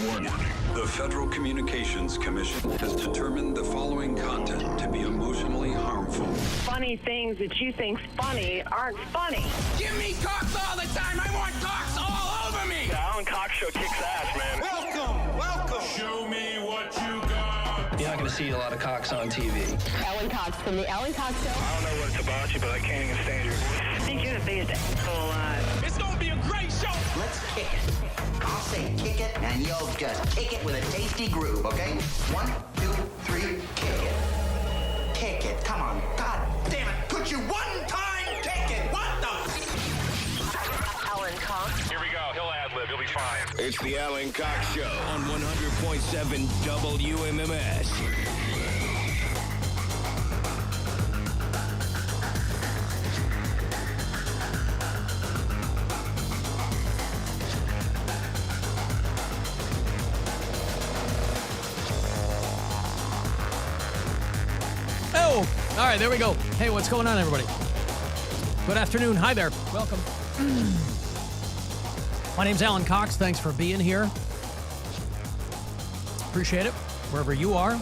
Warning. The Federal Communications Commission has determined the following content to be emotionally harmful. Funny things that you think's funny aren't funny. Give me cocks all the time. I want cocks all over me. The Alan Cox Show kicks ass, man. Welcome. Show me what you got. You're not going to see a lot of cocks on TV. Alan Cox from the Alan Cox Show. I don't know what it's about you, but I can't even stand your voice. I think you're the biggest asshole alive. It's going to be a great show. Let's kick it. I'll say kick it, and you'll just kick it with a tasty groove, okay? 1, 2, 3, kick it. Kick it. Come on. God damn it. Could you one time kick it? What the? Alan Cox. Here we go. He'll ad-lib. He'll be fine. It's the Alan Cox Show on 100.7 WMMS. Oh, all right, there we go. Hey, what's going on, everybody? Good afternoon. Hi there. Welcome. My name's Alan Cox. Thanks for being here. Appreciate it, wherever you are.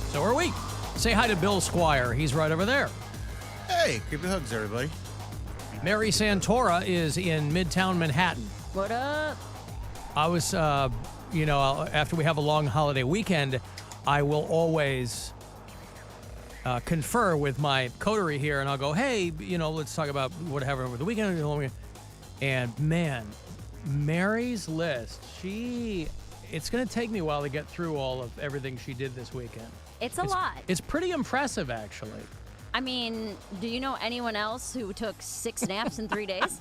So are we. Say hi to Bill Squire. He's right over there. Hey, creepy hugs, everybody. Mary Santora is in Midtown Manhattan. What up? I was, after we have a long holiday weekend, I will always confer with my coterie here, and I'll go, hey, let's talk about what happened over the weekend. And man, Mary's list, it's going to take me a while to get through all of everything she did this weekend. It's a lot. It's pretty impressive, actually. I mean, do you know anyone else who took 6 naps in 3 days?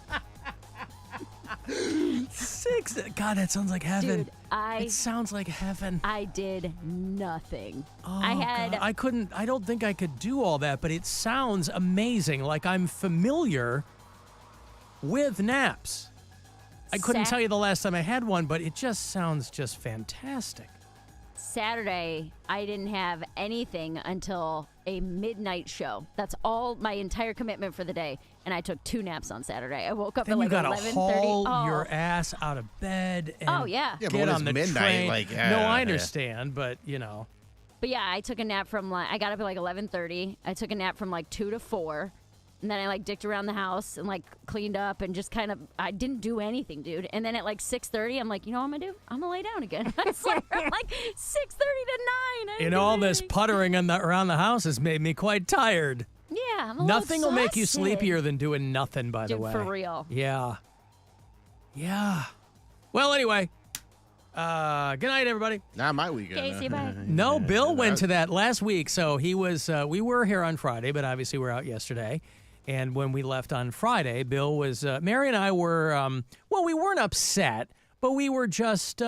6? God, that sounds like heaven. Dude, it sounds like heaven. I did nothing. Oh, God. I don't think I could do all that, but it sounds amazing. Like I'm familiar with naps. I couldn't tell you the last time I had one, but it just sounds just fantastic. Saturday, I didn't have anything until a midnight show. That's all my entire commitment for the day. And I took 2 naps on Saturday. I woke up Then at like you gotta 11:30. haul your ass out of bed and yeah. Yeah, but get when on it's the midnight, train. No, I understand, but But yeah, I took a nap from I got up at like 11:30. I took a nap from like 2 to 4. And then I dicked around the house and cleaned up and just I didn't do anything, dude. And then at 6:30, I'm like, you know what I'm gonna do? I'm gonna lay down again. I swear, 6:30 to 9. all this puttering around the house has made me quite tired. Yeah, I'm a Nothing will make you exhausted. sleepier than doing nothing, by the Dude, way. for real. Yeah. Well, anyway, good night, everybody. Not my weekend. Casey, bye. No, Bill went to that last week, so he was. We were here on Friday, but obviously we're out yesterday. And when we left on Friday, Bill was. Mary and I were. We weren't upset, but we were just.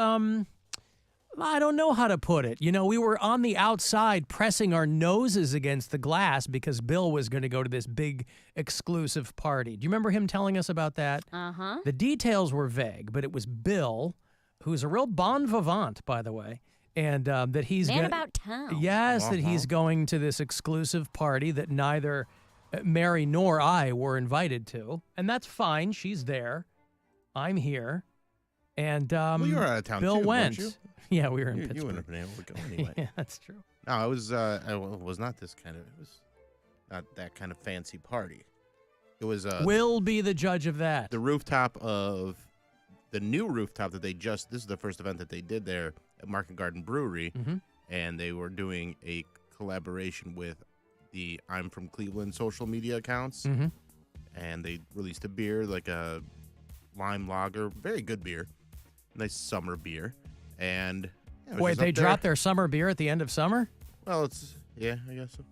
I don't know how to put it. We were on the outside pressing our noses against the glass because Bill was going to go to this big exclusive party. Do you remember him telling us about that? Uh-huh. The details were vague, but it was Bill, who's a real bon vivant, by the way, and that he's Man about town. Yes, that he's going to this exclusive party that neither Mary nor I were invited to, and that's fine. She's there. I'm here. And you were out of town Bill too, went. weren't you? Yeah, we were in Pittsburgh. You wouldn't have been able to go anyway. Yeah, that's true. No, it was not this kind of. It was not that kind of fancy party. It was. We'll be the judge of that. The rooftop of the new rooftop that they just. This is the first event that they did there at Market Garden Brewery, and they were doing a collaboration with the I'm from Cleveland social media accounts, and they released a beer like a lime lager, very good beer, nice summer beer. And wait, they dropped their summer beer at the end of summer? Well, I guess so.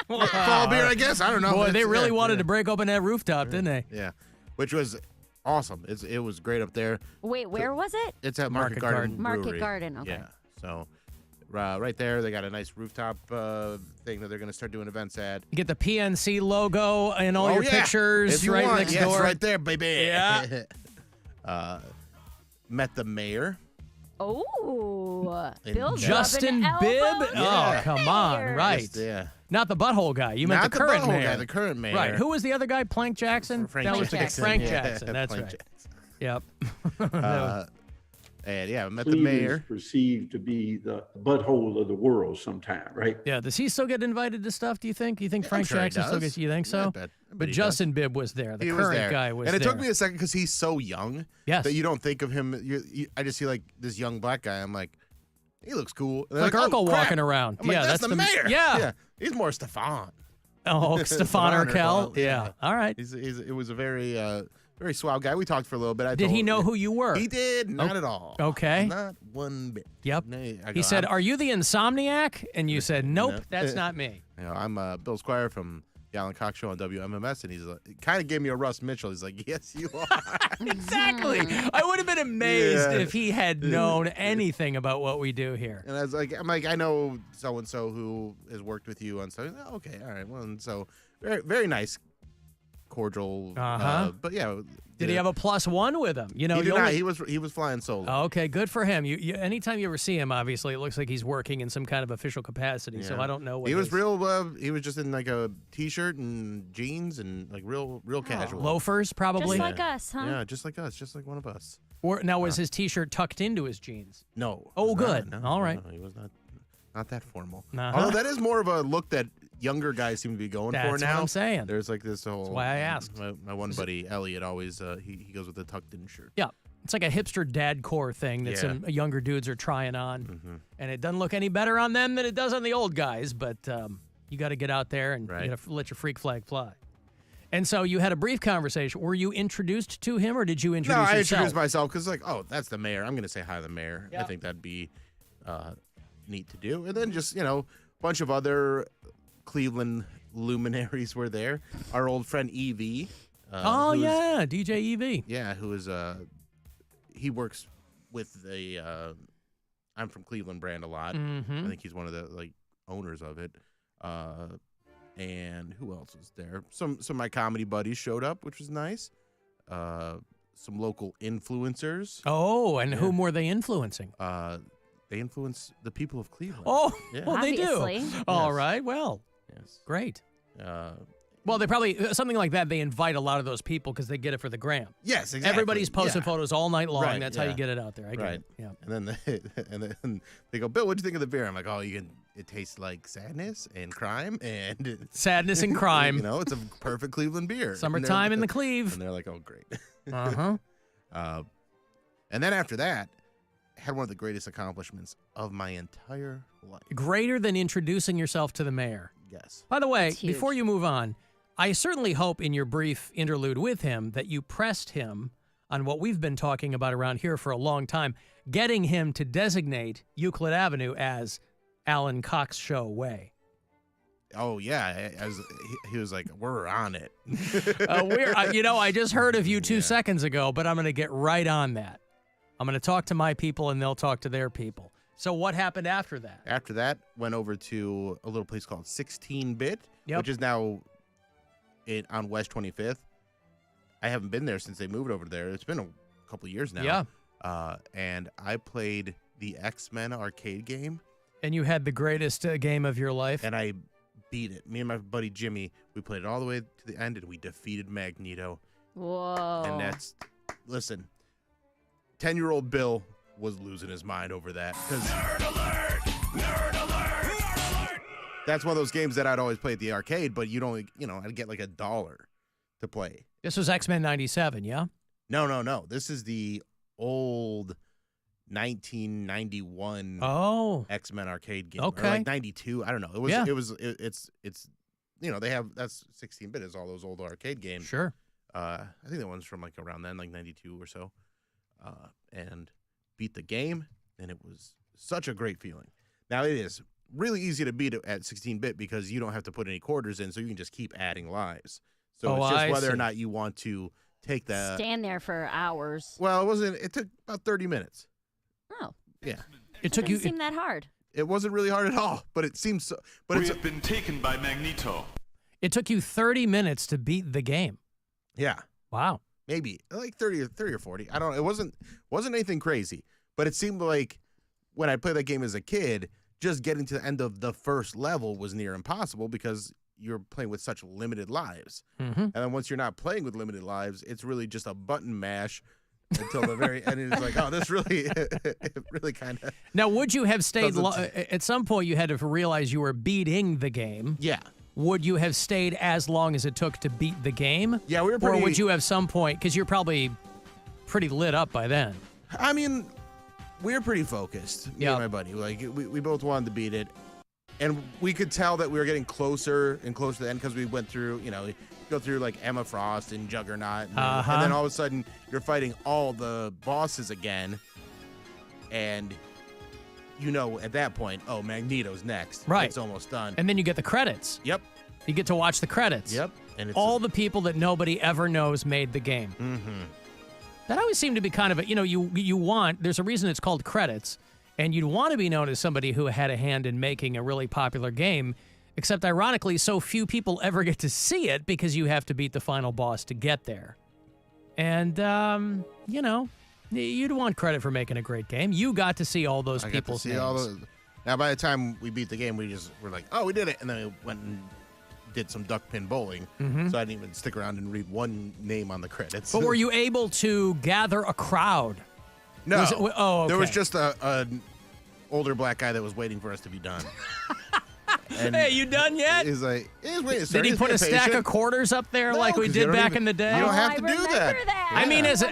Fall beer, I guess. I don't know. Boy, they really wanted to break open that rooftop, didn't they? Yeah, which was awesome. It was great up there. Wait, where was it? It's at Market Garden Brewery. Market Garden, okay. Yeah, so right there, they got a nice rooftop thing that they're going to start doing events at. You get the PNC logo and all your pictures you right want. next yes, door. right there, baby. Yeah. Met the mayor. Oh, And Bill Justin dropping Bibb? elbows Oh, in come the on, mayor. right. Just, yeah. Not the butthole guy. You meant Not the current butthole mayor. Guy, the current mayor. Right. Who was the other guy? Plank Jackson? Frank that was Jackson. Frank Yeah, Jackson. That's Frank right. Jackson. Yep. And yeah, I met the mayor. Is perceived to be the butthole of the world sometime, right? Yeah. Does he still get invited to stuff, do you think? Do you think Frank sure he Jackson still does. gets, you think so? Yeah, I bet But he Justin Bibb was there. The He current was there. guy was and it there. took me a second because he's so young Yes. that you don't think of him. I just see like this young black guy. I'm like, he looks cool. And Like they're Urkel crap. walking around. I'm like, Yeah, that's that's the the- mayor. yeah. He's more Stefan. Oh, Stefan Urkel? Urkel, Yeah. All right. It was a very very suave guy. We talked for a little bit. Did he know who you were? He did. Not at all. Okay. Not one bit. Yep. I He go, said, I'm- "Are you the insomniac?" And you said, "Nope, No. that's not me." You know, I'm Bill Squire from the Alan Cox Show on WMMS, and he's kind of gave me a Russ Mitchell. He's like, "Yes, you are." Exactly. I would have been amazed Yeah. if he had known anything about what we do here. And I'm like, I know so and so who has worked with you on something. Oh, okay, all right. Well, and so very, very nice, cordial. But yeah, Did he have a +1 with him? You know, He did you not. always- He was flying solo. Oh, okay, good for him. You anytime you ever see him, obviously, it looks like he's working in some kind of official capacity. So Yeah. I don't know what He was his- real. He was just in like a t-shirt and jeans and like real casual loafers, probably. Just like us, huh? Yeah, just like us, just like one of us. Or now was his T-shirt tucked into his jeans? No. Oh, it was good. not. All right. No, he was not that formal. Uh-huh. Although that is more of a look that younger guys seem to be going That's for what now. I'm saying. There's like this whole. That's why I asked. My one buddy Elliot always he goes with the tucked-in shirt. Yeah. It's like a hipster dad core thing that Yeah. some younger dudes are trying on. And it doesn't look any better on them than it does on the old guys, but you got to get out there and you gotta let your freak flag fly. And so you had a brief conversation. Were you introduced to him or did you introduce No, I yourself? introduced myself because like, oh, that's the mayor. I'm going to say hi to the mayor. Yeah. I think that'd be neat to do. And then just, a bunch of other Cleveland luminaries were there. Our old friend Evie. Yeah, DJ EV. Yeah, who is he works with the I'm from Cleveland brand a lot. Mhm. I think he's one of the owners of it. And who else was there? Some of my comedy buddies showed up, which was nice. Some local influencers. Oh, and whom were they influencing? They influence the people of Cleveland. Oh, yeah. well, they do. Obviously. All right, well, Yes. great. Uh, Well, they probably, something like that, they invite a lot of those people because they get it for the gram. yes, exactly. Everybody's posting Yeah. photos all night long. Right, That's how yeah. you get it out there. I get Right. it. Yeah. And then they go, Bill, what'd you think of the beer? I'm like, oh, it tastes like sadness and crime and Sadness and crime. It's a perfect Cleveland beer. Summertime in the Cleve. And they're like, oh, great. Uh-huh. And then after that, I had one of the greatest accomplishments of my entire life. Greater than introducing yourself to the mayor. Yes. By the way, That's huge. before you move on, I certainly hope in your brief interlude with him that you pressed him on what we've been talking about around here for a long time, getting him to designate Euclid Avenue as Alan Cox Show Way. Oh, yeah. He was like, we're on it. I just heard of you 2 seconds ago, but I'm going to get right on that. I'm going to talk to my people, and they'll talk to their people. So what happened after that? After that, went over to a little place called 16-Bit, Yep. which is now on West 25th. I haven't been there since they moved over there. It's been a couple of years now. Yeah. And I played the X-Men arcade game, And you had the greatest game of your life. and I beat it. Me and my buddy Jimmy, we played it all the way to the end, and we defeated Magneto. Whoa. And listen, 10-year-old Bill was losing his mind over that. That's one of those games that I'd always play at the arcade, but you'd only, I'd get like $1 to play. This was X-Men 97, yeah? No. This is the old 1991 X-Men arcade game. Okay. Or like 92. I don't know. It's they have, that's 16-bit is all those old arcade games. Sure. I think that one's from like around then, like 92 or so. And beat the game, and it was such a great feeling. Now, it is really easy to beat it at 16-bit because you don't have to put any quarters in, so you can just keep adding lives. So it's just whether or not you want to take that. Stand there for hours. Well, it took about 30 minutes. Oh. Yeah. It took Doesn't seem that hard. It wasn't really hard at all, but it seems so. But We have been taken by Magneto. It took you 30 minutes to beat the game. Yeah. Wow. Maybe like 30 or 40. I don't know. It wasn't anything crazy, but it seemed like when I played that game as a kid, just getting to the end of the first level was near impossible because you're playing with such limited lives. Mm-hmm. And then once you're not playing with limited lives, it's really just a button mash until the very end. It was like, oh, this really, it really kind of. Now, would you have stayed at some point? You had to realize you were beating the game. Yeah. Would you have stayed as long as it took to beat the game? Yeah, we were pretty. Or would you have some point, because you're probably pretty lit up by then? I mean, we were pretty focused, me and my buddy. Like, we both wanted to beat it. And we could tell that we were getting closer and closer to the end because we went through, go through like Emma Frost and Juggernaut. And then all of a sudden, you're fighting all the bosses again. And, at that point, oh, Magneto's next. Right. It's almost done. And then you get the credits. Yep. You get to watch the credits. Yep. And it's all the people that nobody ever knows made the game. Mm-hmm. That always seemed to be kind of a, you want, there's a reason it's called credits, and you'd want to be known as somebody who had a hand in making a really popular game, except ironically, so few people ever get to see it because you have to beat the final boss to get there. And, you'd want credit for making a great game. You got to see all those people's names. Now, by the time we beat the game, we just were like, oh, we did it. And then we went and did some duck pin bowling. Mm-hmm. So I didn't even stick around and read one name on the credits. But were you able to gather a crowd? No. Okay. There was just an older black guy that was waiting for us to be done. And hey, you done yet? He's like, did he put a stack of quarters up there like we did back in the day? You don't have to do that. I mean, as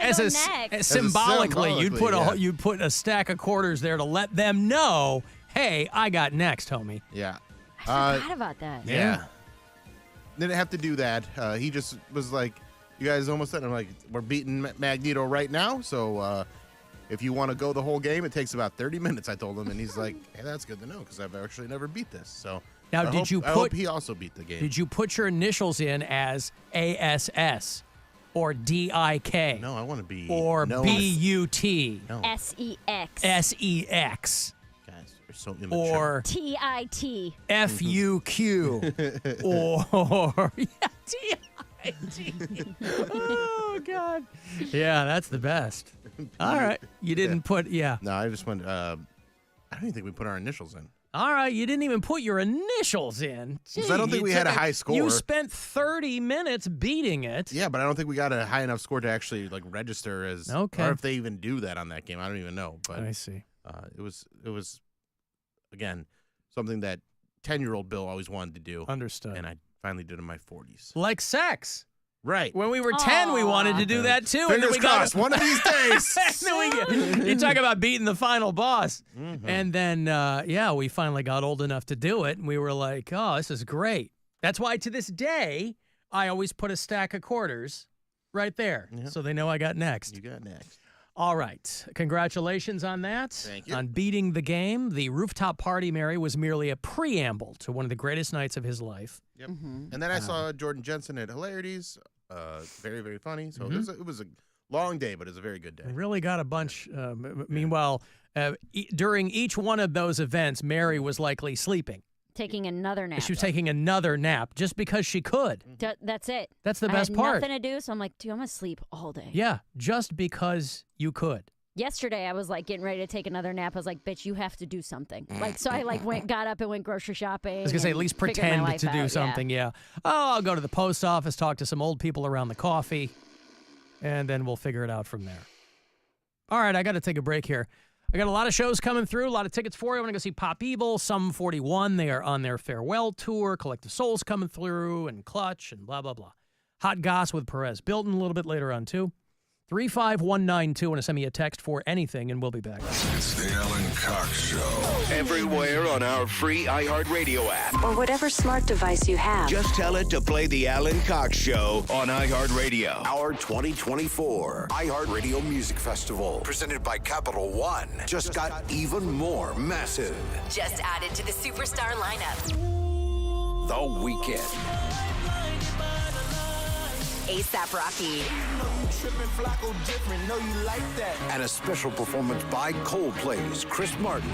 symbolically, you'd put a stack of quarters there to let them know, hey, I got next, homie. Yeah. I forgot about that. Yeah. Didn't have to do that. He just was like, you guys almost done. I'm like, we're beating Magneto right now, so if you want to go the whole game, it takes about 30 minutes, I told him. And he's like, hey, that's good to know because I've actually never beat this. So now, I hope he also beat the game. Did you put your initials in as ASS or DIK? No, I want to be. Or BUT. No. SEX. SEX. Guys, you're so immature. Or TIT. FUQ. Or, TIT. Oh, God. Yeah, that's the best. All right. You didn't put, No, I just went, I don't even think we put our initials in. All right. You didn't even put your initials in. Because I don't think we had a high score. You spent 30 minutes beating it. Yeah, but I don't think we got a high enough score to actually, register as, okay. Or if they even do that on that game. I don't even know. But I see. It was, again, something that 10-year-old Bill always wanted to do. Understood. And I finally did in my 40s. Like sex. Right. When we were 10, we wanted to do that too. Fingers crossed, one of these days. You talk about beating the final boss. Mm-hmm. And then, we finally got old enough to do it. And we were like, oh, this is great. That's why to this day, I always put a stack of quarters right there. Yep. So they know I got next. You got next. All right. Congratulations on that. Thank you. On beating the game. The rooftop party, Mary, was merely a preamble to one of the greatest nights of his life. Yep. Mm-hmm. And then I saw Jordan Jensen at Hilarities. Very, very funny. So it was a long day, but it was a very good day. We really got a bunch. Meanwhile, during each one of those events, Mary was likely sleeping. Taking another nap. She was taking another nap just because she could. That's it. That's the best part. I had nothing to do, so I'm like, dude, I'm going to sleep all day. Yeah, just because you could. Yesterday, I was getting ready to take another nap. I was like, bitch, you have to do something. So I got up and went grocery shopping. I was going to say, at least pretend to do something, yeah. Oh, I'll go to the post office, talk to some old people around the coffee, and then we'll figure it out from there. All right, I got to take a break here. I got a lot of shows coming through, a lot of tickets for you. I want to go see Pop Evil, Sum 41. They are on their farewell tour. Collective Souls coming through, and Clutch, and blah, blah, blah. Hot Goss with Perez. Building a little bit later on, too. 35192. Want to send me a text for anything, and we'll be back. It's the Alan Cox Show. Everywhere on our free iHeartRadio app. Or whatever smart device you have. Just tell it to play the Alan Cox Show on iHeartRadio. Our 2024 iHeartRadio Music Festival, presented by Capital One, just got even more massive. Just added to the superstar lineup. The Weeknd. A$AP Rocky. And a special performance by Coldplay's Chris Martin.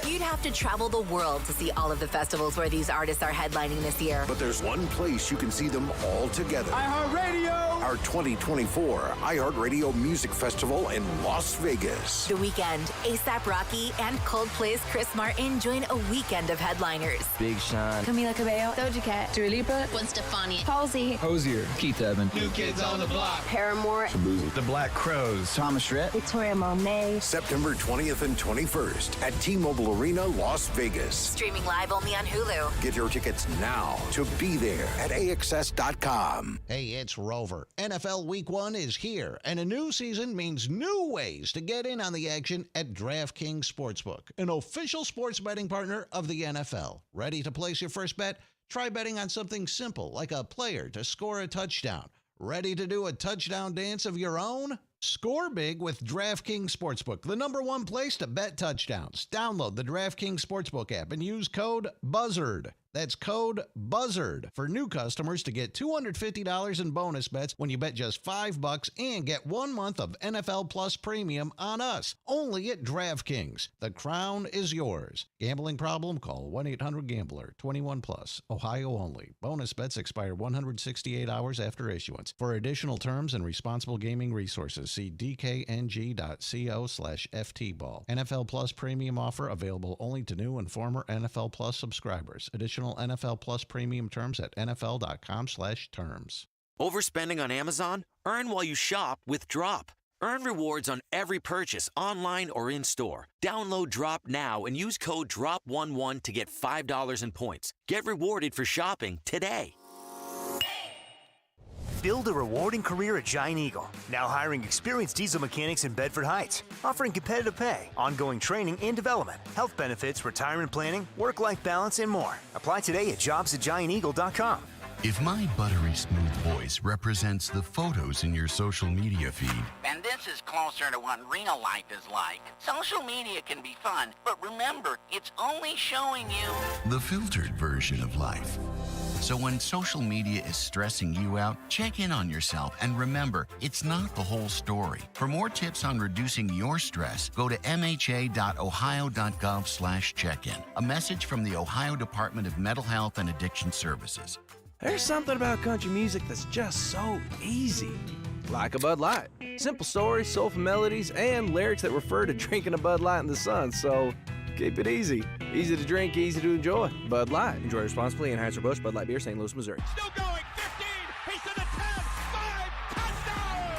You'd have to travel the world to see all of the festivals where these artists are headlining this year. But there's one place you can see them all together. iHeartRadio. our 2024 iHeartRadio Music Festival in Las Vegas. The weekend, A$AP Rocky and Coldplay's Chris Martin join a weekend of headliners. Big Sean, Camila Cabello, Doja Cat, Dua Lipa, Gwen Stefani, Halsey, Hosier, Keith Urban, New Kids on the Block, Paramore, The Black Crowes, Thomas Rhett, Victoria Monet. September 20th and 21st at T-Mobile Arena, Las Vegas. Streaming live only on Hulu. Get your tickets now to be there at AXS.com. Hey, it's Rover. NFL Week 1 is here, and a new season means new ways to get in on the action at DraftKings Sportsbook, an official sports betting partner of the NFL. Ready to place your first bet? Try betting on something simple, like a player to score a touchdown. Ready to do a touchdown dance of your own? Score big with DraftKings Sportsbook, the #1 place to bet touchdowns. Download the DraftKings Sportsbook app and use code BUZZARD. That's code BUZZARD for new customers to get $250 in bonus bets when you bet just $5 and get 1 month of NFL Plus Premium on us. Only at DraftKings. The crown is yours. Gambling problem? Call 1-800-GAMBLER. 21 plus. Ohio only. Bonus bets expire 168 hours after issuance. For additional terms and responsible gaming resources, see dkng.co/ftball. NFL Plus Premium offer available only to new and former NFL Plus subscribers. Additional NFL Plus Premium terms at nfl.com/terms. Overspending on Amazon? Earn while you shop with Drop. Earn rewards on every purchase online or in-store. Download Drop now and use code DROP11 to get $5 in points. Get rewarded for shopping today. Build a rewarding career at Giant Eagle. Now hiring experienced diesel mechanics in Bedford Heights. Offering competitive pay, ongoing training and development, health benefits, retirement planning, work-life balance, and more. Apply today at jobs@gianteagle.com. If my buttery smooth voice represents the photos in your social media feed, and this is closer to what real life is like, social media can be fun, but remember, it's only showing you the filtered version of life. So when social media is stressing you out, check in on yourself and remember, it's not the whole story. For more tips on reducing your stress, go to mha.ohio.gov/check-in. A message from the Ohio Department of Mental Health and Addiction Services. There's something about country music that's just so easy. Like a Bud Light. Simple stories, soulful melodies, and lyrics that refer to drinking a Bud Light in the sun, so keep it easy. Easy to drink, easy to enjoy. Bud Light. Enjoy responsibly. Anheuser-Busch Bud Light Beer, St. Louis, Missouri. Still going, 15, he's to the 10, 5, touchdown!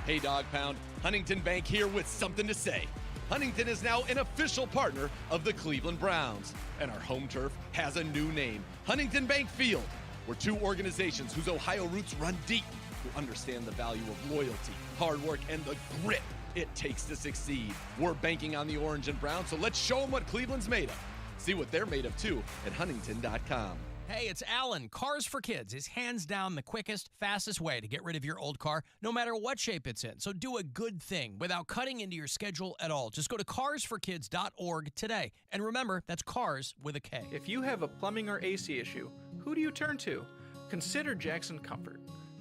Hey, Dog Pound, Huntington Bank here with something to say. Huntington is now an official partner of the Cleveland Browns, and our home turf has a new name, Huntington Bank Field. We're two organizations whose Ohio roots run deep, who understand the value of loyalty, hard work, and the grit it takes to succeed. We're banking on the orange and brown, so let's show them what Cleveland's made of. See what they're made of, too, at huntington.com. Hey, it's Alan. Cars for Kids is hands down the quickest, fastest way to get rid of your old car, no matter what shape it's in. So do a good thing without cutting into your schedule at all. Just go to carsforkids.org today. And remember, that's cars with a K. If you have a plumbing or AC issue, who do you turn to? Consider Jackson Comfort.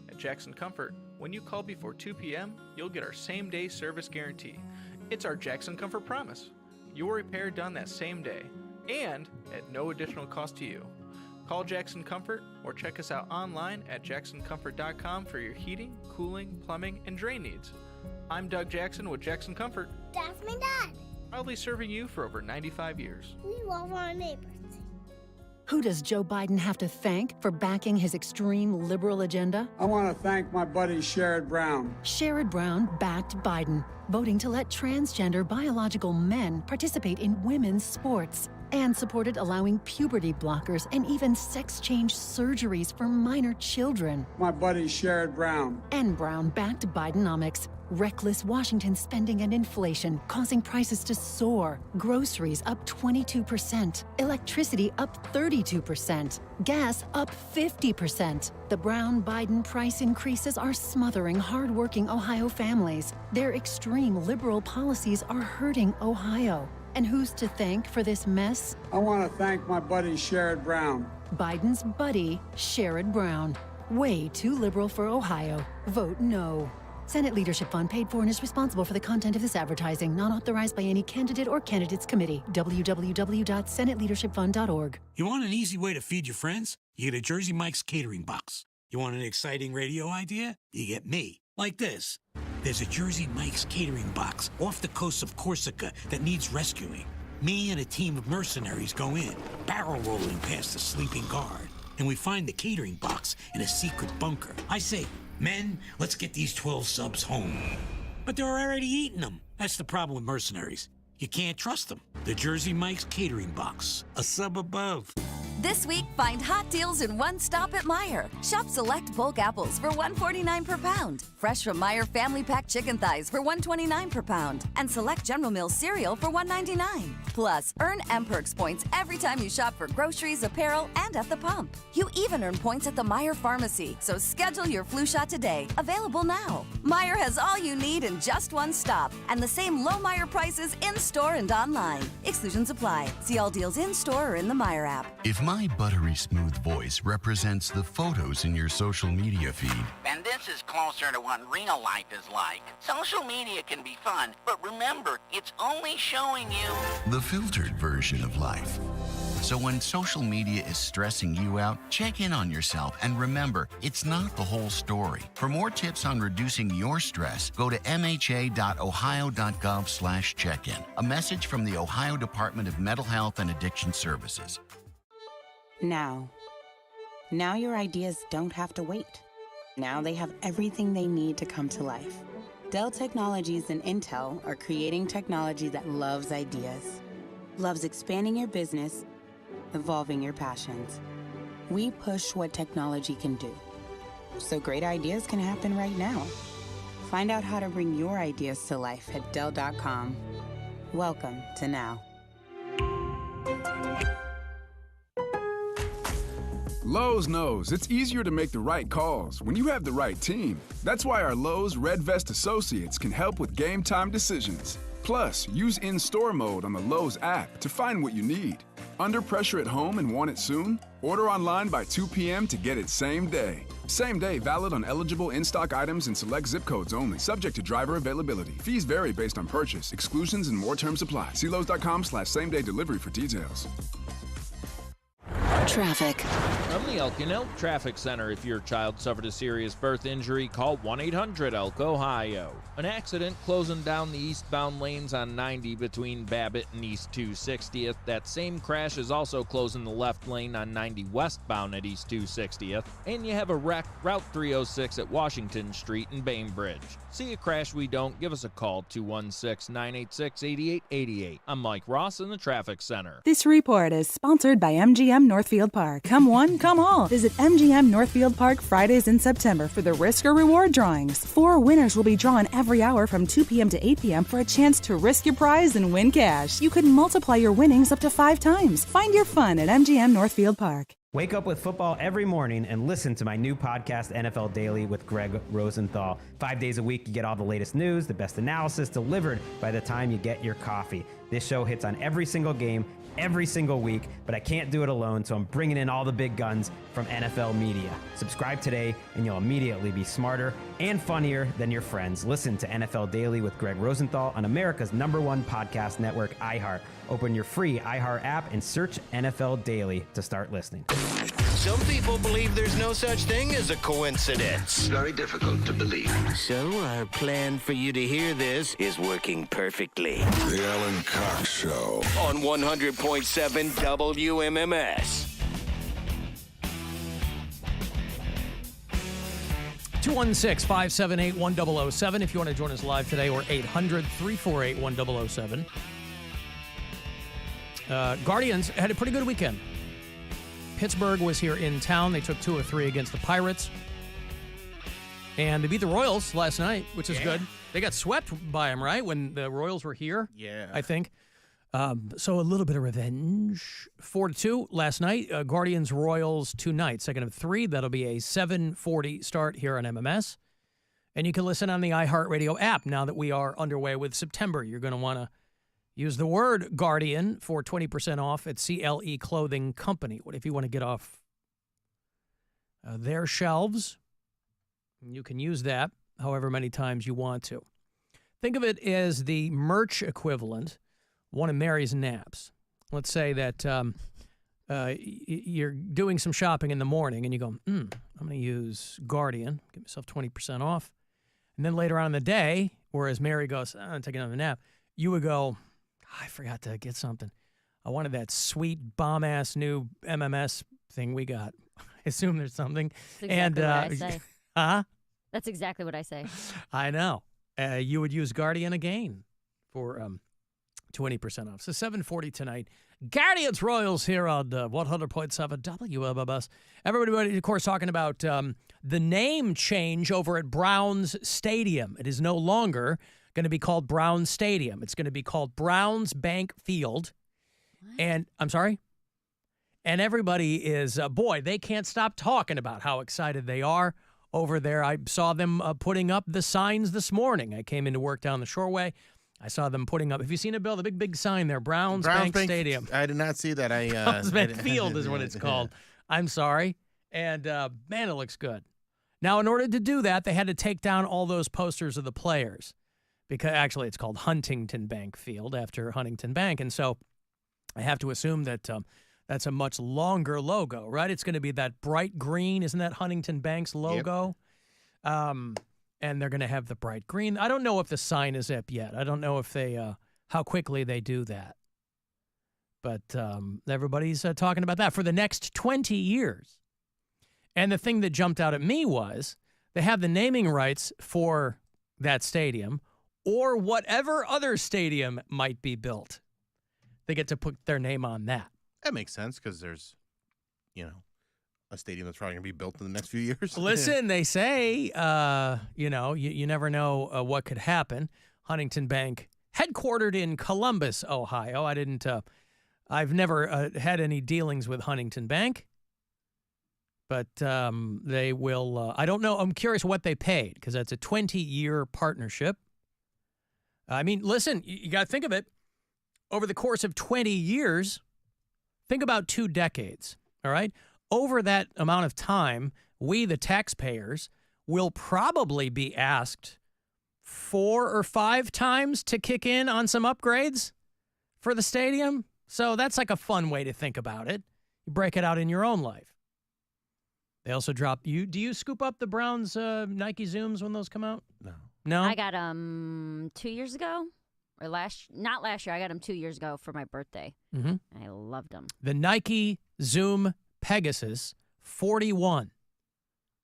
At Jackson Comfort, when you call before 2 p.m., you'll get our same-day service guarantee. It's our Jackson Comfort promise. Your repair done that same day, and at no additional cost to you. Call Jackson Comfort or check us out online at jacksoncomfort.com for your heating, cooling, plumbing, and drain needs. I'm Doug Jackson with Jackson Comfort. That's my dad. Proudly serving you for over 95 years. We love our neighbors. Who does Joe Biden have to thank for backing his extreme liberal agenda? I want to thank my buddy Sherrod Brown. Sherrod Brown backed Biden, voting to let transgender biological men participate in women's sports, and supported allowing puberty blockers and even sex change surgeries for minor children. My buddy Sherrod Brown. And Brown backed Bidenomics. Reckless Washington spending and inflation causing prices to soar. Groceries up 22%. Electricity up 32%. Gas up 50%. The Brown-Biden price increases are smothering hardworking Ohio families. Their extreme liberal policies are hurting Ohio. And who's to thank for this mess? I want to thank my buddy Sherrod Brown. Biden's buddy, Sherrod Brown. Way too liberal for Ohio. Vote no. Senate Leadership Fund paid for and is responsible for the content of this advertising, not authorized by any candidate or candidates committee. www.senateleadershipfund.org. You want an easy way to feed your friends? You get a Jersey Mike's catering box. You want an exciting radio idea? You get me. Like this. There's a Jersey Mike's catering box off the coast of Corsica that needs rescuing. Me and a team of mercenaries go in, barrel rolling past the sleeping guard, and we find the catering box in a secret bunker. I say, men, let's get these 12 subs home. But they're already eating them. That's the problem with mercenaries. You can't trust them. The Jersey Mike's catering box, a sub above. This week, find hot deals in one stop at Meijer. Shop select bulk apples for $1.49 per pound. Fresh from Meijer family pack chicken thighs for $1.29 per pound. And select General Mills cereal for $1.99. Plus, earn M-Perks points every time you shop for groceries, apparel, and at the pump. You even earn points at the Meijer Pharmacy, so schedule your flu shot today. Available now. Meijer has all you need in just one stop. And the same low Meijer prices in-store and online. Exclusions apply. See all deals in-store or in the Meijer app. If my buttery smooth voice represents the photos in your social media feed, And this is closer to what real life is like. Social media can be fun, but remember, it's only showing you the filtered version of life. So when social media is stressing you out, check in on yourself and remember, it's not the whole story. For more tips on reducing your stress, go to mha.ohio.gov/check-in. A message from the Ohio Department of Mental Health and Addiction Services. Now your ideas don't have to wait. Now they have everything they need to come to life. Dell Technologies and Intel are creating technology that loves ideas, loves expanding your business, evolving your passions. We push what technology can do, so great ideas can happen right now. Find out how to bring your ideas to life at Dell.com. Welcome to Now. Lowe's knows it's easier to make the right calls when you have the right team. That's why our Lowe's Red Vest associates can help with game time decisions. Plus, use in-store mode on the Lowe's app to find what you need. Under pressure at home and want it soon? Order online by 2 p.m. to get it same day. Same day valid on eligible in-stock items and select zip codes only, subject to driver availability. Fees vary based on purchase. Exclusions and more terms apply. See Lowe's.com/same-day delivery for details. Traffic. From the Elkin Elk Traffic Center, if your child suffered a serious birth injury, call 1-800-ELK, Ohio. An accident closing down the eastbound lanes on 90 between Babbitt and East 260th. That same crash is also closing the left lane on 90 westbound at East 260th. And you have a wreck Route 306 at Washington Street in Bainbridge. See a crash we don't? Give us a call, 216-986-8888. I'm Mike Ross in the Traffic Center. This report is sponsored by MGM Northfield Park. Come one, come all. Visit MGM Northfield Park Fridays in September for the Risk or Reward drawings. 4 winners will be drawn every hour from 2 p.m. to 8 p.m. for a chance to risk your prize and win cash. You could multiply your winnings up to 5 times. Find your fun at MGM Northfield Park. Wake up with football every morning and listen to my new podcast, NFL Daily with Greg Rosenthal. 5 days a week, you get all the latest news, the best analysis delivered by the time you get your coffee. This show hits on every single game, every single week, but I can't do it alone, so I'm bringing in all the big guns from NFL Media. Subscribe today, and you'll immediately be smarter and funnier than your friends. Listen to NFL Daily with Greg Rosenthal on America's #1 podcast network, iHeart. Open your free iHeart app and search NFL Daily to start listening. Some people believe there's no such thing as a coincidence. It's very difficult to believe. So our plan for you to hear this is working perfectly. The Alan Cox Show. On 100.7 WMMS. 216-578-1007 if you want to join us live today, or 800-348-1007. Guardians had a pretty good weekend. Pittsburgh was here in town. They took 2 or 3 against the Pirates. And they beat the Royals last night, which is good. They got swept by them, right, when the Royals were here? Yeah. I think. So a little bit of revenge. 4-2 last night. Guardians-Royals tonight. Second of 3. That'll be a 7:40 start here on MMS. And you can listen on the iHeartRadio app now that we are underway with September. You're going to want to use the word Guardian for 20% off at CLE Clothing Company. What if you want to get off their shelves? You can use that however many times you want to. Think of it as the merch equivalent, one of Mary's naps. Let's say that you're doing some shopping in the morning and you go, I'm going to use Guardian, get myself 20% off. And then later on in the day, whereas Mary goes, I'm going to take another nap, you would go, I forgot to get something. I wanted that sweet bomb-ass new MMS thing we got. I assume there's something. That's exactly what I say. Huh? That's exactly what I say. I know. You would use Guardian again for 20% off. So 7:40 tonight. Guardians Royals here on 100.7 WMMS. Everybody, of course, talking about the name change over at Browns Stadium. It is no longer going to be called Browns Stadium. It's going to be called Browns Bank Field. What? And I'm sorry? And everybody is, boy, they can't stop talking about how excited they are over there. I saw them putting up the signs this morning. I came into work down the Shoreway. I saw them putting up. Have you seen it, Bill? The big sign there, Browns Bank Stadium. I did not see that. Browns Bank Field is what it's called. I'm sorry. And, man, it looks good. Now, in order to do that, they had to take down all those posters of the players. Because actually, it's called Huntington Bank Field after Huntington Bank. And so I have to assume that that's a much longer logo, right? It's going to be that bright green. Isn't that Huntington Bank's logo? Yep. And they're going to have the bright green. I don't know if the sign is up yet. I don't know if they how quickly they do that. But everybody's talking about that for the next 20 years. And the thing that jumped out at me was they have the naming rights for that stadium or whatever other stadium might be built. They get to put their name on that. That makes sense because there's, a stadium that's probably going to be built in the next few years. Listen, they say, you never know what could happen. Huntington Bank, headquartered in Columbus, Ohio. I've never had any dealings with Huntington Bank, but they will, I don't know. I'm curious what they paid because that's a 20-year partnership. I mean, listen, you got to think of it. Over the course of 20 years, think about 2 decades, all right? Over that amount of time, we, the taxpayers, will probably be asked 4 or 5 times to kick in on some upgrades for the stadium. So that's like a fun way to think about it. You break it out in your own life. They also drop you. Do you scoop up the Browns Nike Zooms when those come out? No. I got 2 years ago. Or not last year. I got them 2 years ago for my birthday. Mm-hmm. I loved them. The Nike Zoom Pegasus 41.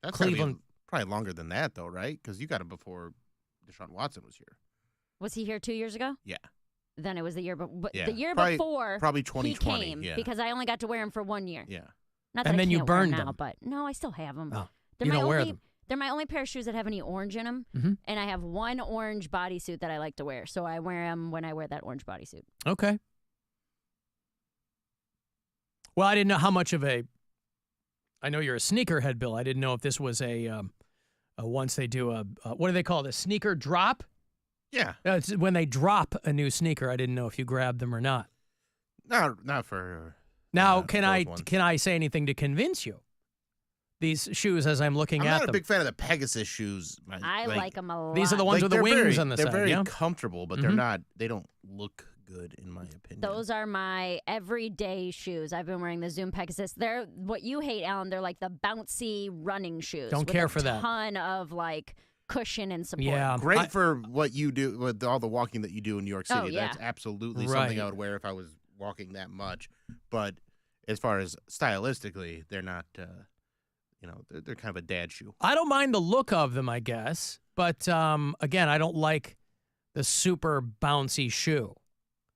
That's Cleveland. Probably longer than that, though, right? Because you got it before Deshaun Watson was here. Was he here 2 years ago? Yeah. Then it was the year, yeah. The year probably, before. Probably 2020. He came yeah. because I only got to wear them for 1 year. Yeah. Not that and I then can't you burned wear 'em now, them. but no, I still have them. Oh, They're you my don't wear only, them. They're my only pair of shoes that have any orange in them, Mm-hmm. and I have one orange bodysuit that I like to wear, so I wear them when I wear that orange bodysuit. Okay. Well, I didn't know how much of a. I know you're a sneakerhead, Bill. I didn't know if this was a once they do what do they call it? A sneaker drop? Yeah. It's when they drop a new sneaker. I didn't know if you grabbed them or not. Not for. Now, can I say anything to convince you? These shoes, as I'm looking I'm at not them. a big fan of the Pegasus shoes. I like them a lot. These are the ones with the wings on the they're side. They're very yeah? comfortable, but they're not. They don't look good in my opinion. Those are my everyday shoes. I've been wearing the Zoom Pegasus. They're what you hate, Alan. They're like the bouncy running shoes. Don't care for that. A ton of like cushion and support. Yeah, great for what you do with all the walking that you do in New York City. Oh, yeah. That's absolutely Right. something I would wear if I was walking that much. But as far as stylistically, they're not. They're kind of a dad shoe. I don't mind the look of them, I guess. But, again, I don't like the super bouncy shoe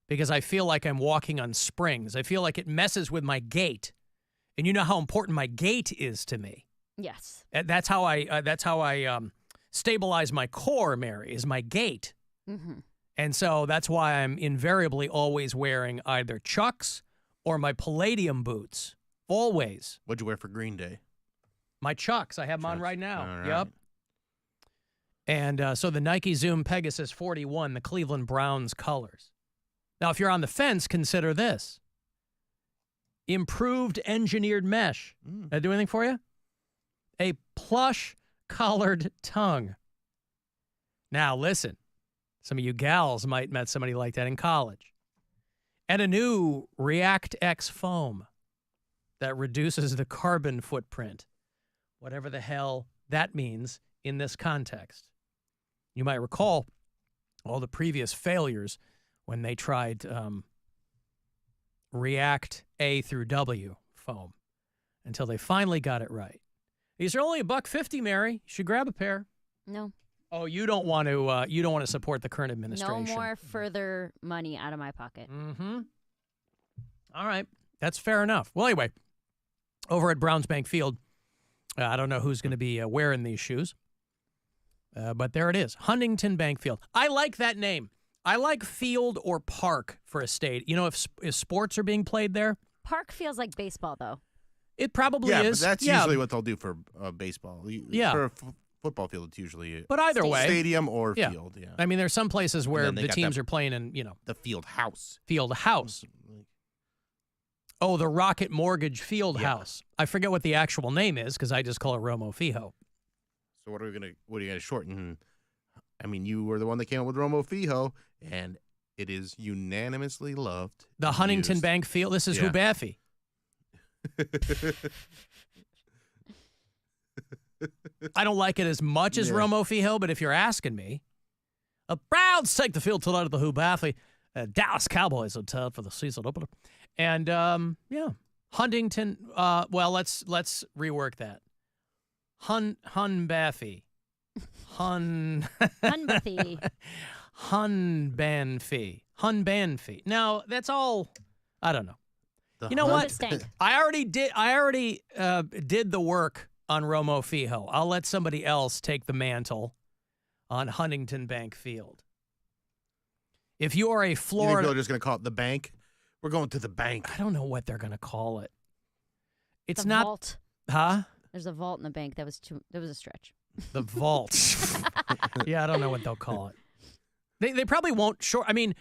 because I feel like I'm walking on springs. I feel like it messes with my gait. And you know how important my gait is to me. Yes. That's how I stabilize my core, Mary, is my gait. Mm-hmm. And so that's why I'm invariably always wearing either Chucks or my Palladium boots. Always. What'd you wear for Green Day? My Chucks. I have them on right now. All right. Yep. And so the Nike Zoom Pegasus 41, the Cleveland Browns colors. Now, if you're on the fence, consider this. Improved engineered mesh. Did that do anything for you? A plush collared tongue. Now, listen. Some of you gals might met somebody like that in college. And a new React X foam. that reduces the carbon footprint, whatever the hell that means in this context. You might recall all the previous failures when they tried React A through W foam until they finally got it right. These are only $1.50, Mary. You should grab a pair. No. Oh, you don't want to support the current administration. No more further money out of my pocket. Mm-hmm. All right. That's fair enough. Well, anyway, over at Browns Bank Field, I don't know who's going to be wearing these shoes, but there it is. Huntington Bank Field. I like that name. I like field or park for a state. You know, if sports are being played there. Park feels like baseball, though. It probably is. But that's usually what they'll do for baseball. Yeah. For a football field, it's usually but either way, stadium or field. Yeah. I mean, there's some places where the teams are playing in, the field house. Field house. Oh, the Rocket Mortgage Field House. I forget what the actual name is because I just call it Romo Fijo. So what are you gonna shorten? I mean, you were the one that came up with Romo Fijo, and it is unanimously loved. The Huntington Bank Field. This is Hubaffy. I don't like it as much as Romo Fijo, but if you're asking me, the Browns take the field tonight at the Hubaffy. Dallas Cowboys on top for the season opener. And, Huntington, well, let's rework that. Hunbaffy. Hunbaffy. Hunbanfy. Now, that's all, I don't know. You know what? Stank. I already did the work on Romo Fijo. I'll let somebody else take the mantle on Huntington Bank Field. If you are a Florida... You think they're just going to call it the bank? We're going to the bank. I don't know what they're going to call it. It's the not... Vault. Huh? There's a vault in the bank. That was a stretch. The vault. Yeah, I don't know what they'll call it. They probably won't short... I mean...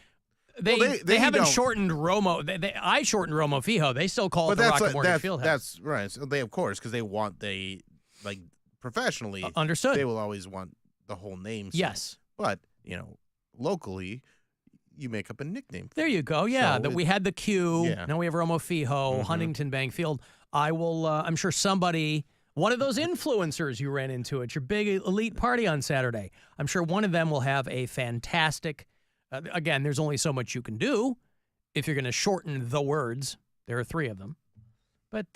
They haven't shortened Romo. I shortened Romo Fijo. They still call it the Rocket Mortgage Fieldhouse. That's right. So of course, because professionally, understood. They will always want the whole name. Yes. But, locally, you make up a nickname. There you go. Yeah. We had the Q. Yeah. Now we have Romo Fijo, Huntington Bank Field. I will, I'm sure somebody, one of those influencers you ran into at your big elite party on Saturday, I'm sure one of them will have a fantastic. Again, there's only so much you can do if you're going to shorten the words. There are 3 of them. But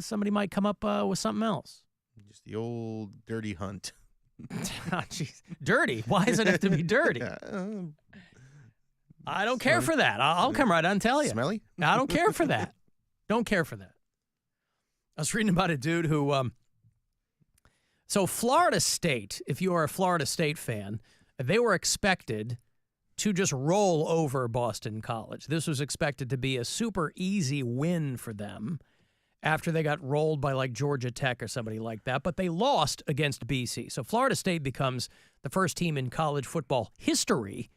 somebody might come up with something else. Just the old dirty hunt. Oh, geez. Dirty? Why does it have to be dirty? I don't care for that. I'll come right on and tell you. Smelly? I don't care for that. Don't care for that. I was reading about a dude who... So Florida State, if you are a Florida State fan, they were expected... to just roll over Boston College. This was expected to be a super easy win for them after they got rolled by like Georgia Tech or somebody like that, but they lost against BC. So Florida State becomes the first team in college football history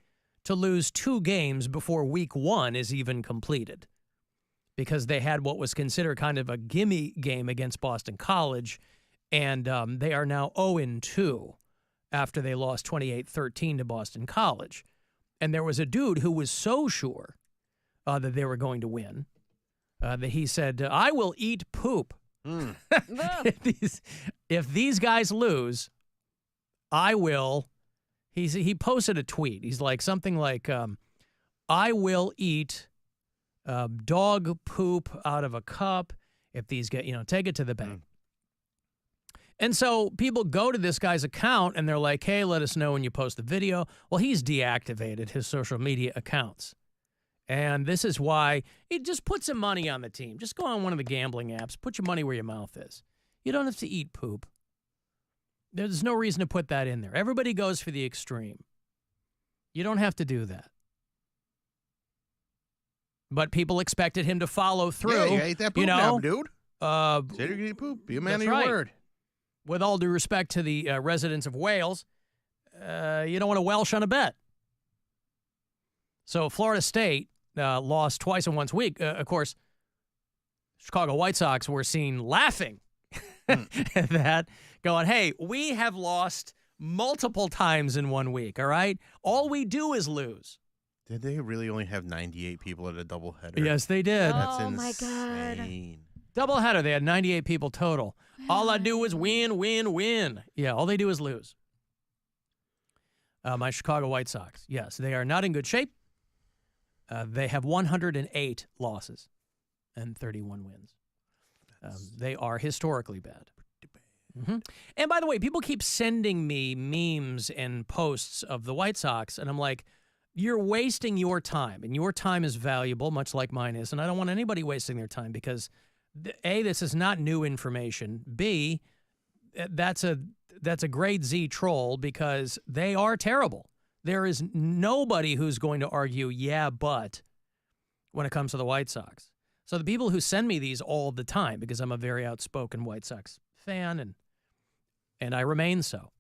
to lose 2 games before week 1 is even completed because they had what was considered kind of a gimme game against Boston College, and they are now 0-2 after they lost 28-13 to Boston College. And there was a dude who was so sure that they were going to win that he said, I will eat poop. If these guys lose, I will. He posted a tweet. He's like something like, I will eat dog poop out of a cup if these get, take it to the bank. And so people go to this guy's account and they're like, hey, let us know when you post the video. Well, he's deactivated his social media accounts. And this is why it just put some money on the team. Just go on one of the gambling apps. Put your money where your mouth is. You don't have to eat poop. There's no reason to put that in there. Everybody goes for the extreme. You don't have to do that. But people expected him to follow through. Yeah, you ate that poop now, dude. Say you're going to eat poop. Be a man of your word. With all due respect to the residents of Wales, you don't want to Welsh on a bet. So Florida State lost twice in 1 week. Of course, Chicago White Sox were seen laughing at that, going, hey, we have lost multiple times in 1 week, all right? All we do is lose. Did they really only have 98 people at a doubleheader? Yes, they did. That's my God. insane. Doubleheader. They had 98 people total. All I do is win, win, win. Yeah, all they do is lose. My Chicago White Sox. Yes, they are not in good shape. They have 108 losses and 31 wins. They are historically bad. Mm-hmm. And by the way, people keep sending me memes and posts of the White Sox, and I'm like, you're wasting your time, and your time is valuable, much like mine is, and I don't want anybody wasting their time because, A, this is not new information. B, that's a grade Z troll because they are terrible. There is nobody who's going to argue, yeah, but when it comes to the White Sox. So the people who send me these all the time, because I'm a very outspoken White Sox fan, and I remain so.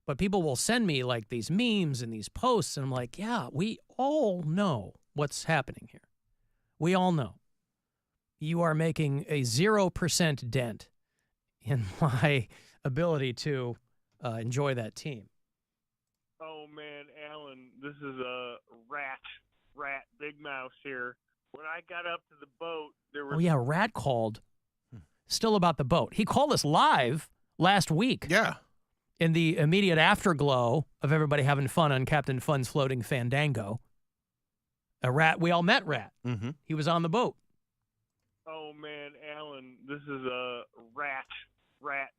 But people will send me like these memes and these posts, and I'm like, yeah, we all know what's happening here. We all know. You are making a 0% dent in my ability to enjoy that team. Oh, man, Alan, this is a rat, Big Mouse here. When I got up to the boat, there was... Oh, yeah, Rat called. Still about the boat. He called us live last week. Yeah. In the immediate afterglow of everybody having fun on Captain Fun's floating Fandango. Rat, we all met Rat. Mm-hmm. He was on the boat. Oh, man, Alan, this is a rat,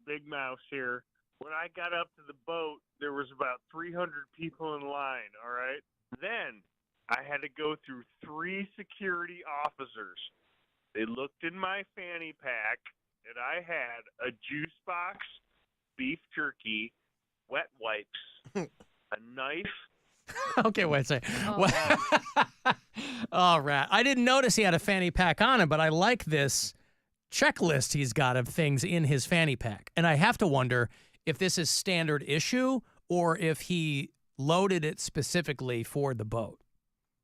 Big Mouse here. When I got up to the boat, there was about 300 people in line, all right? Then I had to go through 3 security officers. They looked in my fanny pack, and I had a juice box, beef jerky, wet wipes, a knife. Okay, wait a second. Oh, Rat. I didn't notice he had a fanny pack on him, but I like this checklist he's got of things in his fanny pack. And I have to wonder if this is standard issue or if he loaded it specifically for the boat,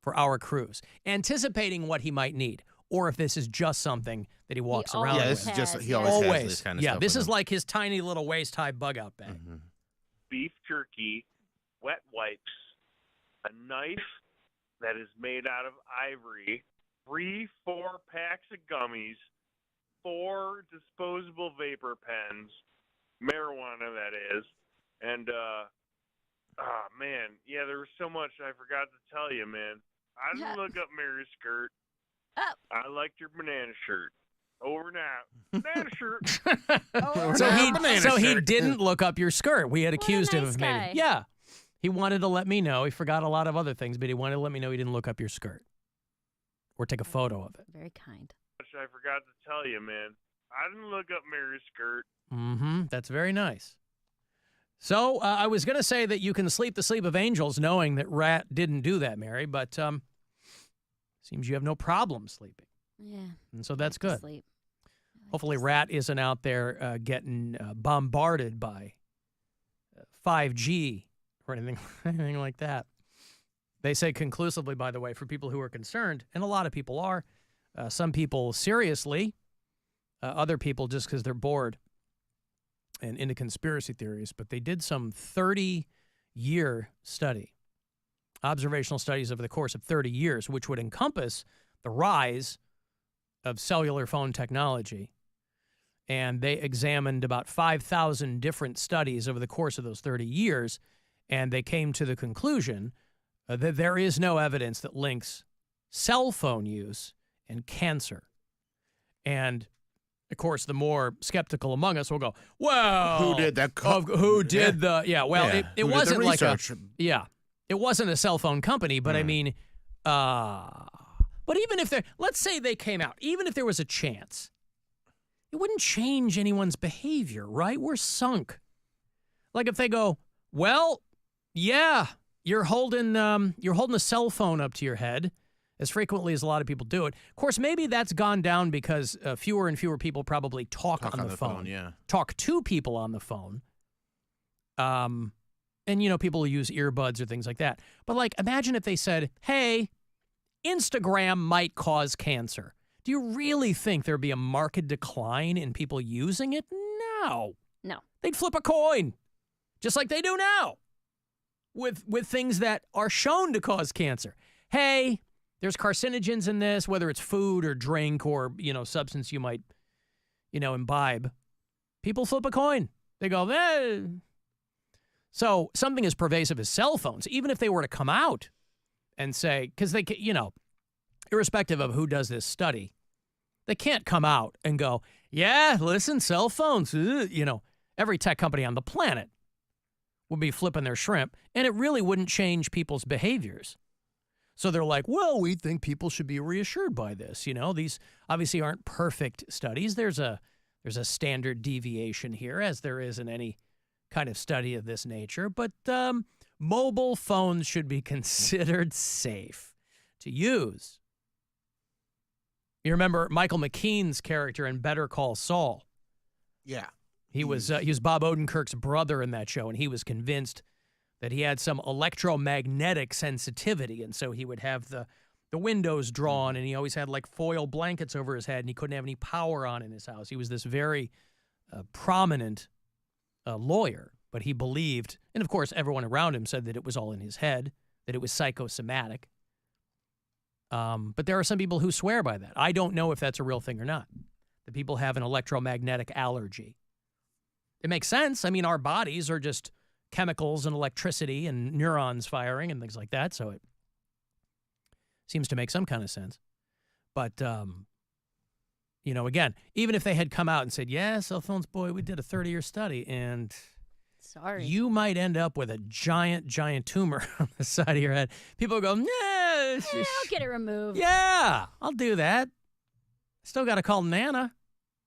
for our cruise, anticipating what he might need, or if this is just something that he walks around with. Yeah, this is just, he always has this kind of stuff. Yeah, this is like his tiny little waist-high bug-out bag. Mm-hmm. Beef jerky, wet wipes, a knife that is made out of ivory, 3 4-packs of gummies, 4 disposable vapor pens, marijuana that is, and man, yeah, there was so much I forgot to tell you, man. I didn't look up Mary's skirt. I liked your banana shirt. Over now. Banana shirt. So he didn't look up your skirt. We had accused him of maybe. guy. Yeah. He wanted to let me know. He forgot a lot of other things, but he wanted to let me know he didn't look up your skirt or take a photo of it. Very kind. I forgot to tell you, man. I didn't look up Mary's skirt. Mm-hmm. That's very nice. So I was going to say that you can sleep the sleep of angels knowing that Rat didn't do that, Mary, but seems you have no problem sleeping. Yeah. And so that's good. Sleep. Hopefully Rat isn't out there getting bombarded by 5G or anything like that. They say conclusively, by the way, for people who are concerned, and a lot of people are, some people seriously, other people just because they're bored and into conspiracy theories, but they did some 30-year study, observational studies over the course of 30 years, which would encompass the rise of cellular phone technology. And they examined about 5,000 different studies over the course of those 30 years, and they came to the conclusion that there is no evidence that links cell phone use and cancer. And of course, the more skeptical among us will go, well, who did that? Who did the? Yeah, well, Yeah. it Who did the wasn't like a. research? Yeah, it wasn't a cell phone company, but I mean, but even if let's say they came out, even if there was a chance, it wouldn't change anyone's behavior, right? We're sunk. Like if they go, well, yeah, you're holding a cell phone up to your head as frequently as a lot of people do it. Of course, maybe that's gone down because fewer and fewer people probably talk on the phone. Yeah. Talk to people on the phone. And, people use earbuds or things like that. But, like, imagine if they said, hey, Instagram might cause cancer. Do you really think there'd be a marked decline in people using it? No. No. They'd flip a coin, just like they do now, with things that are shown to cause cancer. Hey, there's carcinogens in this, whether it's food or drink or, substance you might imbibe, people flip a coin. They go, eh. So something as pervasive as cell phones, even if they were to come out and say, because they, irrespective of who does this study, they can't come out and go, yeah, listen, cell phones, every tech company on the planet would be flipping their shrimp, and it really wouldn't change people's behaviors. So they're like, well, we think people should be reassured by this. These obviously aren't perfect studies. There's a standard deviation here, as there is in any kind of study of this nature. But mobile phones should be considered safe to use. You remember Michael McKean's character in Better Call Saul? Yeah. He was Bob Odenkirk's brother in that show, and he was convinced that he had some electromagnetic sensitivity, and so he would have the windows drawn, and he always had like foil blankets over his head, and he couldn't have any power on in his house. He was this very prominent lawyer, but he believed, and of course everyone around him said that it was all in his head, that it was psychosomatic. But there are some people who swear by that. I don't know if that's a real thing or not, that people have an electromagnetic allergy. It makes sense. I mean, our bodies are just chemicals and electricity and neurons firing and things like that, so it seems to make some kind of sense. But, again, even if they had come out and said, yeah, cell phones, boy, we did a 30-year study, and sorry, you might end up with a giant, giant tumor on the side of your head. People go, nah, I'll get it removed. Yeah, I'll do that. Still got to call Nana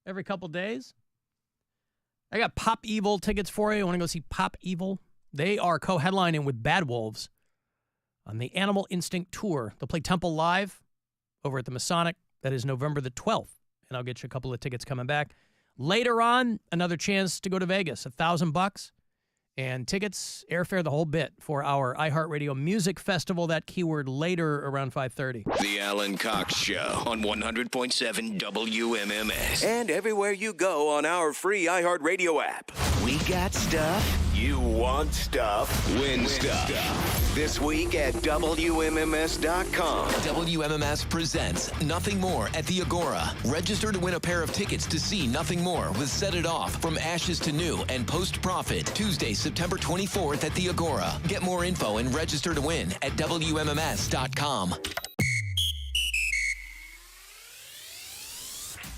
every couple days. I got Pop Evil tickets for you. Want to go see Pop Evil? They are co-headlining with Bad Wolves on the Animal Instinct Tour. They'll play Temple Live over at the Masonic. That is November the 12th. And I'll get you a couple of tickets coming back. Later on, another chance to go to Vegas, $1,000. And tickets, airfare, the whole bit for our iHeartRadio Music Festival. That keyword later around 5:30. The Alan Cox Show on 100.7 WMMS. And everywhere you go on our free iHeartRadio app. We got stuff. You want stuff. Win stuff. This week at WMMS.com. WMMS presents Nothing More at the Agora. Register to win a pair of tickets to see Nothing More with Set It Off, From Ashes to New, and Post Profit. Tuesday, September 24th at the Agora. Get more info and register to win at WMMS.com.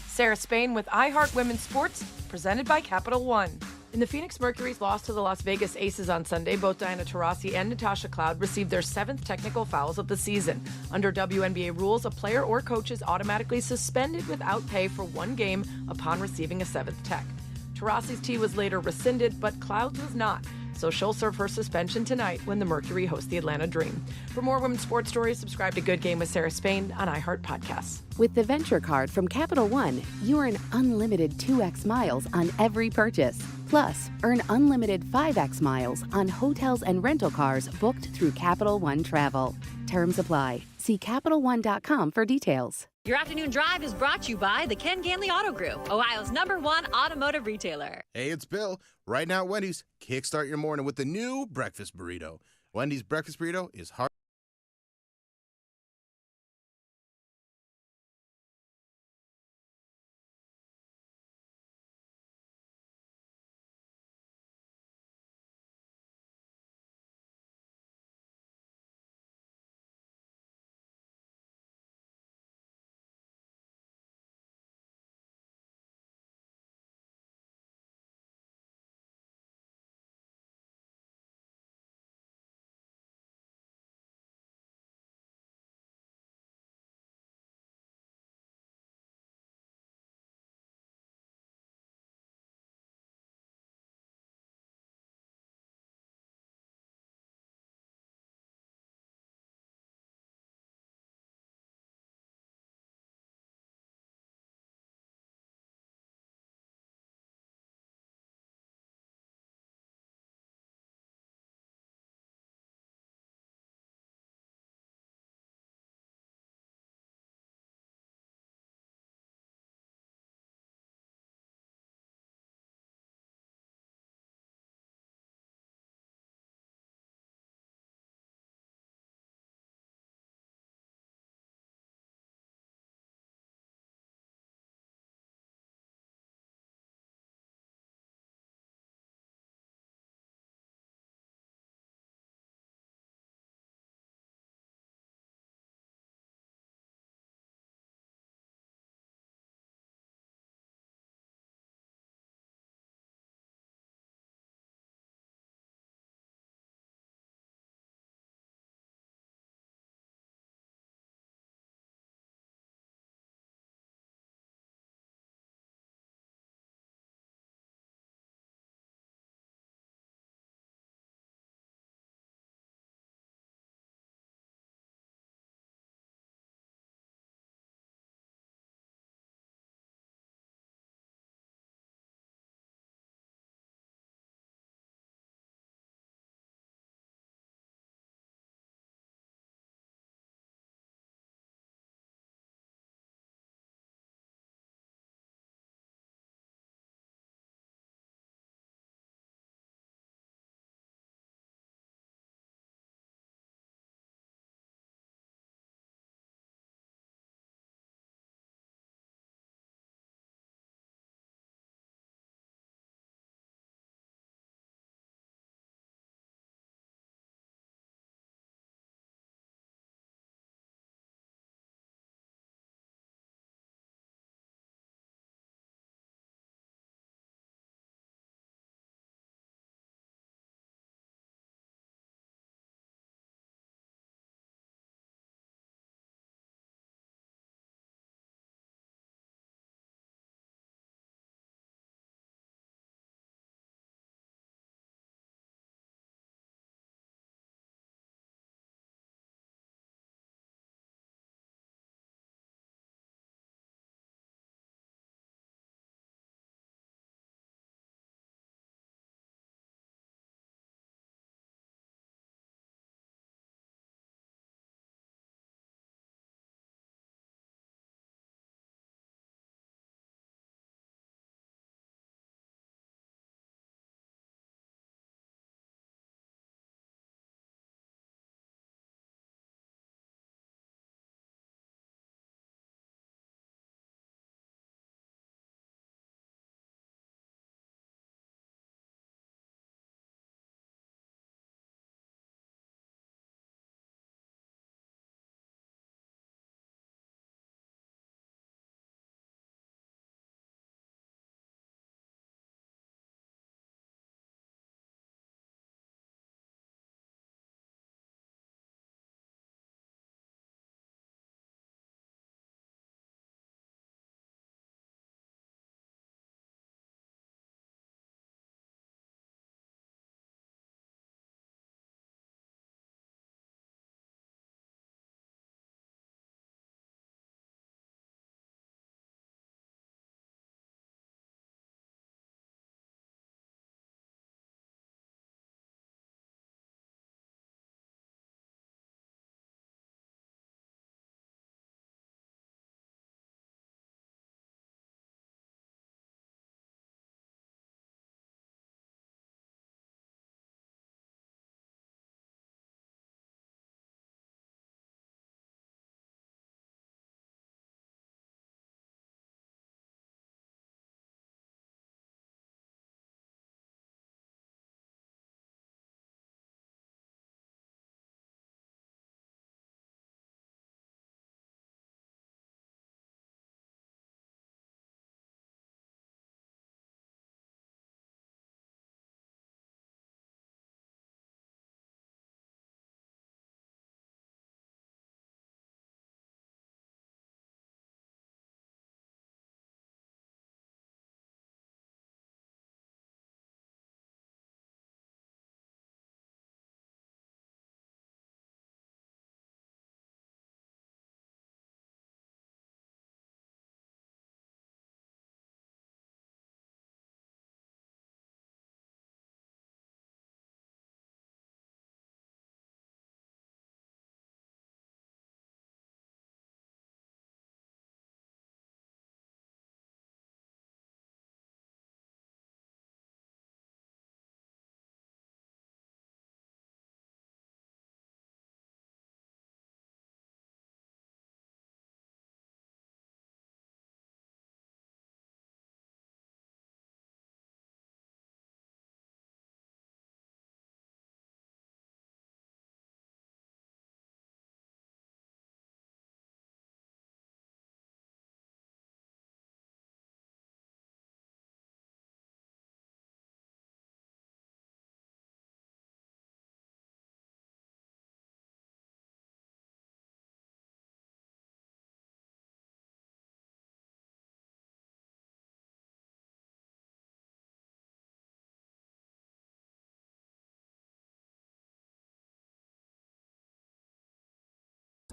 Sarah Spain with iHeart Women's Sports, presented by Capital One. In the Phoenix Mercury's loss to the Las Vegas Aces on Sunday, both Diana Taurasi and Natasha Cloud received their 7th technical fouls of the season. Under WNBA rules, a player or coach is automatically suspended without pay for 1 game upon receiving a 7th tech. Taurasi's tee was later rescinded, but Cloud's was not, so she'll serve her suspension tonight when the Mercury hosts the Atlanta Dream. For more women's sports stories, subscribe to Good Game with Sarah Spain on iHeart Podcasts. With the Venture Card from Capital One, you earn unlimited 2x miles on every purchase. Plus, earn unlimited 5x miles on hotels and rental cars booked through Capital One Travel. Terms apply. See CapitalOne.com for details. Your afternoon drive is brought to you by the Ken Ganley Auto Group, Ohio's #1 automotive retailer. Hey, it's Bill. Right now at Wendy's, kickstart your morning with the new breakfast burrito. Wendy's breakfast burrito is hard.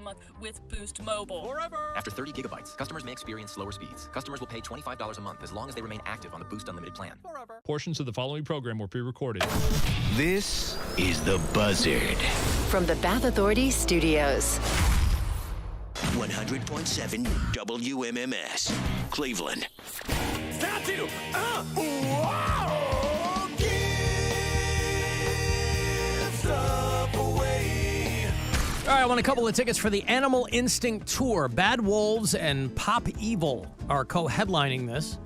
month with Boost Mobile. Forever. After 30 gigabytes, customers may experience slower speeds. Customers will pay $25 a month as long as they remain active on the Boost Unlimited plan. Forever. Portions of the following program were pre-recorded. This is The Buzzard. From the Bath Authority Studios. 100.7 WMMS, Cleveland. Statue! Wow! Give stuff away. All right, I want a couple of tickets for the Animal Instinct Tour. Bad Wolves and Pop Evil are co-headlining this.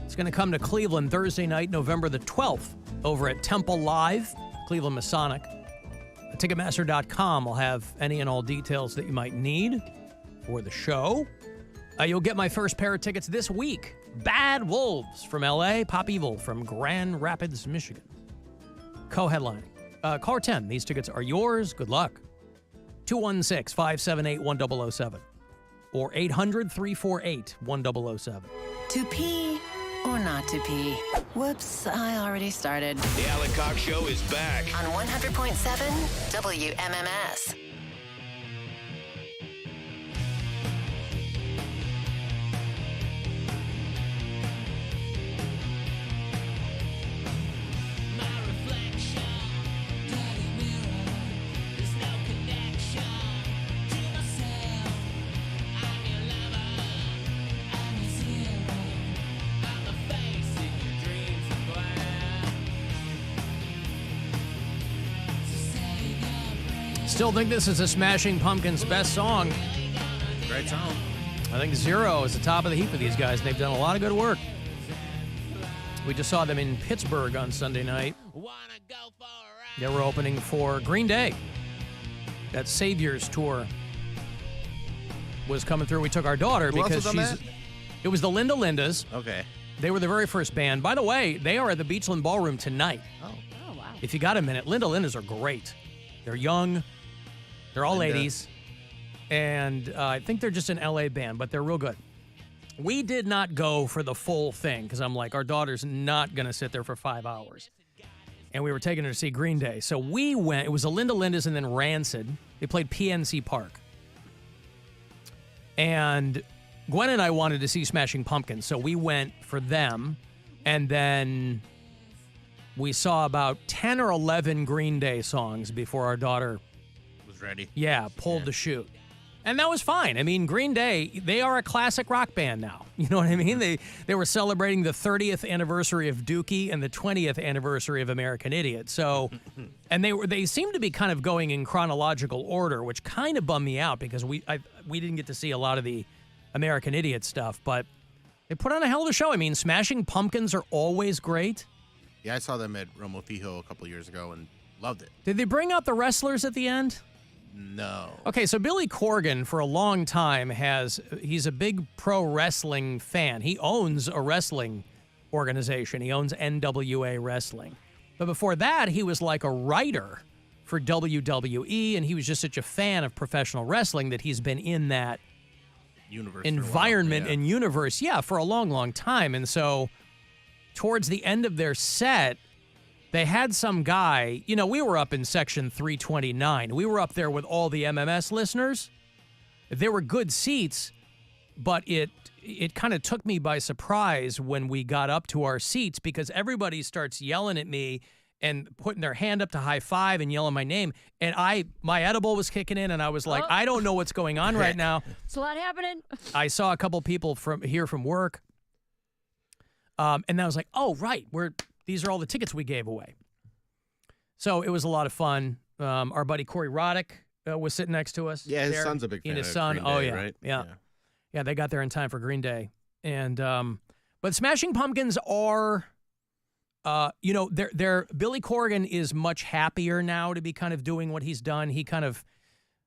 It's going to come to Cleveland Thursday night, November the 12th, over at Temple Live, Cleveland Masonic. Ticketmaster.com will have any and all details that you might need for the show. You'll get my first pair of tickets this week. Bad Wolves from L.A., Pop Evil from Grand Rapids, Michigan. Co-headlining. Caller 10, these tickets are yours. Good luck. 216-578-1007 or 800-348-1007. To pee or not to pee? Whoops, I already started. The Alan Cox Show is back On 100.7 WMMS. Still think this is a Smashing Pumpkins' best song. Great song. I think Zero is the top of the heap for these guys. They've done a lot of good work. We just saw them in Pittsburgh on Sunday night. They were opening for Green Day. That Saviors tour was coming through. We took our daughter Who else because was on she's. that? It was the Linda Lindas. Okay. They were the very first band. By the way, they are at the Beachland Ballroom tonight. Oh, wow. If you got a minute, Linda Lindas are great. They're young. They're all Linda. ladies. And I think they're just an LA band, but they're real good. We did not go for the full thing because I'm like, our daughter's not going to sit there for 5 hours. And we were taking her to see Green Day. So we went. It was the Linda Lindas and then Rancid. They played PNC Park. And Gwen and I wanted to see Smashing Pumpkins, so we went for them. And then we saw about 10 or 11 Green Day songs before our daughter Was ready. pulled the chute. And that was fine. I mean, Green Day, they are a classic rock band now. You know what I mean? They were celebrating the 30th anniversary of Dookie and the 20th anniversary of American Idiot. So, and they seem to be kind of going in chronological order, which kind of bummed me out because we didn't get to see a lot of the American Idiot stuff, but they put on a hell of a show. I mean, Smashing Pumpkins are always great. Yeah, I saw them at Romo Fijo a couple years ago and loved it. Did they bring out the wrestlers at the end? No. Okay, so Billy Corgan, for a long time, he's a big pro wrestling fan. He owns a wrestling organization. He owns NWA Wrestling. But before that, he was like a writer for WWE, and he was just such a fan of professional wrestling that he's been in that Universe environment for a while, and universe, for a long, long time. And so towards the end of their set, they had some guy, we were up in section 329. We were up there with all the MMS listeners. There were good seats, but it kind of took me by surprise when we got up to our seats because everybody starts yelling at me and putting their hand up to high five and yelling my name. And my edible was kicking in, and I was like, I don't know what's going on right now. It's a lot happening. I saw a couple people from work, and I was like, oh, right, these are all the tickets we gave away. So it was a lot of fun. Our buddy Corey Roddick was sitting next to us. Yeah, his there. son's a big fan his of son. Green Day, Oh, yeah, right? yeah. They got there in time for Green Day. And but Smashing Pumpkins are, they're Billy Corgan is much happier now to be kind of doing what he's done. He kind of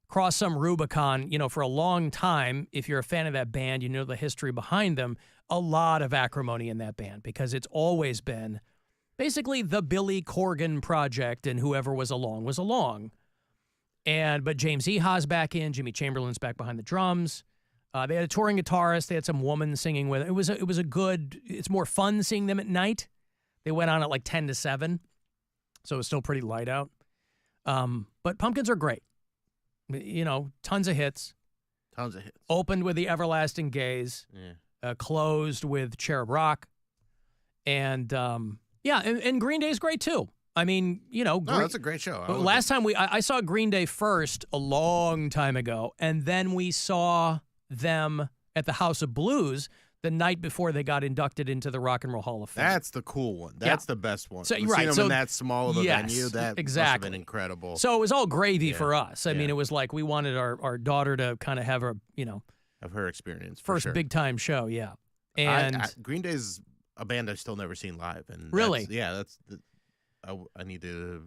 crossed some Rubicon, for a long time. If you're a fan of that band, you know the history behind them. A lot of acrimony in that band because it's always been basically the Billy Corgan project, and whoever was along was along. But James Iha's back in, Jimmy Chamberlain's back behind the drums. They had a touring guitarist. They had some woman singing with it. It was a good. It's more fun seeing them at night. They went on at like 10 to 7, so it was still pretty light out. But Pumpkins are great. Tons of hits. Tons of hits. Opened with The Everlasting Gaze. Yeah. Closed with Cherub Rock. And, and Green Day's great, too. I mean, that's a great show. Last time I saw Green Day first a long time ago, and then we saw them at the House of Blues the night before they got inducted into the Rock and Roll Hall of Fame. That's the cool one. That's the best one. So, Seeing right. them So, in that small of a venue, that must have exactly. been incredible. So it was all gravy for us. I mean, it was like we wanted our daughter to kind of have her, have her experience. First big time show, yeah. And Green Day's a band I've still never seen live. And really? I need to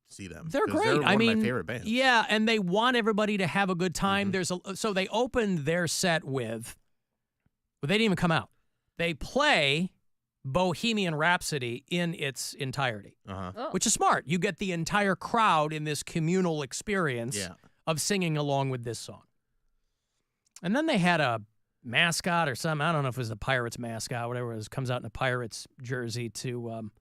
see them. They're great. They're one of my favorite bands. Yeah, and they want everybody to have a good time. So they opened their set with, they didn't even come out. They play Bohemian Rhapsody in its entirety, which is smart. You get the entire crowd in this communal experience of singing along with this song. And then they had a mascot or something. I don't know if it was the Pirates mascot, whatever it was, comes out in a Pirates jersey to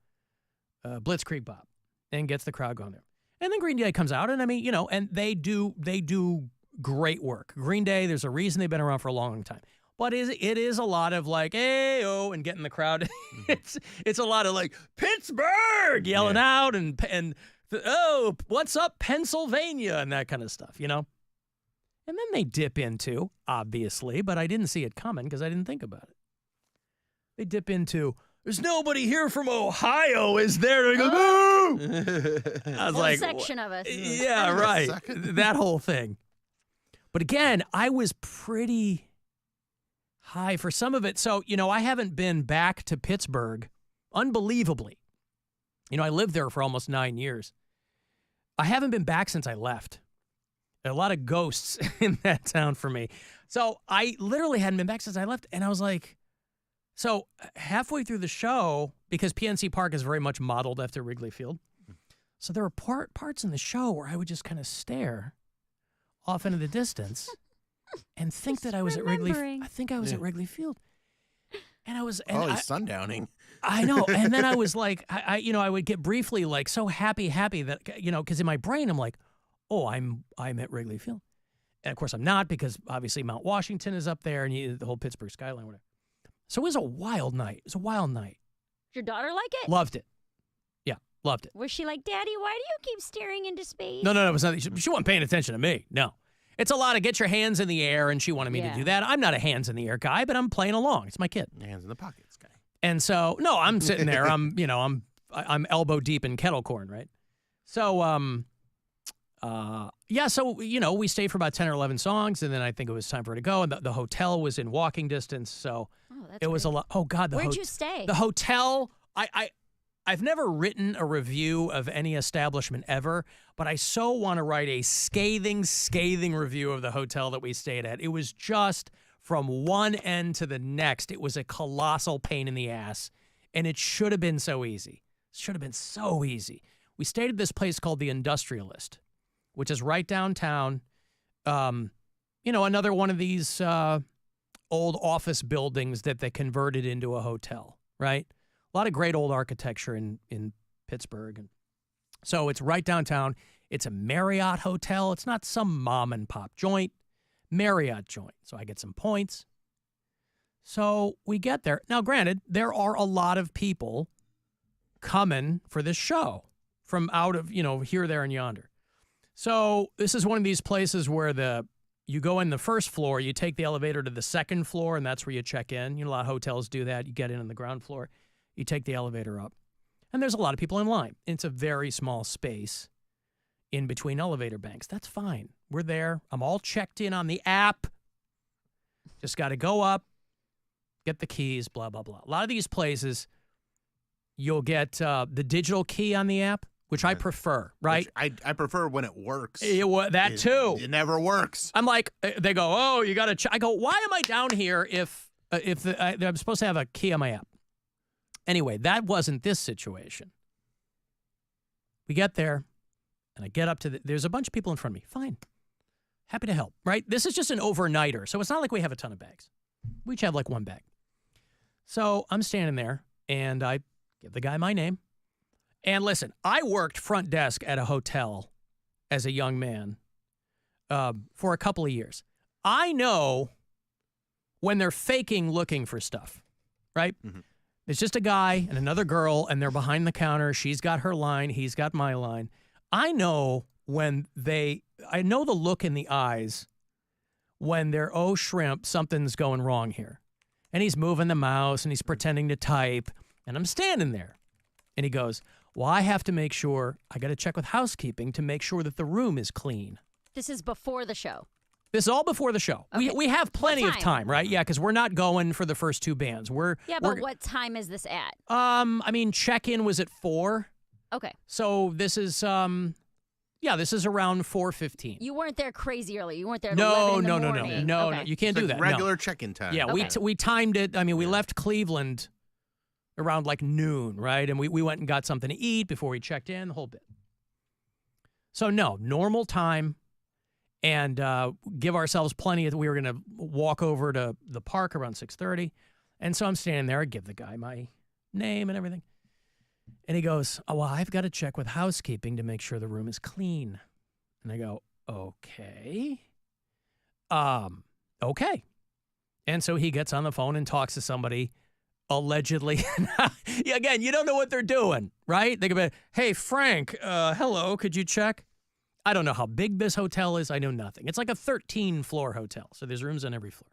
Blitzkrieg Bob and gets the crowd going there. And then Green Day comes out, and I mean, and they do great work. Green Day, there's a reason they've been around for a long time. But it is a lot of like, hey, oh, and getting the crowd. It's a lot of like, Pittsburgh, yelling out and oh, what's up, Pennsylvania, and that kind of stuff, And then they dip into, obviously, but I didn't see it coming because I didn't think about it. They dip into, there's nobody here from Ohio, is there? And I go, boo! I was like, section of us. Yeah, right. That whole thing. But again, I was pretty high for some of it. So, I haven't been back to Pittsburgh, unbelievably. I lived there for almost 9 years. I haven't been back since I left. There are a lot of ghosts in that town for me. So I literally hadn't been back since I left. And I was like, so halfway through the show, because PNC Park is very much modeled after Wrigley Field. So there were parts in the show where I would just kind of stare off into the distance and think that I was at Wrigley. I think I was at Wrigley Field. And I was, and he's sundowning. I know. And then I was like, I would get briefly like so happy that, because in my brain, I'm like, oh, I'm at Wrigley Field. And of course I'm not, because obviously Mount Washington is up there and the whole Pittsburgh skyline, whatever. So it was a wild night. It was a wild night. Did your daughter like it? Loved it. Yeah, loved it. Was she like, Daddy, why do you keep staring into space? No, it was nothing. She wasn't paying attention to me. No. It's a lot of get your hands in the air, and she wanted me to do that. I'm not a hands in the air guy, but I'm playing along. It's my kid. Hands in the pockets guy. And so, no, I'm sitting there. I'm elbow deep in kettle corn, right? So, so, we stayed for about 10 or 11 songs, and then I think it was time for her to go, and the hotel was in walking distance, so it was a lot. Oh, God. Where'd you stay? The hotel, I've never written a review of any establishment ever, but I so want to write a scathing review of the hotel that we stayed at. It was just from one end to the next. It was a colossal pain in the ass, and it should have been so easy. We stayed at this place called The Industrialist, which is right downtown. Another one of these old office buildings that they converted into a hotel, right? A lot of great old architecture in Pittsburgh. And so it's right downtown. It's a Marriott hotel. It's not some mom and pop joint. Marriott joint. So I get some points. So we get there. Now, granted, there are a lot of people coming for this show from out of, here, there, and yonder. So this is one of these places where you go in the first floor, you take the elevator to the second floor, and that's where you check in. A lot of hotels do that. You get in on the ground floor. You take the elevator up, and there's a lot of people in line. It's a very small space in between elevator banks. That's fine. We're there. I'm all checked in on the app. Just got to go up, get the keys, blah, blah, blah. A lot of these places, you'll get the digital key on the app, which I prefer, right? Which I prefer when it works. That too. It never works. I'm like, they go, oh, you got to I go, why am I down here if I'm supposed to have a key on my app? Anyway, that wasn't this situation. We get there, and I get up to there's a bunch of people in front of me. Fine. Happy to help, right? This is just an overnighter, so it's not like we have a ton of bags. We each have like one bag. So I'm standing there, and I give the guy my name. And listen, I worked front desk at a hotel as a young man for a couple of years. I know when they're faking looking for stuff, right? Mm-hmm. It's just a guy and another girl, and they're behind the counter. She's got her line. He's got my line. I know I know the look in the eyes when they're, oh, shrimp, something's going wrong here. And he's moving the mouse, and he's pretending to type, and I'm standing there. And he goes, well, I have to make sure, I got to check with housekeeping to make sure that the room is clean. This is before the show. This is all before the show. Okay. We have plenty of time, right? Yeah, because we're not going for the first two bands. But what time is this at? I mean, check-in was at 4. Okay. So this is this is around 4:15. You weren't there crazy early. You weren't there at 11 in the morning. No, you can't do that. Regular check-in time. Yeah, we timed it. I mean, we left Cleveland around like noon, right? And we went and got something to eat before we checked in, the whole bit. So no, normal time. And give ourselves plenty of. We were going to walk over to the park around 6:30, and so I'm standing there. I give the guy my name and everything, and he goes, "Oh, well, I've got to check with housekeeping to make sure the room is clean." And I go, "Okay, okay." And so he gets on the phone and talks to somebody, allegedly. Again, you don't know what they're doing, right? They go, "Hey, Frank, hello, could you check?" I don't know how big this hotel is. I know nothing. It's like a 13-floor hotel, so there's rooms on every floor.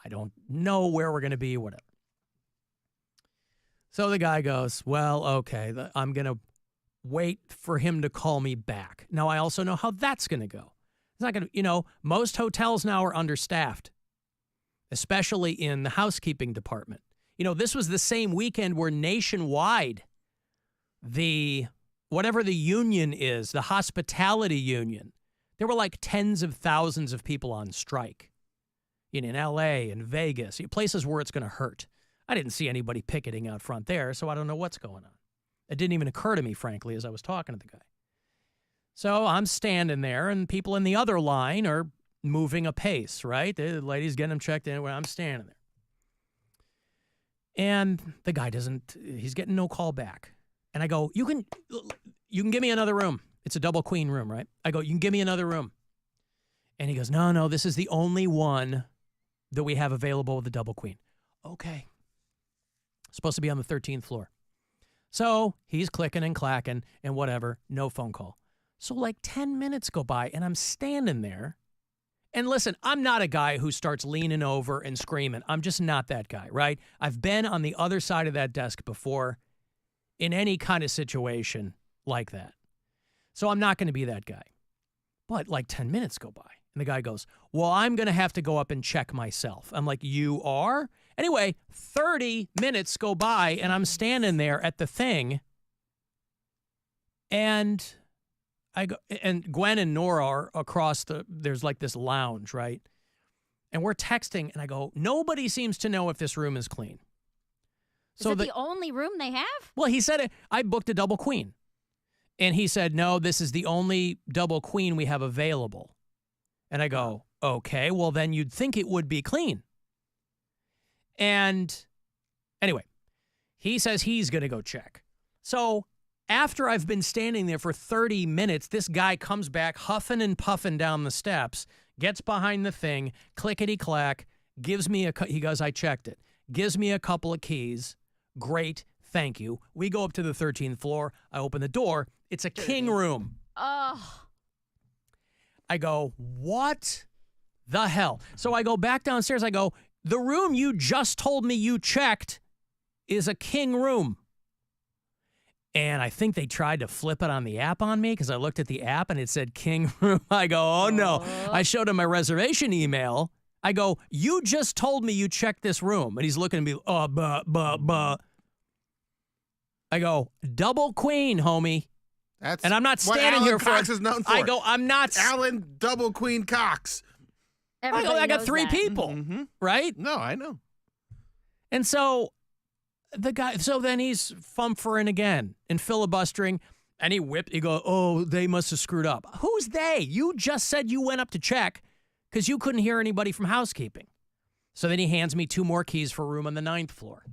I don't know where we're going to be, whatever. So the guy goes, well, okay, I'm going to wait for him to call me back. Now, I also know how that's going to go. It's not going to, most hotels now are understaffed, especially in the housekeeping department. This was the same weekend where nationwide, whatever the union is, the hospitality union, there were like tens of thousands of people on strike in L.A. and Vegas, places where it's going to hurt. I didn't see anybody picketing out front there, so I don't know what's going on. It didn't even occur to me, frankly, as I was talking to the guy. So I'm standing there, and people in the other line are moving apace, right? The lady's getting them checked in, where I'm standing there. And the guy he's getting no call back. And I go, you can give me another room. It's a double queen room, right? I go, you can give me another room. And he goes, no, this is the only one that we have available with the double queen. Okay. Supposed to be on the 13th floor. So he's clicking and clacking and whatever, no phone call. So like 10 minutes go by and I'm standing there. And listen, I'm not a guy who starts leaning over and screaming. I'm just not that guy, right? I've been on the other side of that desk before in any kind of situation like that. So I'm not going to be that guy. But like 10 minutes go by. And the guy goes, well, I'm going to have to go up and check myself. I'm like, you are? Anyway, 30 minutes go by and I'm standing there at the thing. And Gwen and Nora are across there's like this lounge, right? And we're texting and I go, nobody seems to know if this room is clean. Is it the only room they have? Well, he said, I booked a double queen. And he said, no, this is the only double queen we have available. And I go, okay, well, then you'd think it would be clean. And anyway, he says he's going to go check. So after I've been standing there for 30 minutes, this guy comes back huffing and puffing down the steps, gets behind the thing, clickety-clack, gives me he goes, I checked it, gives me a couple of keys. Great, thank you. We go up to the 13th floor. I open the door. It's a king room. Oh. I go, what the hell? So I go back downstairs. I go, the room you just told me you checked is a king room. And I think they tried to flip it on the app on me because I looked at the app and it said king room. I go, oh no. I showed him my reservation email. I go, you just told me you checked this room. And he's looking at me, I go, double queen, homie. And I'm not standing here for Cox is known for. I go, I'm not. Alan Double Queen Cox. I got 3 people, right? No, I know. And so the guy, then he's fumfering again and filibustering, and he go, oh, they must have screwed up. Who's they? You just said you went up to check because you couldn't hear anybody from housekeeping. So then he hands me 2 more keys for a room on the 9th floor.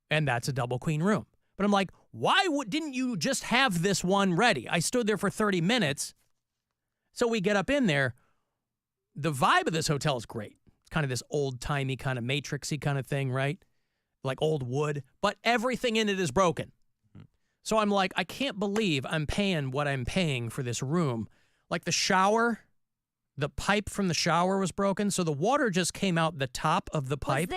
And that's a double queen room. But I'm like, why didn't you just have this one ready? I stood there for 30 minutes. So we get up in there. The vibe of this hotel is great. It's kind of this old-timey, kind of matrixy kind of thing, right? Like old wood. But everything in it is broken. So I'm like, I can't believe I'm paying what I'm paying for this room. Like the shower, the pipe from the shower was broken, so the water just came out the top of the pipe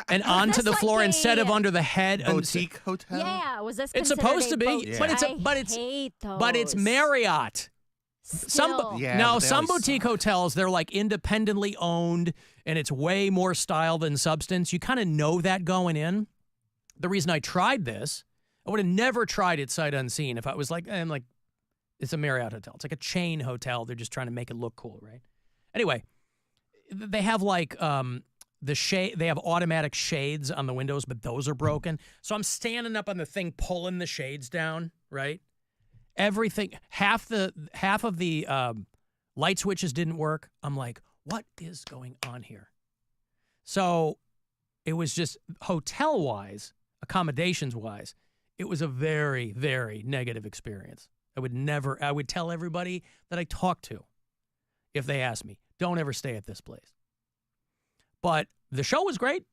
and onto the floor instead of under the head. Boutique hotel? Yeah, was this It's considered supposed a to be, boutique? but it's Marriott. Still. Some boutique hotels, they're like independently owned, and it's way more style than substance. You kind of know that going in. The reason I tried this, I would have never tried it sight unseen if I was like, it's a Marriott hotel. It's like a chain hotel. They're just trying to make it look cool, right? Anyway, they have like the shade. They have automatic shades on the windows, but those are broken. So I'm standing up on the thing, pulling the shades down, right? Everything, half of the light switches didn't work. I'm like, what is going on here? So it was just hotel-wise, accommodations-wise, it was a very, very negative experience. I would tell everybody that I talk to, if they ask me, don't ever stay at this place. But the show was great.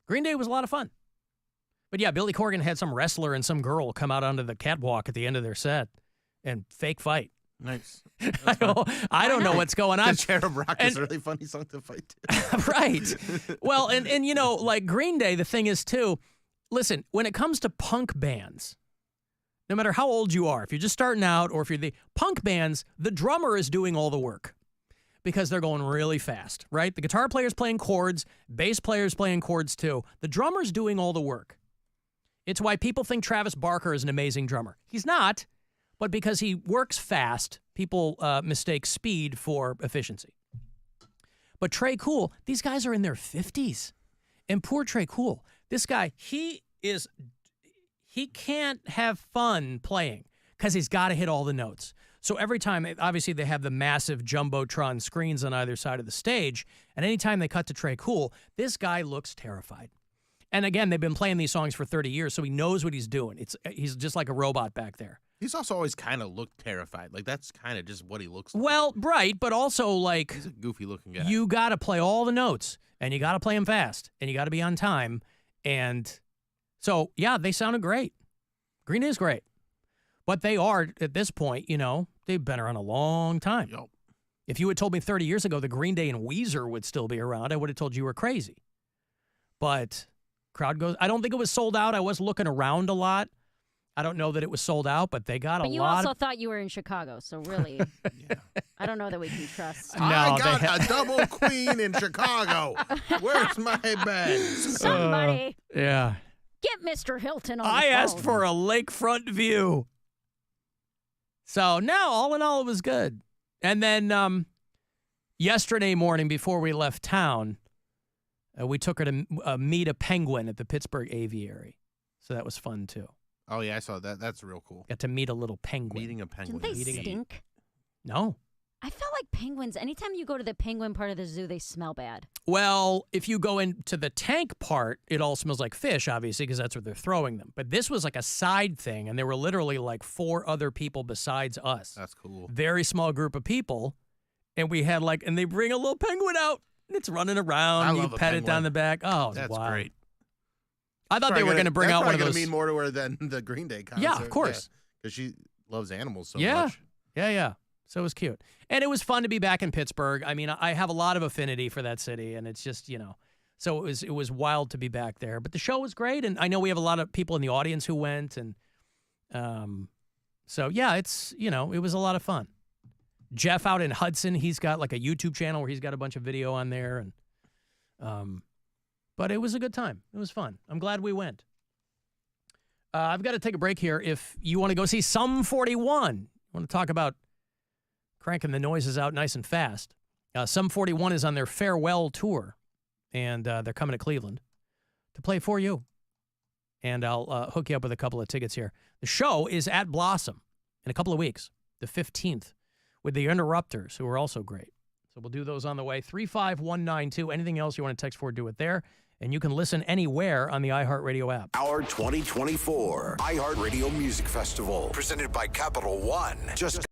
Green Day was a lot of fun. But yeah, Billy Corgan had some wrestler and some girl come out onto the catwalk at the end of their set and fake fight. Nice. I don't know what's going on. The Cherub Rock is a really funny song to fight to. Right. Well, and you know, like Green Day, the thing is too, listen, when it comes to punk bands, no matter how old you are, if you're just starting out or if you're the punk bands, the drummer is doing all the work because they're going really fast, right? The guitar player's playing chords, bass player's playing chords too. The drummer's doing all the work. It's why people think Travis Barker is an amazing drummer. He's not, but because he works fast, people mistake speed for efficiency. But Trey Cool, these guys are in their 50s. And poor Trey Cool, this guy, he can't have fun playing because he's got to hit all the notes. So every time, obviously they have the massive Jumbotron screens on either side of the stage, and anytime they cut to Trey Cool, this guy looks terrified. And again, they've been playing these songs for 30 years, so he knows what he's doing. He's just like a robot back there. He's also always kind of looked terrified. Like, that's kind of just what he looks like. Well, right, but also, like... He's a goofy-looking guy. You got to play all the notes, and you got to play them fast, and you got to be on time. And so, yeah, they sounded great. Green Day is great. But they are, at this point, you know, they've been around a long time. Yep. If you had told me 30 years ago the Green Day and Weezer would still be around, I would have told you were crazy. But... crowd goes. I don't think it was sold out. I was looking around a lot. I don't know that it was sold out, but they got a lot. But you also thought you were in Chicago, so really, I don't know that we can trust. No, I got a double queen in Chicago. Where's my bed? Somebody. Yeah. Get Mr. Hilton on the I phone. asked for a lakefront view. So, no, all in all, it was good. And then yesterday morning before we left town, we took her to meet a penguin at the Pittsburgh Aviary. So that was fun, too. Oh, yeah, I saw that. That's real cool. Got to meet a little penguin. Meeting a penguin. Didn't they stink? No. I felt like penguins, anytime you go to the penguin part of the zoo, they smell bad. Well, if you go into the tank part, it all smells like fish, obviously, because that's where they're throwing them. But this was like a side thing, and there were literally like 4 other people besides us. That's cool. Very small group of people. And we had like, and they bring a little penguin out. It's running around. You pet it down the back. Oh, that's wow. great. I thought they were going to bring out one of those. That's mean more to her than the Green Day concert. Yeah, of course. Because she loves animals so yeah. much. Yeah. So it was cute. And it was fun to be back in Pittsburgh. I mean, I have a lot of affinity for that city, and it's just, you know. So it was wild to be back there. But the show was great, and I know we have a lot of people in the audience who went. And so, yeah, it's, you know, it was a lot of fun. Jeff out in Hudson, he's got like a YouTube channel where he's got a bunch of video on there, and but it was a good time. It was fun. I'm glad we went. I've got to take a break here. If you want to go see Sum 41, want to talk about cranking the noises out nice and fast. Sum 41 is on their farewell tour, and they're coming to Cleveland to play for you. And I'll hook you up with a couple of tickets here. The show is at Blossom in a couple of weeks, the 15th. With the Interrupters, who are also great. So we'll do those on the way. 35192. Anything else you want to text for, do it there. And you can listen anywhere on the iHeartRadio app. Our 2024 iHeartRadio Music Festival, presented by Capital One. Just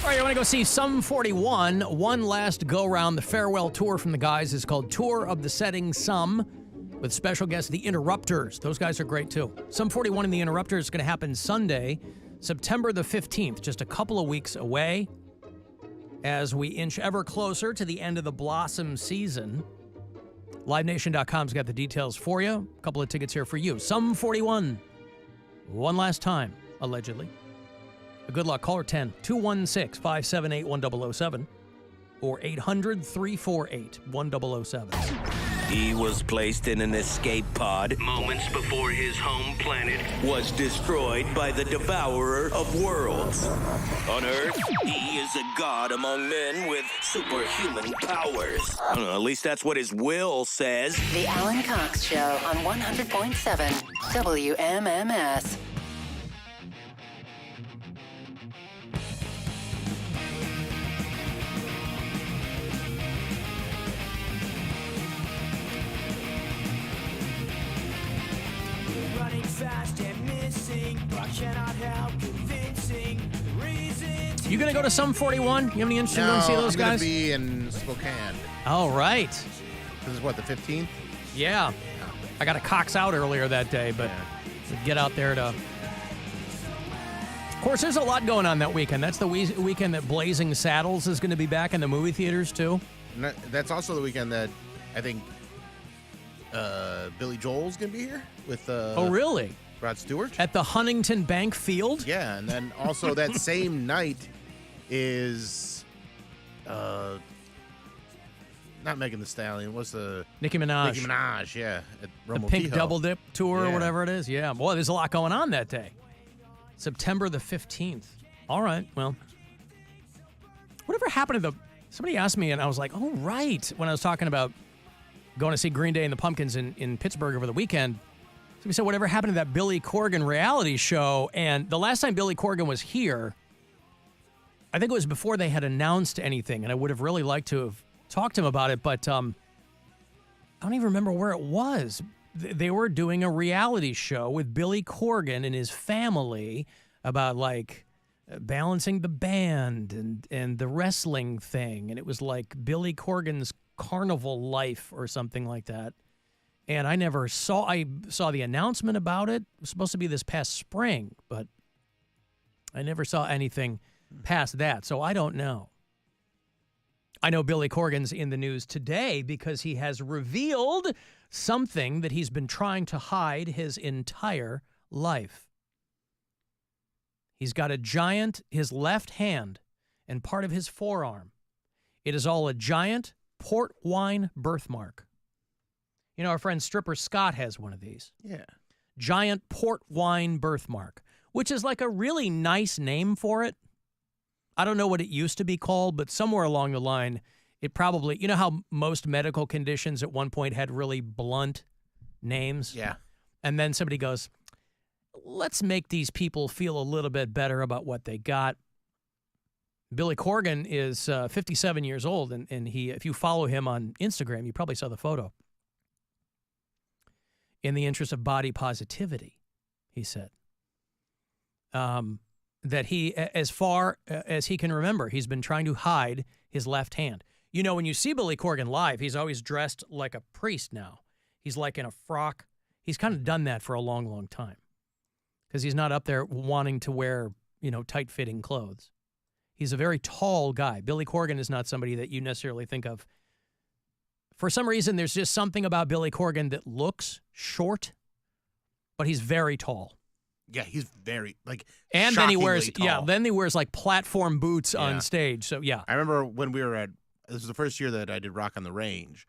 All right, I want to go see Sum 41. One last go-round. The farewell tour from the guys is called Tour of the Setting Sun, with special guests, the Interrupters. Those guys are great, too. Sum 41 and the Interrupters is going to happen Sunday, September the 15th, just a couple of weeks away, as we inch ever closer to the end of the Blossom season. LiveNation.com's got the details for you. A couple of tickets here for you. Sum 41. One last time, allegedly. Good luck. Caller 10, 216-578-1007 or 800-348-1007. He was placed in an escape pod moments before his home planet was destroyed by the devourer of worlds. On Earth, he is a god among men with superhuman powers. I don't know, at least that's what his will says. The Alan Cox Show on 100.7 WMMS. You gonna go to Sum 41? You have any interest in going to see those I'm gonna guys? be in Spokane. All right. This is what, the 15th? Yeah. I got a Cox out earlier that day, but get out there to... Of course, there's a lot going on that weekend. That's the weekend that Blazing Saddles is going to be back in the movie theaters, too. And that's also the weekend that I think Billy Joel's going to be here with... Oh, really? Rod Stewart. At the Huntington Bank Field? Yeah, and then also that same night is... not Megan Thee Stallion. What's the... Nicki Minaj. Nicki Minaj, yeah. At The Pink Double Dip Tour or whatever it is. Yeah. Boy, there's a lot going on that day. September the 15th. All right, well. Whatever happened to the... Somebody asked me, and I was like, oh, right. When I was talking about going to see Green Day and the Pumpkins in Pittsburgh over the weekend. Somebody said, whatever happened to that Billy Corgan reality show? And the last time Billy Corgan was here, I think it was before they had announced anything, and I would have really liked to have talked to him about it, but I don't even remember where it was. They were doing a reality show with Billy Corgan and his family about, like, balancing the band and the wrestling thing, and it was like Billy Corgan's carnival life or something like that. And I saw the announcement about it. It was supposed to be this past spring, but I never saw anything past that, so I don't know. I know Billy Corgan's in the news today because he has revealed something that he's been trying to hide his entire life. He's got his left hand and part of his forearm. It is all a giant port wine birthmark. You know, our friend Stripper Scott has one of these. Yeah. Giant port wine birthmark, which is like a really nice name for it. I don't know what it used to be called, but somewhere along the line, it probably, you know how most medical conditions at one point had really blunt names? Yeah. And then somebody goes, let's make these people feel a little bit better about what they got. Billy Corgan is 57 years old, and he, if you follow him on Instagram, you probably saw the photo. In the interest of body positivity, he said. That he, as far as he can remember, he's been trying to hide his left hand. You know, when you see Billy Corgan live, he's always dressed like a priest now. He's like in a frock. He's kind of done that for a long, long time because he's not up there wanting to wear, tight-fitting clothes. He's a very tall guy. Billy Corgan is not somebody that you necessarily think of. For some reason, there's just something about Billy Corgan that looks short, but he's very tall. Yeah, he's very, and then he wears, tall. then he wears platform boots on stage. So, yeah. I remember when we were this was the first year that I did Rock on the Range.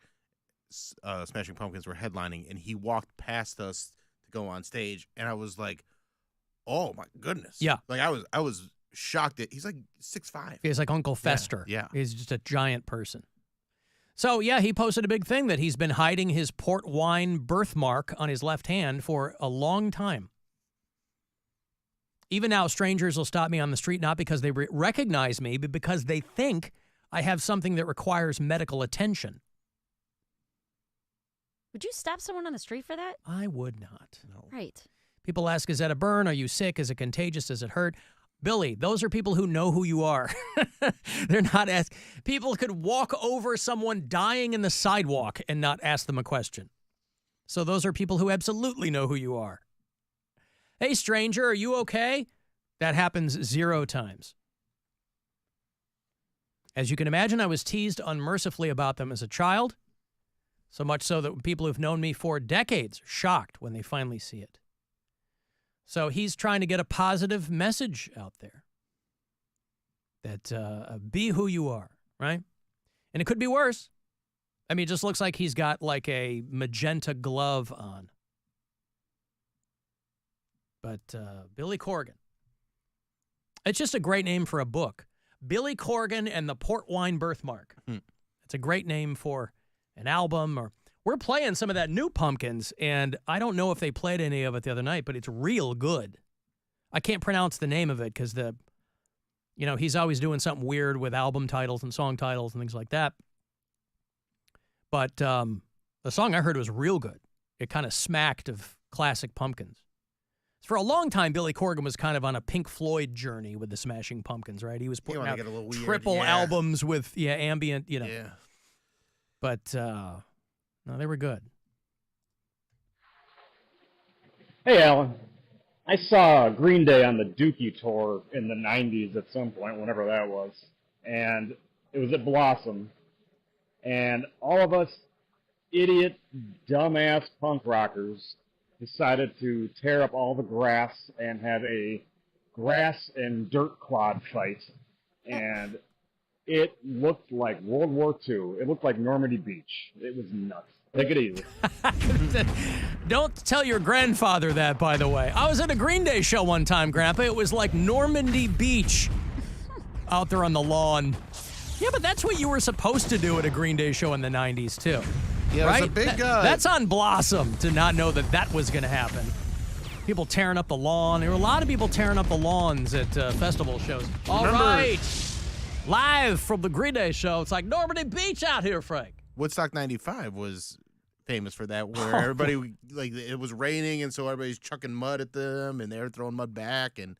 Smashing Pumpkins were headlining, and he walked past us to go on stage, and I was like, oh my goodness. Yeah. I was shocked that he's like 6'5". He's like Uncle Fester. Yeah. He's just a giant person. So, yeah, he posted a big thing that he's been hiding his port wine birthmark on his left hand for a long time. Even now, strangers will stop me on the street not because they recognize me, but because they think I have something that requires medical attention. Would you stop someone on the street for that? I would not. No. Right. People ask, is that a burn? Are you sick? Is it contagious? Does it hurt? Billy, those are people who know who you are. They're not asking. People could walk over someone dying in the sidewalk and not ask them a question. So those are people who absolutely know who you are. Hey, stranger, are you okay? That happens 0 times. As you can imagine, I was teased unmercifully about them as a child, so much so that people who've known me for decades are shocked when they finally see it. So he's trying to get a positive message out there that be who you are, right? And it could be worse. I mean, it just looks like he's got like a magenta glove on. But Billy Corgan. It's just a great name for a book. Billy Corgan and the Port Wine Birthmark. It's a great name for an album. Or we're playing some of that new Pumpkins, and I don't know if they played any of it the other night, but it's real good. I can't pronounce the name of it because he's always doing something weird with album titles and song titles and things like that. But the song I heard was real good. It kind of smacked of classic Pumpkins. For a long time, Billy Corgan was kind of on a Pink Floyd journey with the Smashing Pumpkins, right? He was putting out triple albums with ambient, Yeah. But no, they were good. Hey, Alan. I saw Green Day on the Dookie tour in the 90s at some point, whenever that was. And it was at Blossom. And all of us idiot, dumbass punk rockers decided to tear up all the grass and have a grass and dirt clod fight. And it looked like World War II. It looked like Normandy Beach. It was nuts. Take it easy. Don't tell your grandfather that, by the way. I was at a Green Day show one time, Grandpa. It was like Normandy Beach out there on the lawn. Yeah, but that's what you were supposed to do at a Green Day show in the 90s, too. Yeah, right? it was a big that's on Blossom to not know that was going to happen. People tearing up the lawn. There were a lot of people tearing up the lawns at festival shows. All right. Live from the Green Day show. It's like Normandy Beach out here, Frank. Woodstock 95 was famous for that, where everybody, it was raining, and so everybody's chucking mud at them, and they were throwing mud back, and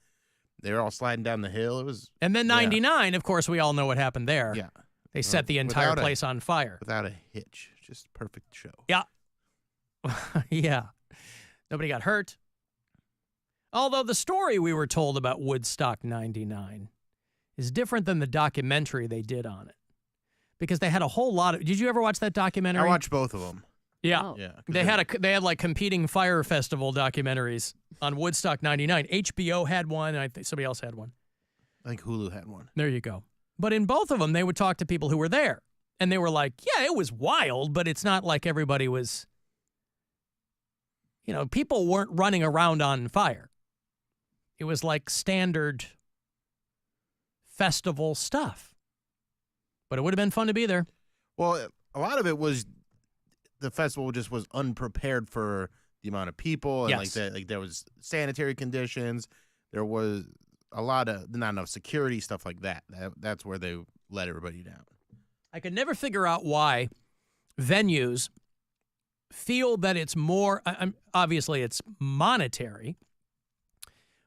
they were all sliding down the hill. It was. And then 99, of course, we all know what happened there. Yeah. They set the entire place on fire. Without a hitch. Just perfect show. Yeah. Yeah. Nobody got hurt. Although the story we were told about Woodstock 99 is different than the documentary they did on it. Because they had a whole lot of... Did you ever watch that documentary? I watched both of them. Yeah. Oh. Yeah. They had like competing fire festival documentaries on Woodstock 99. HBO had one, and I think somebody else had one. I think Hulu had one. There you go. But in both of them, they would talk to people who were there. And they were like, yeah, it was wild, but it's not like everybody was, people weren't running around on fire. It was like standard festival stuff. But it would have been fun to be there. Well, a lot of it was the festival just was unprepared for the amount of people. And Yes. there was sanitary conditions. There was a lot of not enough security, stuff like that. That's where they let everybody down. I could never figure out why venues feel that it's more, obviously it's monetary,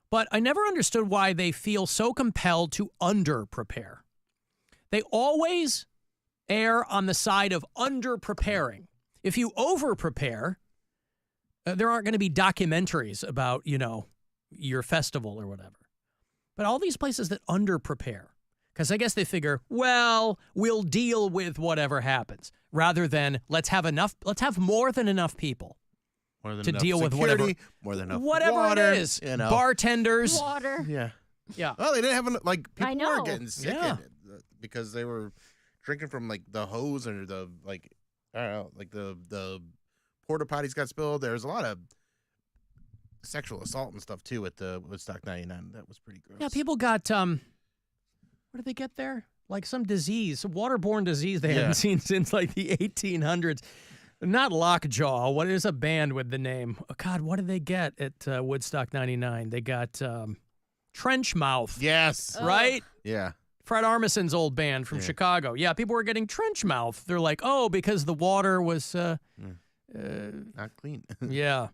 but I never understood why they feel so compelled to under-prepare. They always err on the side of under-preparing. If you over-prepare, there aren't going to be documentaries about, your festival or whatever. But all these places that under-prepare, because I guess they figure, well, we'll deal with whatever happens, rather than let's have more than enough people to deal with whatever. More than enough whatever water, it is. Bartenders. Water. Yeah. Yeah. Well, they didn't have enough, people I know. were getting sick because they were drinking from the hose or the I don't know, the porta potties got spilled. There's a lot of sexual assault and stuff too at the Woodstock 99. That was pretty gross. Yeah, people got what did they get there? Like some disease, some waterborne disease they hadn't seen since the 1800s. Not Lockjaw. What is a band with the name? Oh, God, what did they get at Woodstock 99? They got Trench Mouth. Yes. Right? Yeah. Fred Armisen's old band from Chicago. Yeah, people were getting trench mouth. They're like, oh, because the water was not clean. Yeah.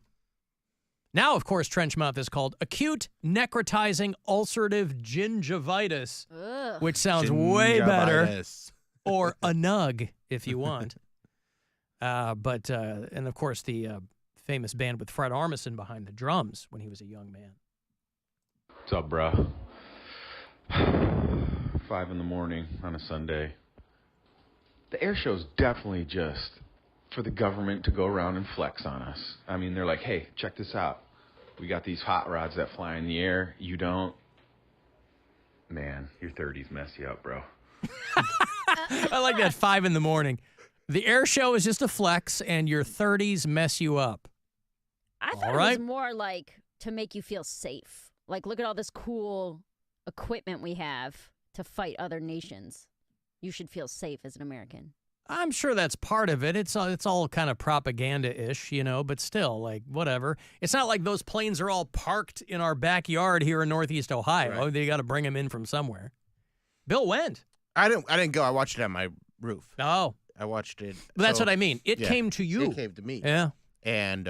Now, of course, trench mouth is called acute necrotizing ulcerative gingivitis, which sounds way better. Or a nug, if you want. And of course, the famous band with Fred Armisen behind the drums when he was a young man. What's up, bro? 5 in the morning on a Sunday. The air show's definitely just for the government to go around and flex on us. I mean, they're like, hey, check this out. We got these hot rods that fly in the air. You don't. Man, your 30s mess you up, bro. I like that 5 in the morning. The air show is just a flex, and your 30s mess you up. I thought it was more like to make you feel safe. Like, look at all this cool equipment we have to fight other nations. You should feel safe as an American. I'm sure that's part of it. It's all kind of propaganda-ish, but still, like, whatever. It's not like those planes are all parked in our backyard here in Northeast Ohio. Right. They got to bring them in from somewhere. Bill went. I didn't go. I watched it on my roof. Oh. I watched it. But that's what I mean. It came to you. It came to me. Yeah. And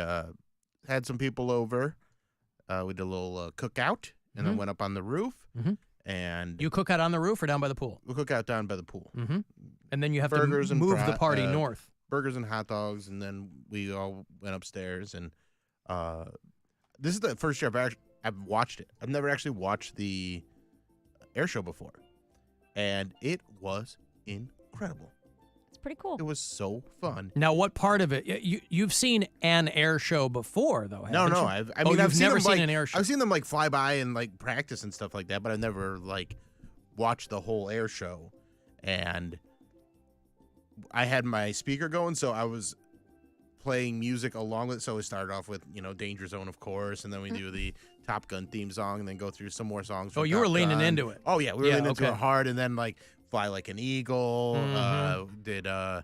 had some people over. We did a little cookout, and then went up on the roof. And you cook out on the roof or down by the pool? We cook out down by the pool. And then you have burgers to move the party north. Burgers and hot dogs, and then we all went upstairs. And this is the first year I've watched it. I've never actually watched the air show before, and it was incredible. It's pretty cool. It was so fun. Now, what part of it? You've seen an air show before, though, haven't No. you? I've never seen them, an air show. I've seen them like fly by and like practice and stuff like that, but I've never like watched the whole air show. And I had my speaker going, so I was playing music along with it. So we started off with, Danger Zone, of course, and then we do the Top Gun theme song, and then go through some more songs. Oh, you were leaning into it. Oh, yeah, we were leaning into it hard, and then like Fly Like an Eagle. Did I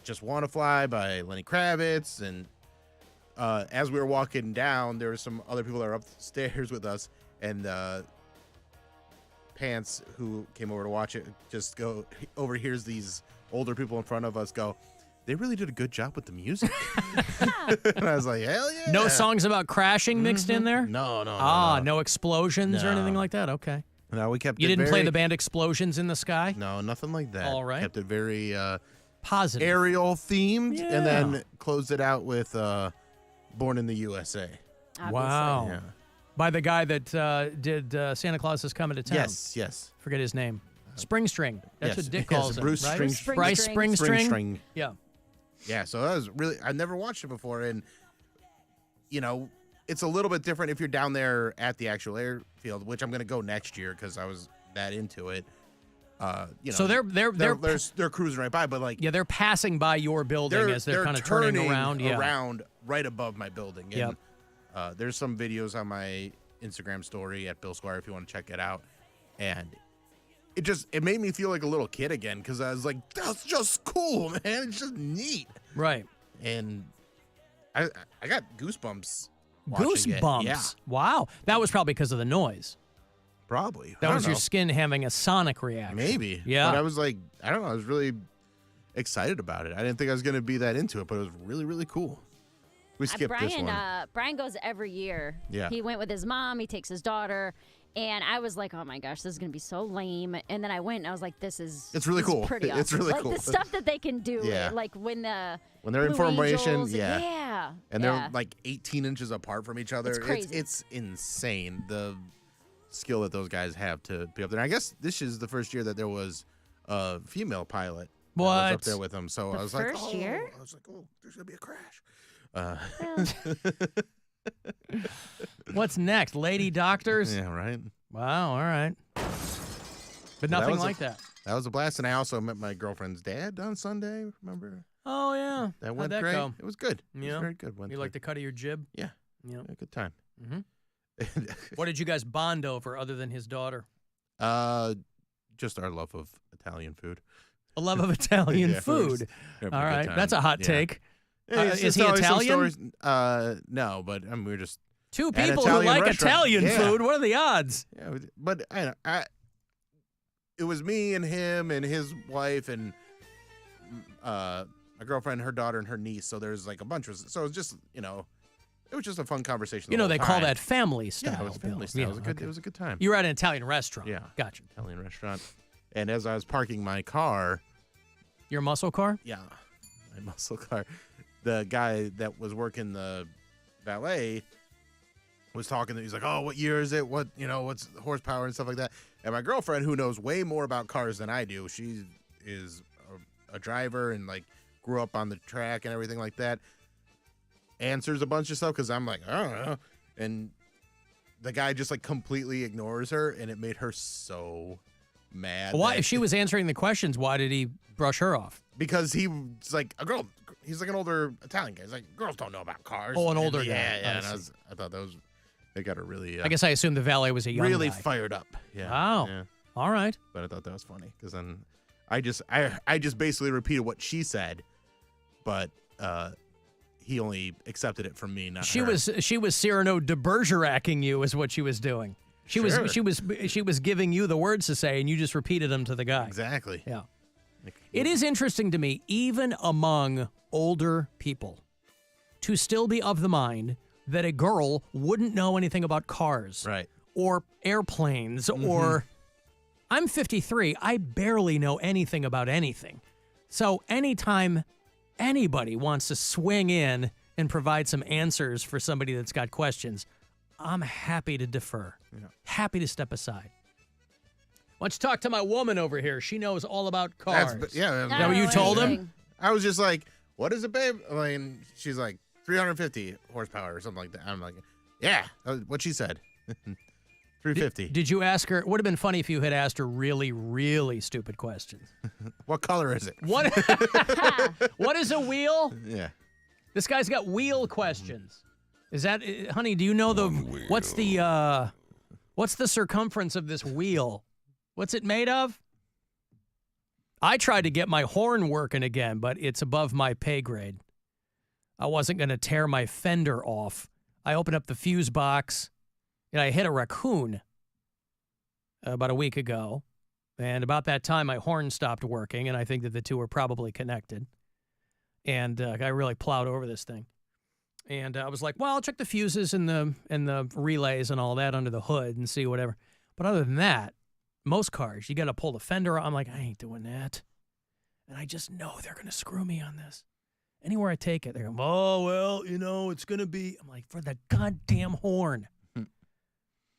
Just Want to Fly by Lenny Kravitz, and as we were walking down, there were some other people that were upstairs with us, and Pants, who came over to watch it, just overhears these older people in front of us go, they really did a good job with the music. And I was like, hell yeah. No songs about crashing mixed in there? No. No explosions or anything like that? Okay. No, we kept You didn't play the band Explosions in the Sky? No, nothing like that. All right. Kept it very positive, aerial themed, Yeah. and then closed it out with Born in the USA. Obviously. Wow. Yeah. By the guy that did Santa Claus is Coming to Town. Yes. Forget his name. Spring String. That's what Dick Yes, calls Bruce him, right? Spring- Bryce Spring String. Yeah. Yeah, so that was really, I've never watched it before, and, it's a little bit different if you're down there at the actual airfield, which I'm going to go next year because I was that into it. So they're cruising right by, but like, yeah, they're passing by your building as they're kind of turning around. Yeah. around right above my building. And there's some videos on my Instagram story at Bill Squire if you want to check it out. And it made me feel like a little kid again because I was like, that's just cool, man. It's just neat. Right. And I got goosebumps. watching it. Goosebumps. Yeah. Wow. That was probably because of the noise. Probably. That I was don't your know. skin having a sonic reaction. Maybe. Yeah. But I was like, I don't know. I was really excited about it. I didn't think I was going to be that into it, but it was really, really cool. We skipped this one. Brian goes every year. Yeah. He went with his mom. He takes his daughter. And I was like, oh, my gosh, this is going to be so lame. And then I went, and I was like, it's really this is cool. pretty awesome. It's really like, cool. the stuff that they can do. Yeah. Like when they're in Blue formation, Angels, yeah. Yeah. And yeah. they're like 18 inches apart from each other. It's crazy. It's insane, the skill that those guys have to be up there. I guess this is the first year that there was a female pilot that was up there with them. So The I was like, first year? I was like, oh, there's going to be a crash. What's next? Lady doctors? Yeah, right. Wow, all right. But nothing like that. That was a blast. And I also met my girlfriend's dad on Sunday, remember? Oh, yeah. That went How'd that great. go? It was good. It Yeah. was very good. Went You to- like the cut of your jib? Yeah. Yeah. A good time. Mm-hmm. What did you guys bond over other than his daughter? Just our love of Italian food. A love of Italian Yeah, we were just food. having All a good right. time. That's a hot Yeah. take. Yeah, Is he telling some Italian? stories. No, but I mean, we were just Two at an people who Italian like restaurant. Italian Yeah. food. What are the odds? Yeah, but it was me and him and his wife and my girlfriend, her daughter, and her niece. So there's like a bunch of. So it was just It was just a fun conversation. You know, they call that family style. Yeah, it was family Bill. style. Yeah, It was a good time. You were at an Italian restaurant. Yeah. Gotcha. Italian restaurant. And as I was parking my car. Your muscle car? Yeah, my muscle car. The guy that was working the valet was talking. He's like, "Oh, what year is it? What's horsepower and stuff like that." And my girlfriend, who knows way more about cars than I do, she is a driver and like grew up on the track and everything like that, answers a bunch of stuff because I'm like, I don't know. And the guy just like completely ignores her, and it made her so mad. Why? If she was answering the questions, why did he brush her off? Because he was like a girl. He's like an older Italian guy. He's like, girls don't know about cars. Oh, an older guy. Yeah. And I thought that was, they got her really. I guess I assumed the valet was a young really guy. fired up. Yeah. Wow. Yeah. All right. But I thought that was funny because then I just basically repeated what she said, but he only accepted it from me, not her. She was Cyrano de Bergerac-ing you is what she was doing. She was giving you the words to say, and you just repeated them to the guy. Exactly. Yeah. It is interesting to me, even among older people, to still be of the mind that a girl wouldn't know anything about cars. Right. Or airplanes, or... I'm 53. I barely know anything about anything. So anytime anybody wants to swing in and provide some answers for somebody that's got questions, I'm happy to defer. Yeah. Happy to step aside. Why don't you talk to my woman over here? She knows all about cars. Is that what you told him? I was just like, what is it, babe? I mean, she's like 350 horsepower or something like that. I'm like, yeah, what she said. 350. Did you ask her? It would have been funny if you had asked her really, really stupid questions. What color is it? What is a wheel? Yeah. This guy's got wheel questions. Is that, honey, do you know what's the circumference of this wheel? What's it made of? I tried to get my horn working again, but it's above my pay grade. I wasn't going to tear my fender off. I opened up the fuse box, and I hit a raccoon about a week ago. And about that time, my horn stopped working, and I think that the two are probably connected. And I really plowed over this thing. And I was like, well, I'll check the fuses and the relays and all that under the hood and see whatever. But other than that, most cars, you got to pull the fender. I'm like, I ain't doing that. And I just know they're going to screw me on this. Anywhere I take it, they're going, oh, well, it's going to be. I'm like, for the goddamn horn.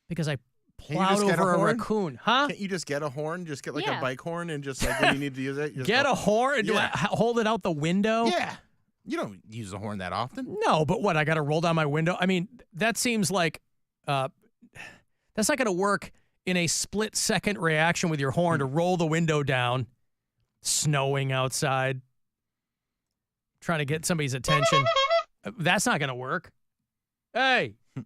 Because I plowed over a raccoon. Huh? Can't you just get a horn? Just get like a bike horn and just like when you need to use it? Just get a horn? Do I hold it out the window? Yeah. You don't use a horn that often. No, but what? I got to roll down my window? I mean, that seems like that's not going to work in a split-second reaction with your horn to roll the window down, snowing outside, trying to get somebody's attention. That's not going to work. Hey. Yo,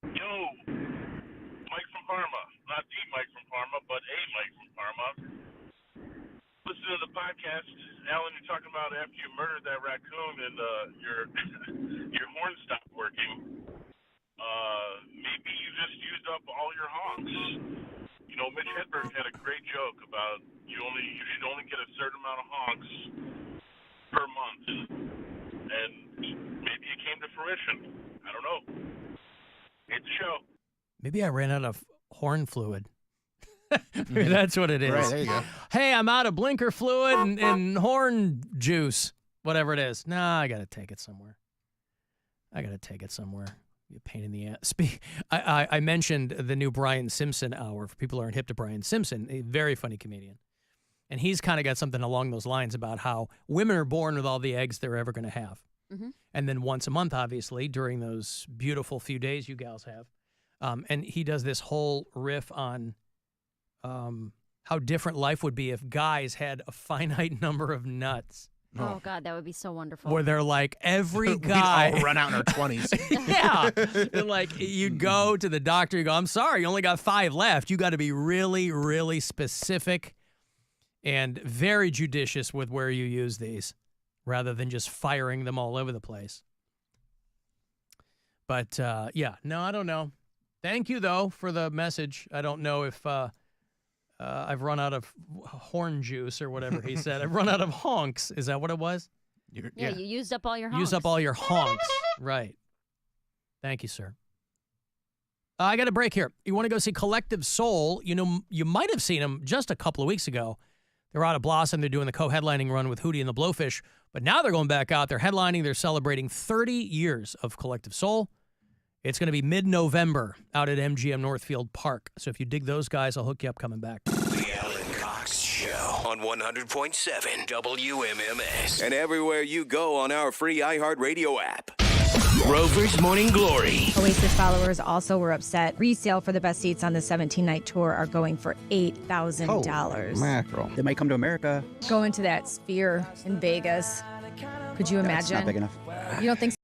Mike from Parma. Not the Mike from Parma, but a Mike from Parma. Listen to the podcast. Alan, you're talking about after you murdered that raccoon and your horn stopped working. Maybe you just used up all your honks. You know, Mitch Hedberg had a great joke about you should only get a certain amount of honks per month, and maybe it came to fruition. I don't know. It's a show. Maybe I ran out of horn fluid. Maybe that's what it is. Right, there you go. Hey, I'm out of blinker fluid and horn juice, whatever it is. Nah, I got to take it somewhere. Be a pain in the ass. I mentioned the new Brian Simpson hour for people who aren't hip to Brian Simpson, a very funny comedian. And he's kind of got something along those lines about how women are born with all the eggs they're ever going to have. Mm-hmm. And then once a month, obviously, during those beautiful few days you gals have. And he does this whole riff on how different life would be if guys had a finite number of nuts. Oh, God, that would be so wonderful. Where they're like, every guy... We'd all run out in our 20s. Yeah. And like, you'd go to the doctor, you go, I'm sorry, you only got 5 left. You got to be really, really specific and very judicious with where you use these rather than just firing them all over the place. But, yeah, no, I don't know. Thank you, though, for the message. I don't know if... I've run out of horn juice or whatever he said. I've run out of honks. Is that what it was? Yeah, you used up all your honks. Used up all your honks. Right. Thank you, sir. I got a break here. You want to go see Collective Soul? You know, you might have seen them just a couple of weeks ago. They're out of Blossom. They're doing the co-headlining run with Hootie and the Blowfish. But now they're going back out. They're headlining. They're celebrating 30 years of Collective Soul. It's going to be mid-November out at MGM Northfield Park. So if you dig those guys, I'll hook you up coming back. The Alan Cox Show on 100.7 WMMS. And everywhere you go on our free iHeartRadio app. Rover's Morning Glory. Oasis followers also were upset. Resale for the best seats on the 17-night tour are going for $8,000. Mackerel. They might come to America. Going to that Sphere in Vegas. Could you imagine? It's not big enough. You don't think so?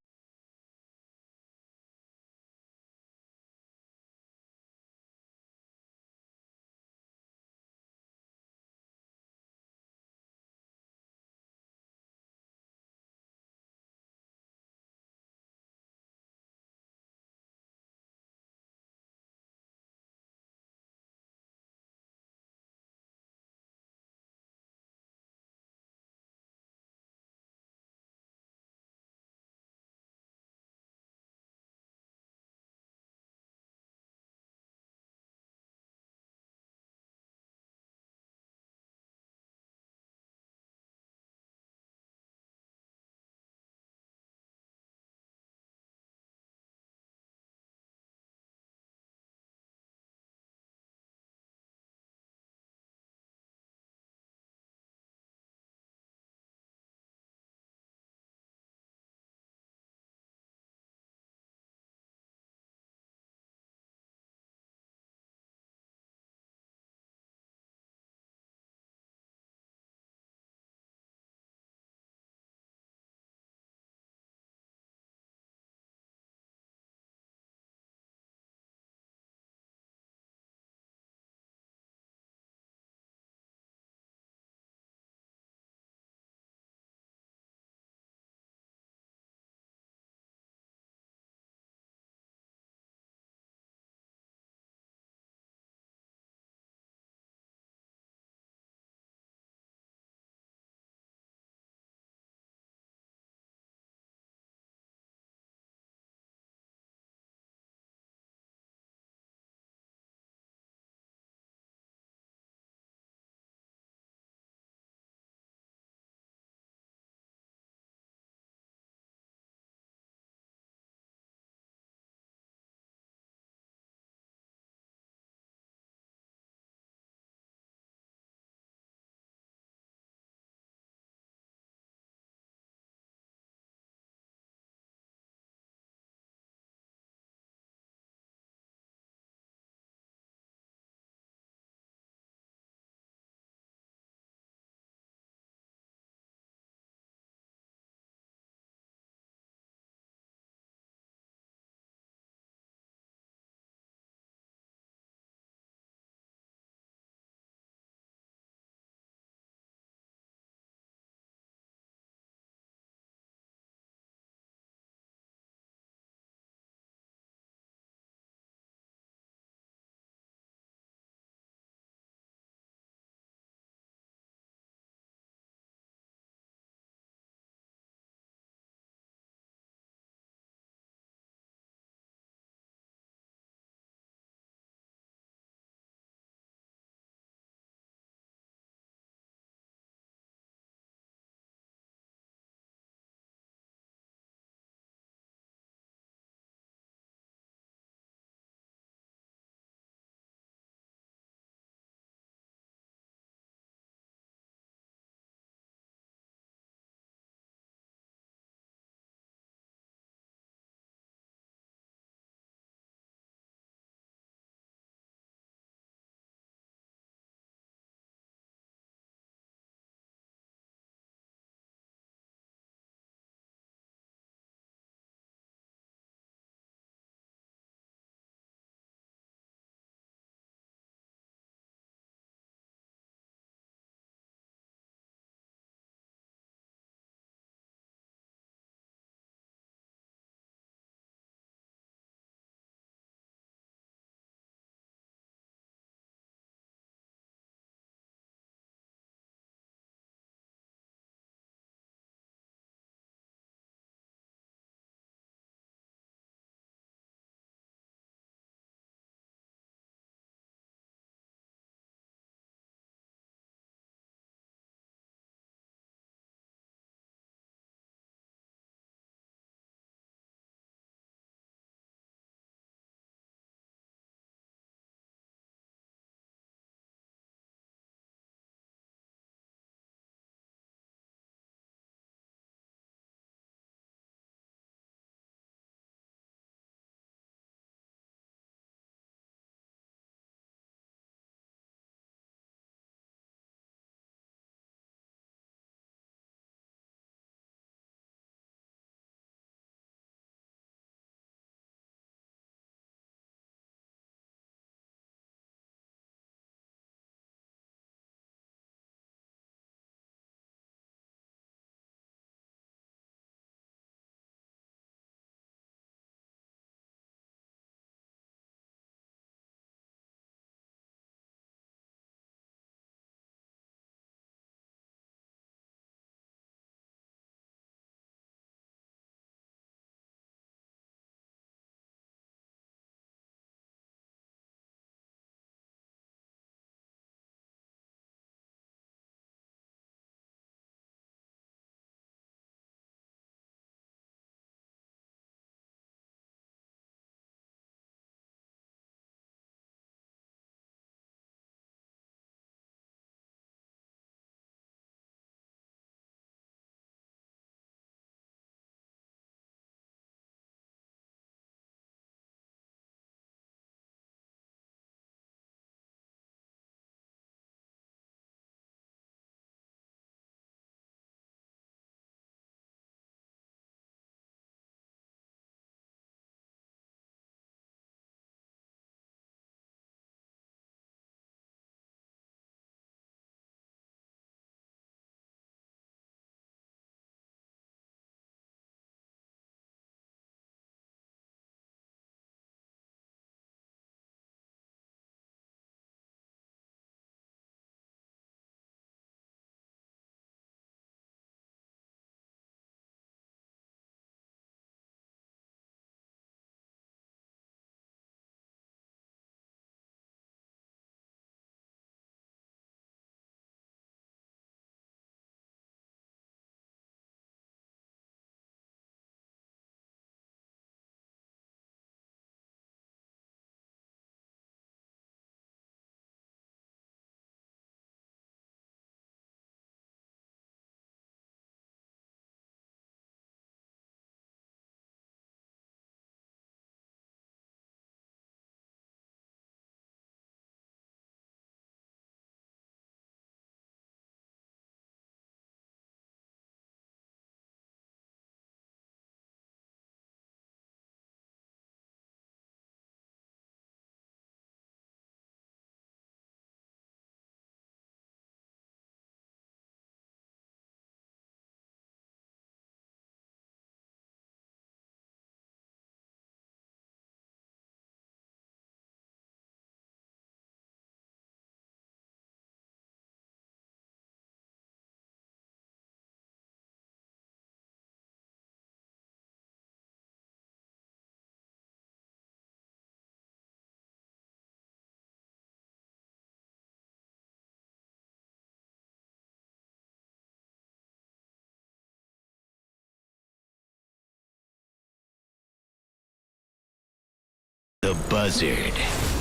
The Buzzard.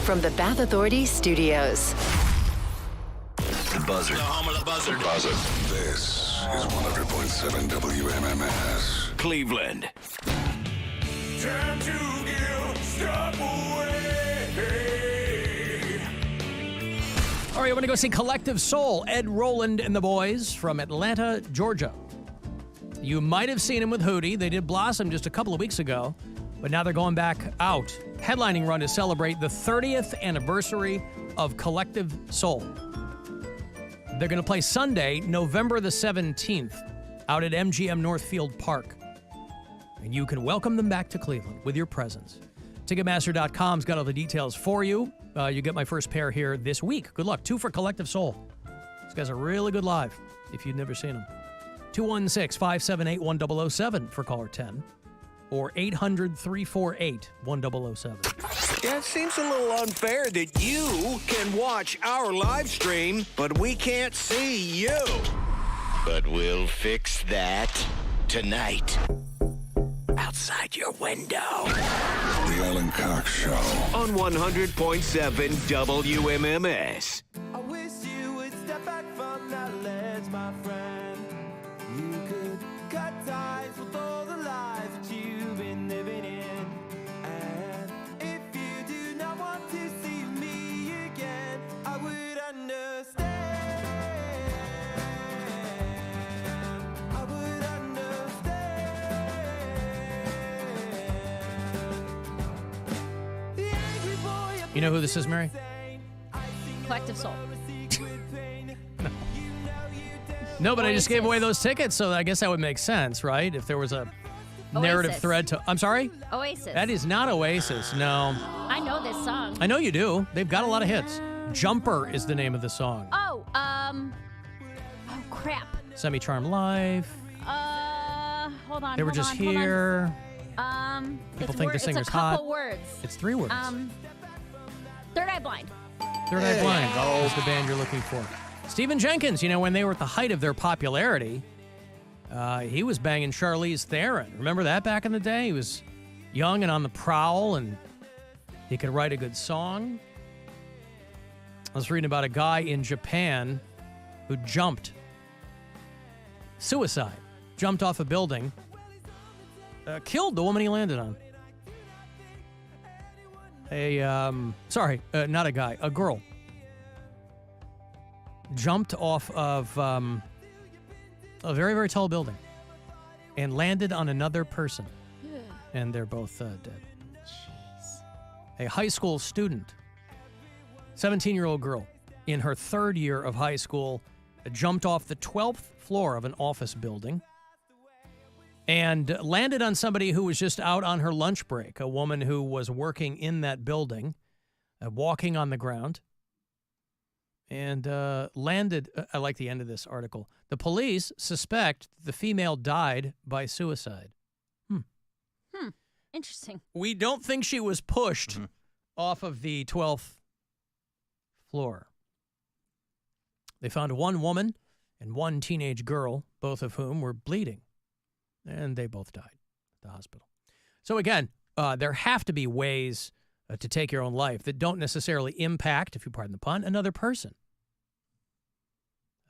From the Bath Authority Studios. The Buzzard. The home of the Buzzard. Buzzard. This is 100.7 WMMS. Cleveland. Time to give stuff away. All right, I want to go see Collective Soul, Ed Roland and the Boys from Atlanta, Georgia. You might have seen him with Hootie. They did Blossom just a couple of weeks ago, but now they're going back out. Headlining run to celebrate the 30th anniversary of Collective Soul. They're going to play Sunday, November the 17th, out at MGM Northfield Park. And you can welcome them back to Cleveland with your presence. Ticketmaster.com's got all the details for you. You get my first pair here this week. Good luck. 2 for Collective Soul. These guys are really good live, if you've never seen them. 216-578-1007 for caller 10 or 800-348-1007. Yeah, it seems a little unfair that you can watch our live stream, but we can't see you. But we'll fix that tonight. Outside your window. The Alan Cox Show. On 100.7 WMMS. I wish you would step back from that ledge, my friend. You could cut ties with all the lies that you've been living in. And if you do not want to see me again, I would understand. I would understand. The angry boy. You know who this is, Mary? Collective Soul. No, but I just gave away those tickets, so I guess that would make sense, right? If there was a narrative thread to... I'm sorry? Oasis. That is not Oasis, no. I know this song. I know you do. They've got a lot of hits. Jumper is the name of the song. Oh, crap. Semi-Charmed Life. Hold on. They were just here. People think the singer's it's a couple hot. words. It's 3 words. Third Eye Blind. Third Eye Blind is the band you're looking for. Stephen Jenkins, when they were at the height of their popularity, he was banging Charlize Theron. Remember that back in the day? He was young and on the prowl, and he could write a good song. I was reading about a guy in Japan who jumped. Suicide. Jumped off a building. Killed the woman he landed on. Not a guy, a girl. Jumped off of a very, very tall building and landed on another person. Yeah. And they're both dead. Jeez. A high school student, 17-year-old girl, in her 3rd year of high school, jumped off the 12th floor of an office building and landed on somebody who was just out on her lunch break, a woman who was working in that building, walking on the ground. And landed, I like the end of this article. The police suspect the female died by suicide. Interesting. We don't think she was pushed off of the 12th floor. They found 1 woman and 1 teenage girl, both of whom were bleeding. And they both died at the hospital. So again, there have to be ways to take your own life that don't necessarily impact, if you pardon the pun, another person.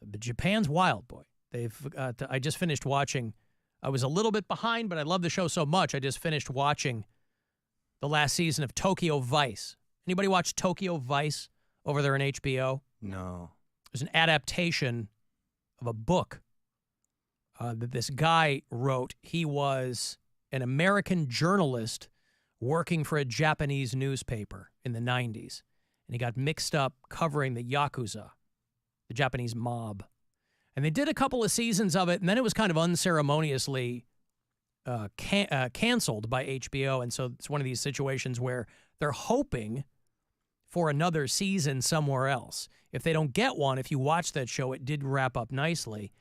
But Japan's wild, boy. I just finished watching. I was a little bit behind, but I love the show so much. I just finished watching the last season of Tokyo Vice. Anybody watch Tokyo Vice over there on HBO? No. There's an adaptation of a book that this guy wrote. He was an American journalist working for a Japanese newspaper in the 90s. And he got mixed up covering the Yakuza, the Japanese mob. And they did a couple of seasons of it, and then it was kind of unceremoniously canceled by HBO. And so it's one of these situations where they're hoping for another season somewhere else. If they don't get one, if you watch that show, it did wrap up nicely.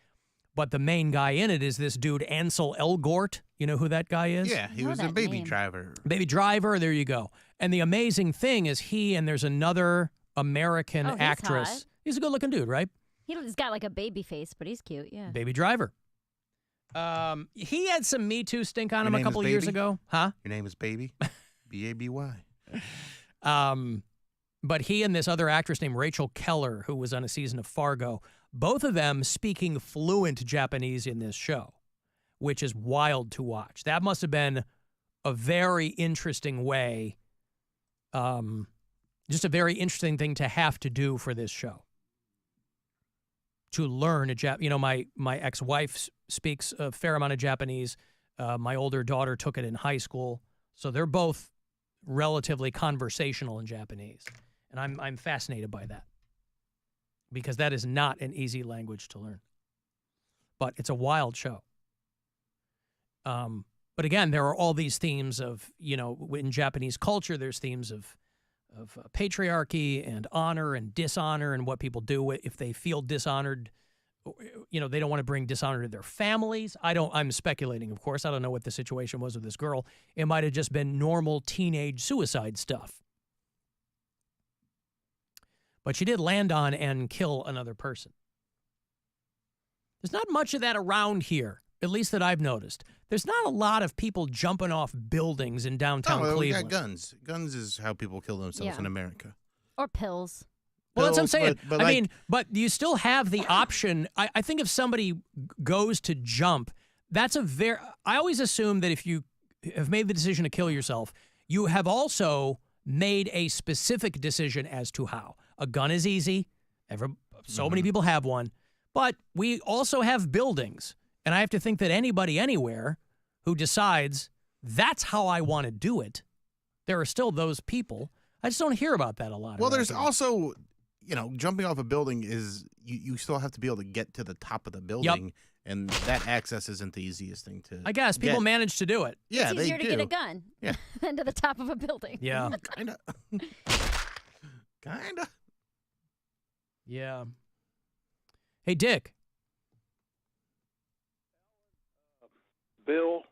But the main guy in it is this dude, Ansel Elgort. You know who that guy is? Yeah, he was a Baby Driver. Baby Driver, there you go. And the amazing thing is there's another American actress. Hot. He's a good-looking dude, right? He's got like a baby face, but he's cute, yeah. Baby Driver. He had some Me Too stink on him a couple of years ago. Huh? Your name is Baby? B-A-B-Y. But he and this other actress named Rachel Keller, who was on a season of Fargo, both of them speaking fluent Japanese in this show, which is wild to watch. That must have been a very interesting way, just a very interesting thing to have to do for this show. To learn my ex-wife speaks a fair amount of Japanese. My older daughter took it in high school, so they're both relatively conversational in Japanese, and I'm fascinated by that because that is not an easy language to learn. But it's a wild show. But again, there are all these themes of, in Japanese culture, there's themes of patriarchy and honor and dishonor and what people do if they feel dishonored. They don't want to bring dishonor to their families. I'm speculating, of course. I don't know what the situation was with this girl. It might have just been normal teenage suicide stuff. But she did land on and kill another person. There's not much of that around here, at least that I've noticed. There's not a lot of people jumping off buildings in downtown Cleveland. We got guns. Guns is how people kill themselves in America. Or pills. Well, that's what I'm saying. But you still have the option. I think if somebody goes to jump, that's I always assume that if you have made the decision to kill yourself, you have also made a specific decision as to how. A gun is easy. So many people have one. But we also have buildings. And I have to think that anybody anywhere who decides that's how I want to do it, there are still those people. I just don't hear about that a lot. Well, there's also, jumping off a building is you still have to be able to get to the top of the building. Yep. And that access isn't the easiest thing to I guess people manage to do it. Yeah, it's easier to get a gun than to the top of a building. Yeah. Kind of. Yeah. Hey, Dick. Bill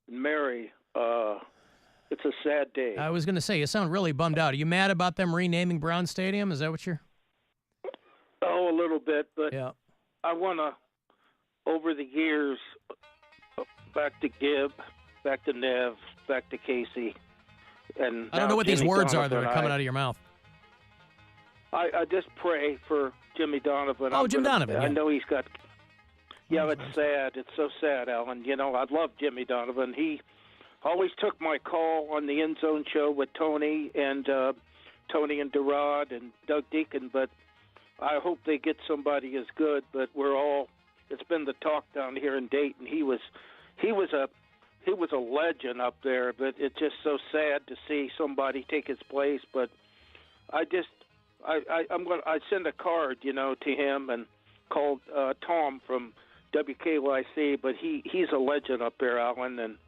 and Mary, it's a sad day. I was going to say, you sound really bummed out. Are you mad about them renaming Brown Stadium? Is that what you're... Oh, a little bit, but I want to, over the years, back to Gibb, back to Nev, back to Casey, and I don't know what Jimmy these words Donovan. are that are coming out of your mouth. I just pray for Jimmy Donovan. Oh, Jim Donovan. I know he's got... Yeah, it's sad. It's so sad, Alan. I love Jimmy Donovan. He always took my call on the End Zone show with Tony and Durod and Doug Deacon, but I hope they get somebody as good. But it's been the talk down here in Dayton. He was a legend up there, but it's just so sad to see somebody take his place. But I send a card, to him and called Tom from WKYC, but he's a legend up there, Alan, and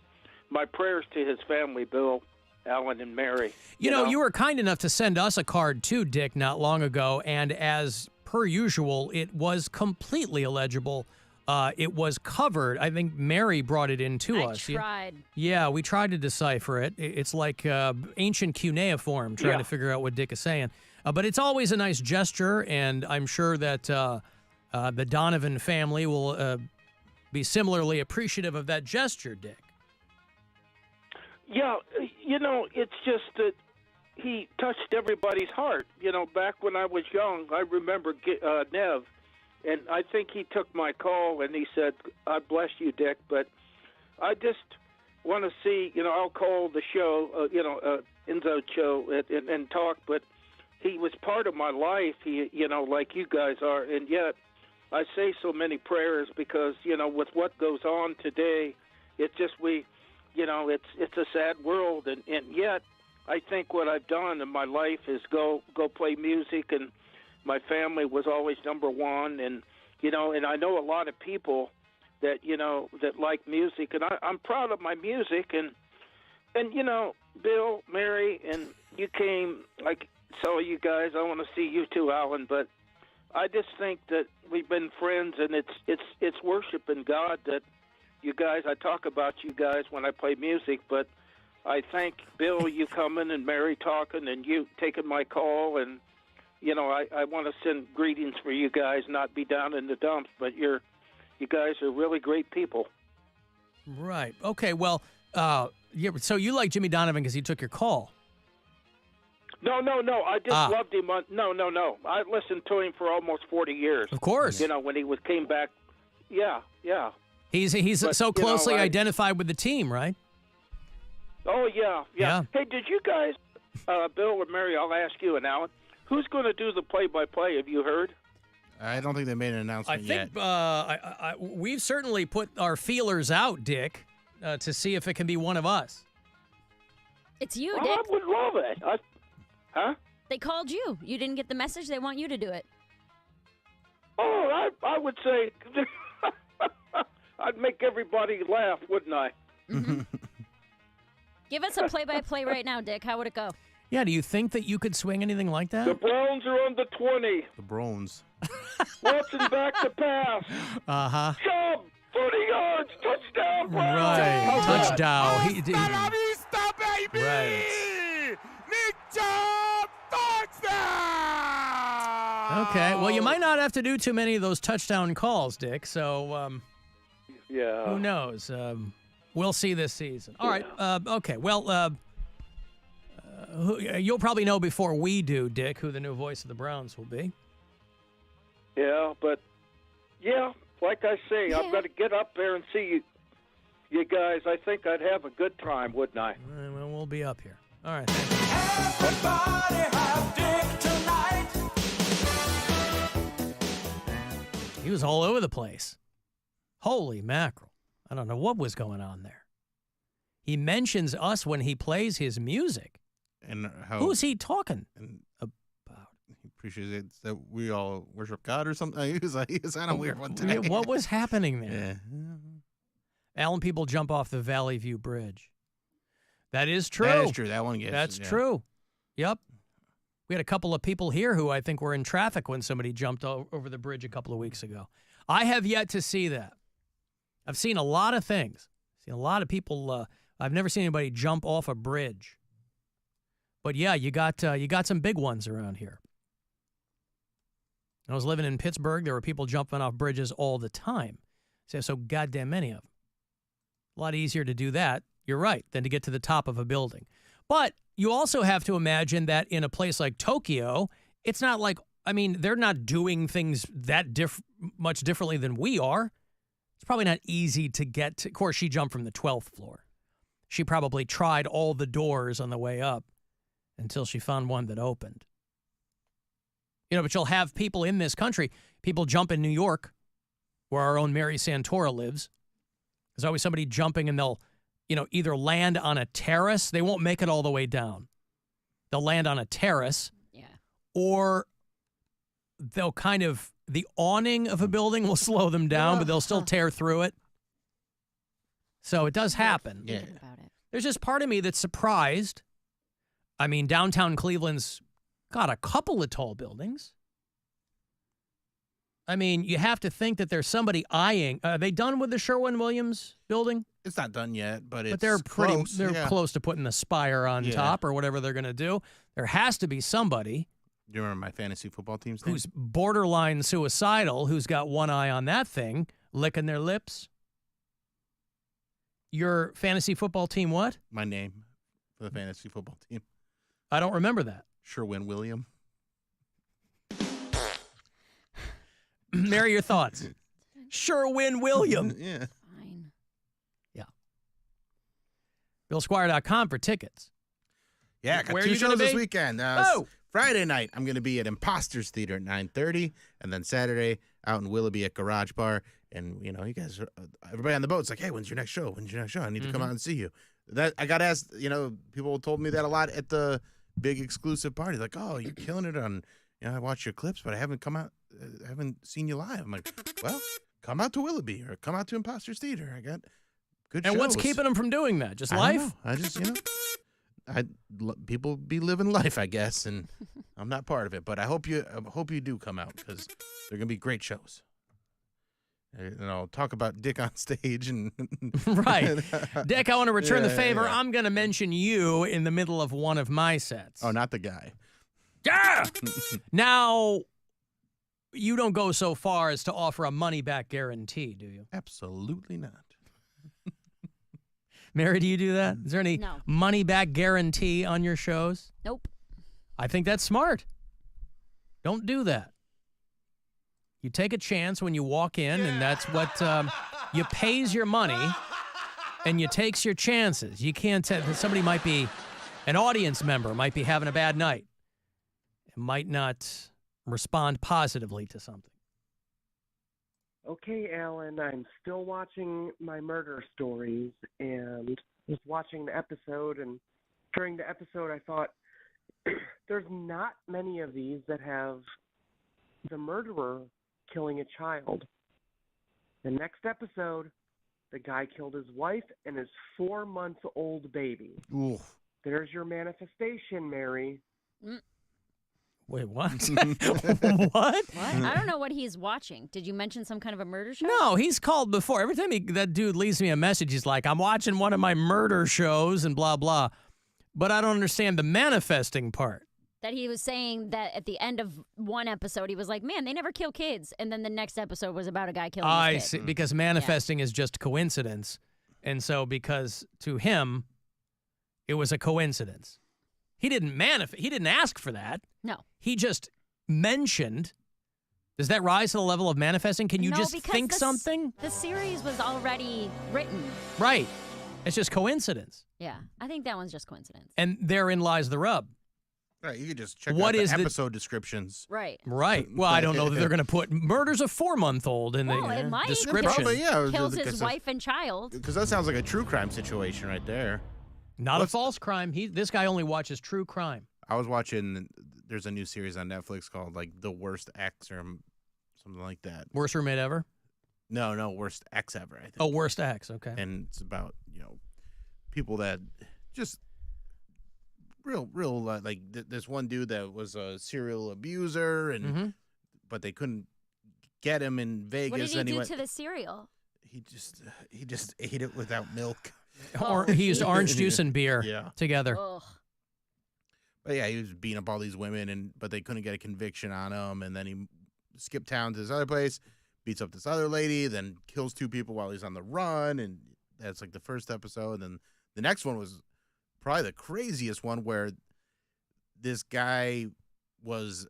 my prayers to his family, Bill, Alan, and Mary. You know, you were kind enough to send us a card too, Dick, not long ago, and as per usual, it was completely illegible. It was covered. I think Mary brought it in to us. I tried. Yeah, we tried to decipher it. It's like ancient cuneiform, trying to figure out what Dick is saying. But it's always a nice gesture, and I'm sure that the Donovan family will be similarly appreciative of that gesture, Dick. Yeah, it's just that he touched everybody's heart. Back when I was young, I remember Nev, and I think he took my call and he said, "I bless you, Dick, but I just want to see, I'll call the show, Enzo show and talk, but he was part of my life, like you guys are, and yet I say so many prayers because, with what goes on today, it's just it's a sad world, and yet I think what I've done in my life is go play music, and my family was always number one, and and I know a lot of people that that like music, and I'm proud of my music, and Bill, Mary, and you came, like, so you guys, I want to see you too, Alan, but I just think that we've been friends, and it's worshiping God that you guys, I talk about you guys when I play music, but I thank Bill, you coming, and Mary talking, and you taking my call, and I want to send greetings for you guys, not be down in the dumps, but you guys are really great people. Right. Okay. Well, so you like Jimmy Donovan because he took your call. No. I just loved him. No. I listened to him for almost 40 years. Of course. When he came back. Yeah. He's But, so closely identified with the team, right? Oh, yeah. Hey, did you guys, Bill or Mary, I'll ask you and Alan, who's going to do the play-by-play? Have you heard? I don't think they made an announcement yet. I think we've certainly put our feelers out, Dick, to see if it can be one of us. It's you, Well, Dick. I would love it. Huh? They called you. You didn't get the message. They want you to do it. Oh, I would say I'd make everybody laugh, wouldn't I? Give us a play-by-play right now, Dick. How would it go? Yeah, do you think that you could swing anything like that? The Browns are on the 20. The Browns. Watson back to pass. Uh-huh. Jump! 30 yards! Touchdown, Browns! Right. How's Touchdown. that? Right. Nick Chubb, touchdown! Okay. Well, you might not have to do too many of those touchdown calls, Dick. So, yeah. Who knows? We'll see this season. All right. Okay. Well, you'll probably know before we do, Dick, who the new voice of the Browns will be. Yeah, but, like I say, I've got to get up there and see you guys. I think I'd have a good time, wouldn't I? Well, we'll be up here. All right. Everybody have Dick tonight. He was all over the place. Holy mackerel. I don't know what was going on there. He mentions us when he plays his music. And how, who's he talking about? He appreciates that we all worship God or something. He was on a weird one today. What was happening there? Yeah. Alan, people jump off the Valley View Bridge. That is true. That is true. That one gets. That's true. Yep. We had a couple of people here who I think were in traffic when somebody jumped over the bridge a couple of weeks ago. I have yet to see that. I've seen a lot of things. Seen a lot of people. I've never seen anybody jump off a bridge. But yeah, you got some big ones around here. I was living in Pittsburgh. There were people jumping off bridges all the time. So goddamn many of them. A lot easier to do that, you're right, than to get to the top of a building. But you also have to imagine that in a place like Tokyo, it's not like, they're not doing things that much differently than we are. It's probably not easy to get to. Of course, she jumped from the 12th floor. She probably tried all the doors on the way up until she found one that opened. But you'll have people in this country, people jump in New York, where our own Mary Santora lives. There's always somebody jumping and they'll, either land on a terrace. They won't make it all the way down. They'll land on a terrace. Yeah. Or they'll the awning of a building will slow them down, but they'll still tear through it. So it does happen. Yeah. There's just part of me that's surprised. Downtown Cleveland's got a couple of tall buildings. You have to think that there's somebody eyeing. Are they done with the Sherwin-Williams building? It's not done yet, but they're close. They're close to putting the spire on top or whatever they're going to do. There has to be somebody. Do you remember my fantasy football team's name? Who's borderline suicidal, who's got one eye on that thing, licking their lips. Your fantasy football team what? My name for the fantasy football team. I don't remember that. Sherwin-William. Mary, your thoughts? Sherwin-William. Yeah. Fine. Yeah. BillSquire.com for tickets. Yeah, got Where are two you gonna shows this be? weekend. Friday night, I'm going to be at Imposters Theater at 9:30, and then Saturday out in Willoughby at Garage Bar. And, you guys, everybody on the boat's like, hey, when's your next show? When's your next show? I need to come out and see you. I got asked, people told me that a lot at the big exclusive party. Like, oh, you're killing it on, I watch your clips, but I haven't seen you live. I'm like, well, come out to Willoughby or come out to Imposters Theater. I got good shows. And what's keeping them from doing that? Just life? I just, people be living life, I guess, and I'm not part of it. But I hope you do come out because they're gonna be great shows. And I'll talk about Dick on stage and right, Dick. I want to return the favor. Yeah. I'm gonna mention you in the middle of one of my sets. Oh, not the guy. Yeah. Now, you don't go so far as to offer a money-back guarantee, do you? Absolutely not. Mary, do you do that? Is there any money-back guarantee on your shows? Nope. I think that's smart. Don't do that. You take a chance when you walk in, and that's what you pays your money, and you takes your chances. You can't tell somebody might be an audience member, might be having a bad night, and might not respond positively to something. Okay, Alan, I'm still watching my murder stories and was watching the episode, and during the episode I thought there's not many of these that have the murderer killing a child. The next episode, the guy killed his wife and his 4-month-old baby. Oof. There's your manifestation, Mary. Wait, what? What? What? I don't know what he's watching. Did you mention some kind of a murder show? No, he's called before. Every time that dude leaves me a message, he's like, I'm watching one of my murder shows and blah, blah. But I don't understand the manifesting part. That he was saying that at the end of one episode, he was like, man, they never kill kids. And then the next episode was about a guy killing his I kid. see, because manifesting is just coincidence. And so because to him, it was a coincidence. He didn't he didn't ask for that. No. He just mentioned. Does that rise to the level of manifesting? Can you No, just because think something? The series was already written. Right. It's just coincidence. Yeah, I think that one's just coincidence. And therein lies the rub. Right, you could just check What out is the the- episode descriptions. Right. Right. Well, I don't know that they're going to put murders a 4-month-old in Well, the it might. description. Probably, yeah. Kills his wife and child. Because that sounds like a true crime situation right there. Not a false crime. This guy only watches true crime. I was watching, there's a new series on Netflix called, like, The Worst Ex or something like that. Worst roommate ever? No, Worst Ex Ever, I think. Oh, Worst Ex, okay. And it's about, people that just real, like, this one dude that was a serial abuser, and but they couldn't get him in Vegas. What did he do anyway. to the cereal? He just ate it without milk. Or he used orange juice and beer together. Ugh. But yeah, he was beating up all these women, but they couldn't get a conviction on him. And then he skipped town to this other place, beats up this other lady, then kills 2 people while he's on the run. And that's like the first episode. And then the next one was probably the craziest one, where this guy was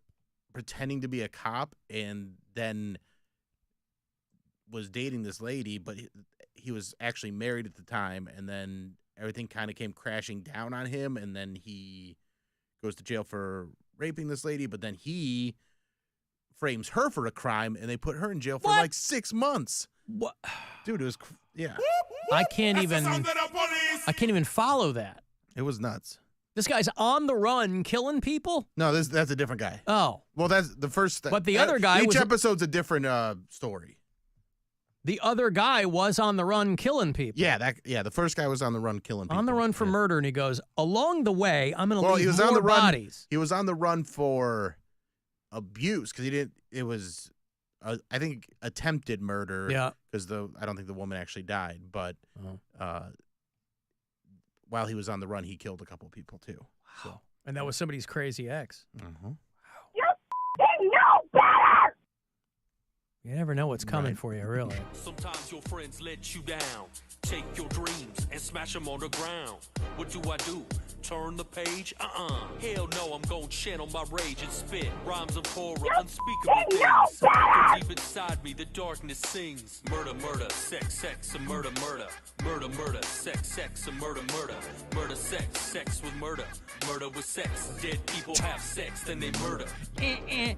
pretending to be a cop and then was dating this lady, but he was actually married at the time. And then everything kind of came crashing down on him. And then he goes to jail for raping this lady, but then he frames her for a crime, and they put her in jail for like 6 months. What? Dude, it was yeah. I can't even follow that. It was nuts. This guy's on the run killing people? No, that's a different guy. Oh. Well, that's the first. But the other guy each episode's a different story. The other guy was on the run killing people. Yeah, the first guy was on the run killing people. On the run for murder, and he goes, along the way, I'm going to leave he was more on the run, bodies. He was on the run for abuse because it was, I think, attempted murder. Yeah. Because I don't think the woman actually died, but while he was on the run, he killed a couple people too. Wow. So. And that was somebody's crazy ex. Mm-hmm. You know better! You never know what's coming for you, really. Sometimes your friends let you down. Take your dreams and smash them on the ground. What do? Turn the page? Hell no, I'm gon' channel my rage and spit rhymes of horror, unspeakable things. From deep inside me, the darkness sings. Murder, murder, sex, sex, and murder, murder. Murder, murder, sex, sex, and murder, murder. Murder, sex, sex with murder. Murder with sex. Dead people have sex, then they murder. A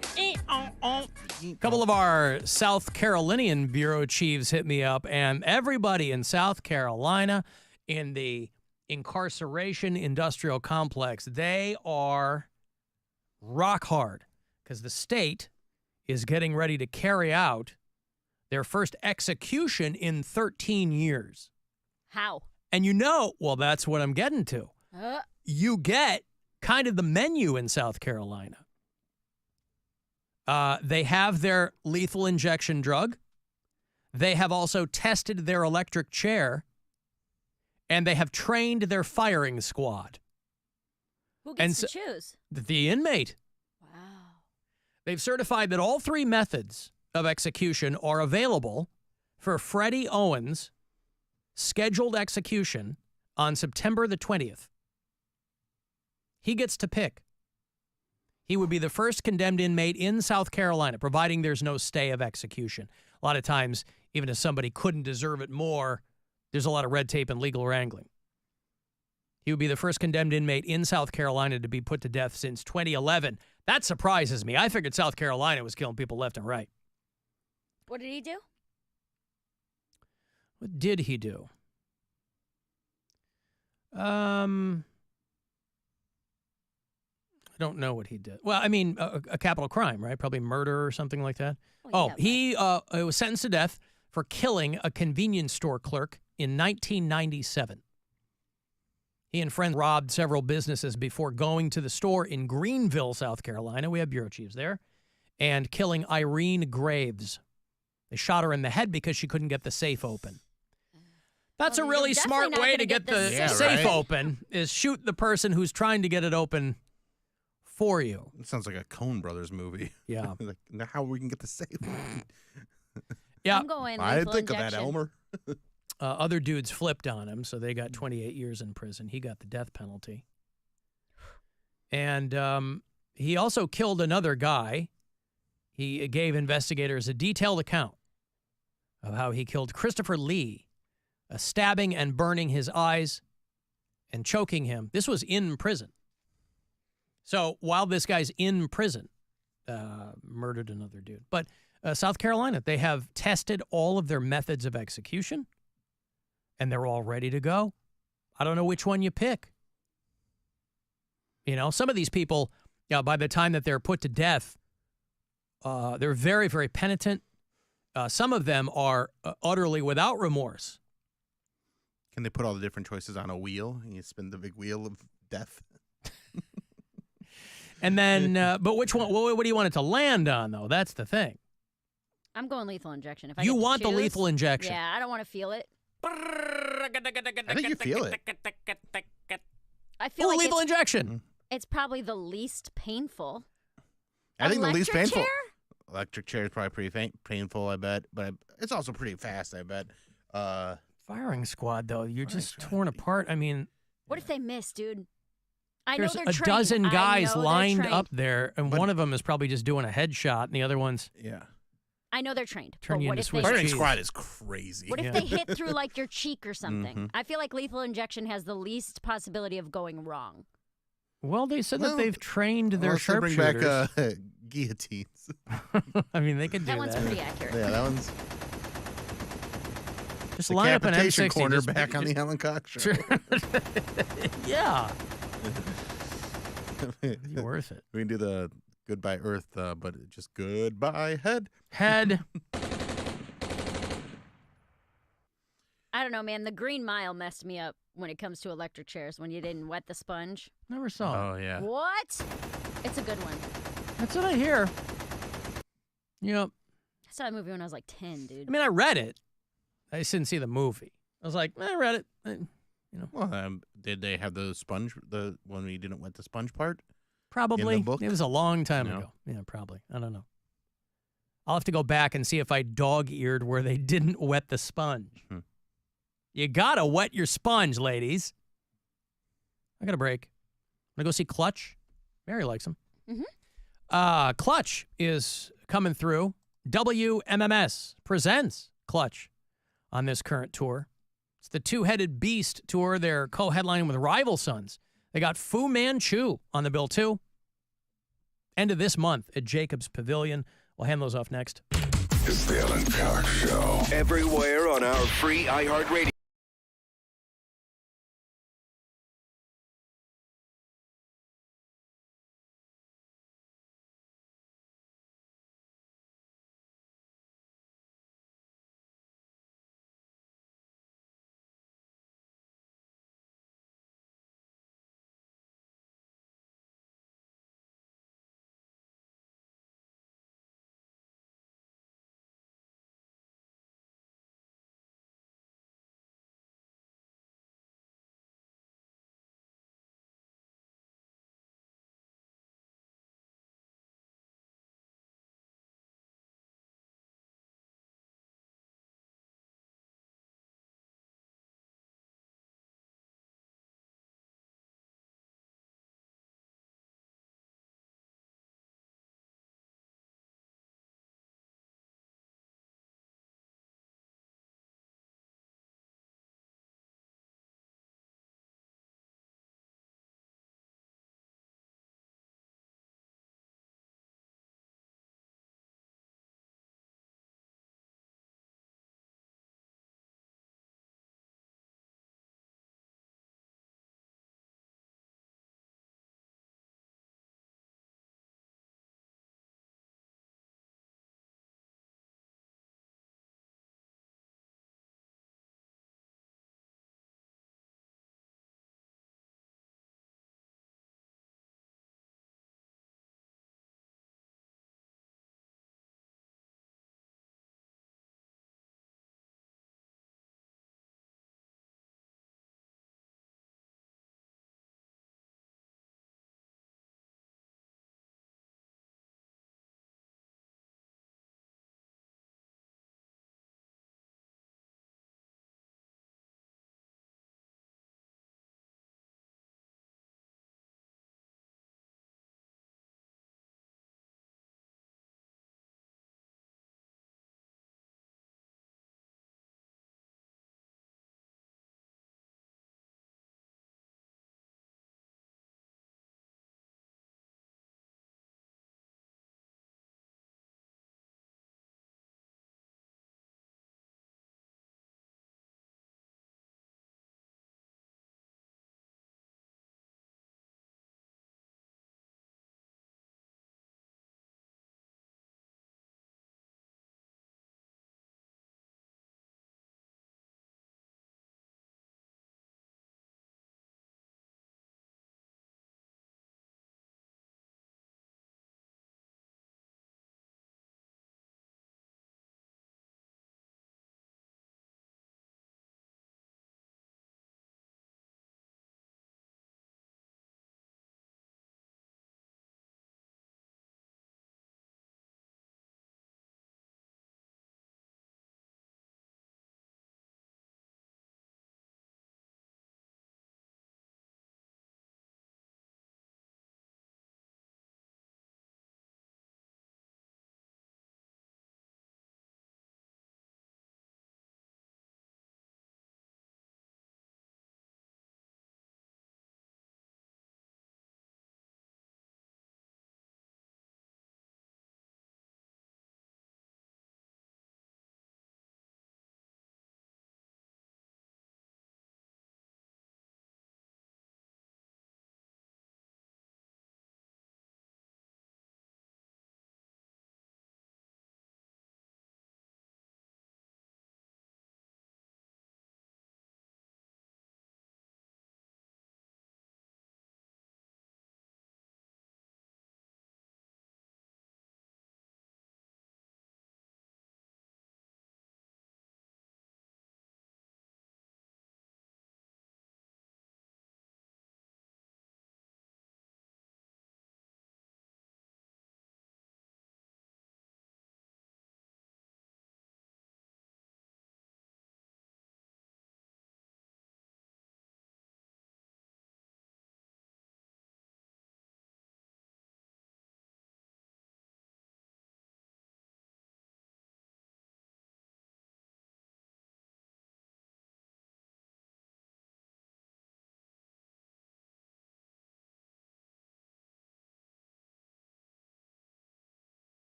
couple of our South Carolinian bureau chiefs hit me up, and everybody in South Carolina in the incarceration industrial complex, they are rock hard because the state is getting ready to carry out their first execution in 13 years. How? And well, that's what I'm getting to. You get kind of the menu in South Carolina. They have their lethal injection drug. They have also tested their electric chair. And they have trained their firing squad. Who gets to choose? The inmate. Wow. They've certified that all 3 methods of execution are available for Freddie Owens' scheduled execution on September the 20th. He gets to pick. He would be the first condemned inmate in South Carolina, providing there's no stay of execution. A lot of times, even if somebody couldn't deserve it more, there's a lot of red tape and legal wrangling. He would be the first condemned inmate in South Carolina to be put to death since 2011. That surprises me. I figured South Carolina was killing people left and right. What did he do? What did he do? I don't know what he did. Well, I mean, a capital crime, right? Probably murder or something like that. He was sentenced to death for killing a convenience store clerk in 1997. He and friends robbed several businesses before going to the store in Greenville, South Carolina. We have bureau chiefs there. And killing Irene Graves. They shot her in the head because she couldn't get the safe open. That's a really smart way to get the safe open, is shoot the person who's trying to get it open for you. It sounds like a Coen Brothers movie. Yeah. Like, how we can get the safe. Yeah. I'm going I didn't lethal think of that, injection. Elmer. Other dudes flipped on him, so they got 28 years in prison. He got the death penalty. And he also killed another guy. He gave investigators a detailed account of how he killed Christopher Lee, stabbing and burning his eyes and choking him. This was in prison. So while this guy's in prison, murdered another dude. But South Carolina, they have tested all of their methods of execution, and they're all ready to go. I don't know which one you pick. You know, some of these people, by the time that they're put to death, they're very, very penitent. Some of them are utterly without remorse. Can they put all the different choices on a wheel and you spin the big wheel of death? And then, but which one? What do you want it to land on, though? That's the thing. I'm going lethal injection. If I You get to want the choose, lethal injection. Yeah, I don't want to feel it. I think you feel it. I feel like lethal it's, injection. It's probably the least painful. I think the least Electric painful. chair? Electric chair is probably pretty painful, I bet. But it's also pretty fast, I bet. Firing squad, though, you're just torn apart. I mean, What if they miss, dude? I know there's they're a trained. dozen I guys know they're lined trained. up there, and one of them is probably just doing a headshot, and the other one's I know they're trained. turn but you what into if Swiss they, cheese. Squad is crazy. What if they hit through like your cheek or something? Mhm. I feel like lethal injection has the least possibility of going wrong. Well, they said that they've trained their Unless they bring back sharpshooters. guillotines. I mean, they could do That one's pretty accurate. Yeah, that one's just line up an decapitation M60. corner just- back on the just- Alan Cox Show. Yeah. Be worth it. We can do the Goodbye Earth, but just Goodbye Head. Head. I don't know, man. The Green Mile messed me up when it comes to electric chairs when you didn't wet the sponge. Never saw it. Oh, yeah. What? It's a good one. That's what I hear. Yep. I saw that movie when I was like 10, dude. I mean, I read it. I just didn't see the movie. I was like, I read it. Well, did they have the sponge, when we didn't wet the sponge part? Probably. In the book? It was a long time No. ago. Yeah, probably. I don't know. I'll have to go back and see if I dog-eared where they didn't wet the sponge. You gotta wet your sponge, ladies. I got a break. I'm gonna go see Clutch. Mary likes him. Clutch is coming through. WMMS presents Clutch on this current tour. It's the Two-Headed Beast tour. They're co-headlining with Rival Sons. They got Fu Manchu on the bill, too. End of this month at Jacobs Pavilion. We'll hand those off next. It's the Alan Cox Show. Everywhere on our free iHeartRadio.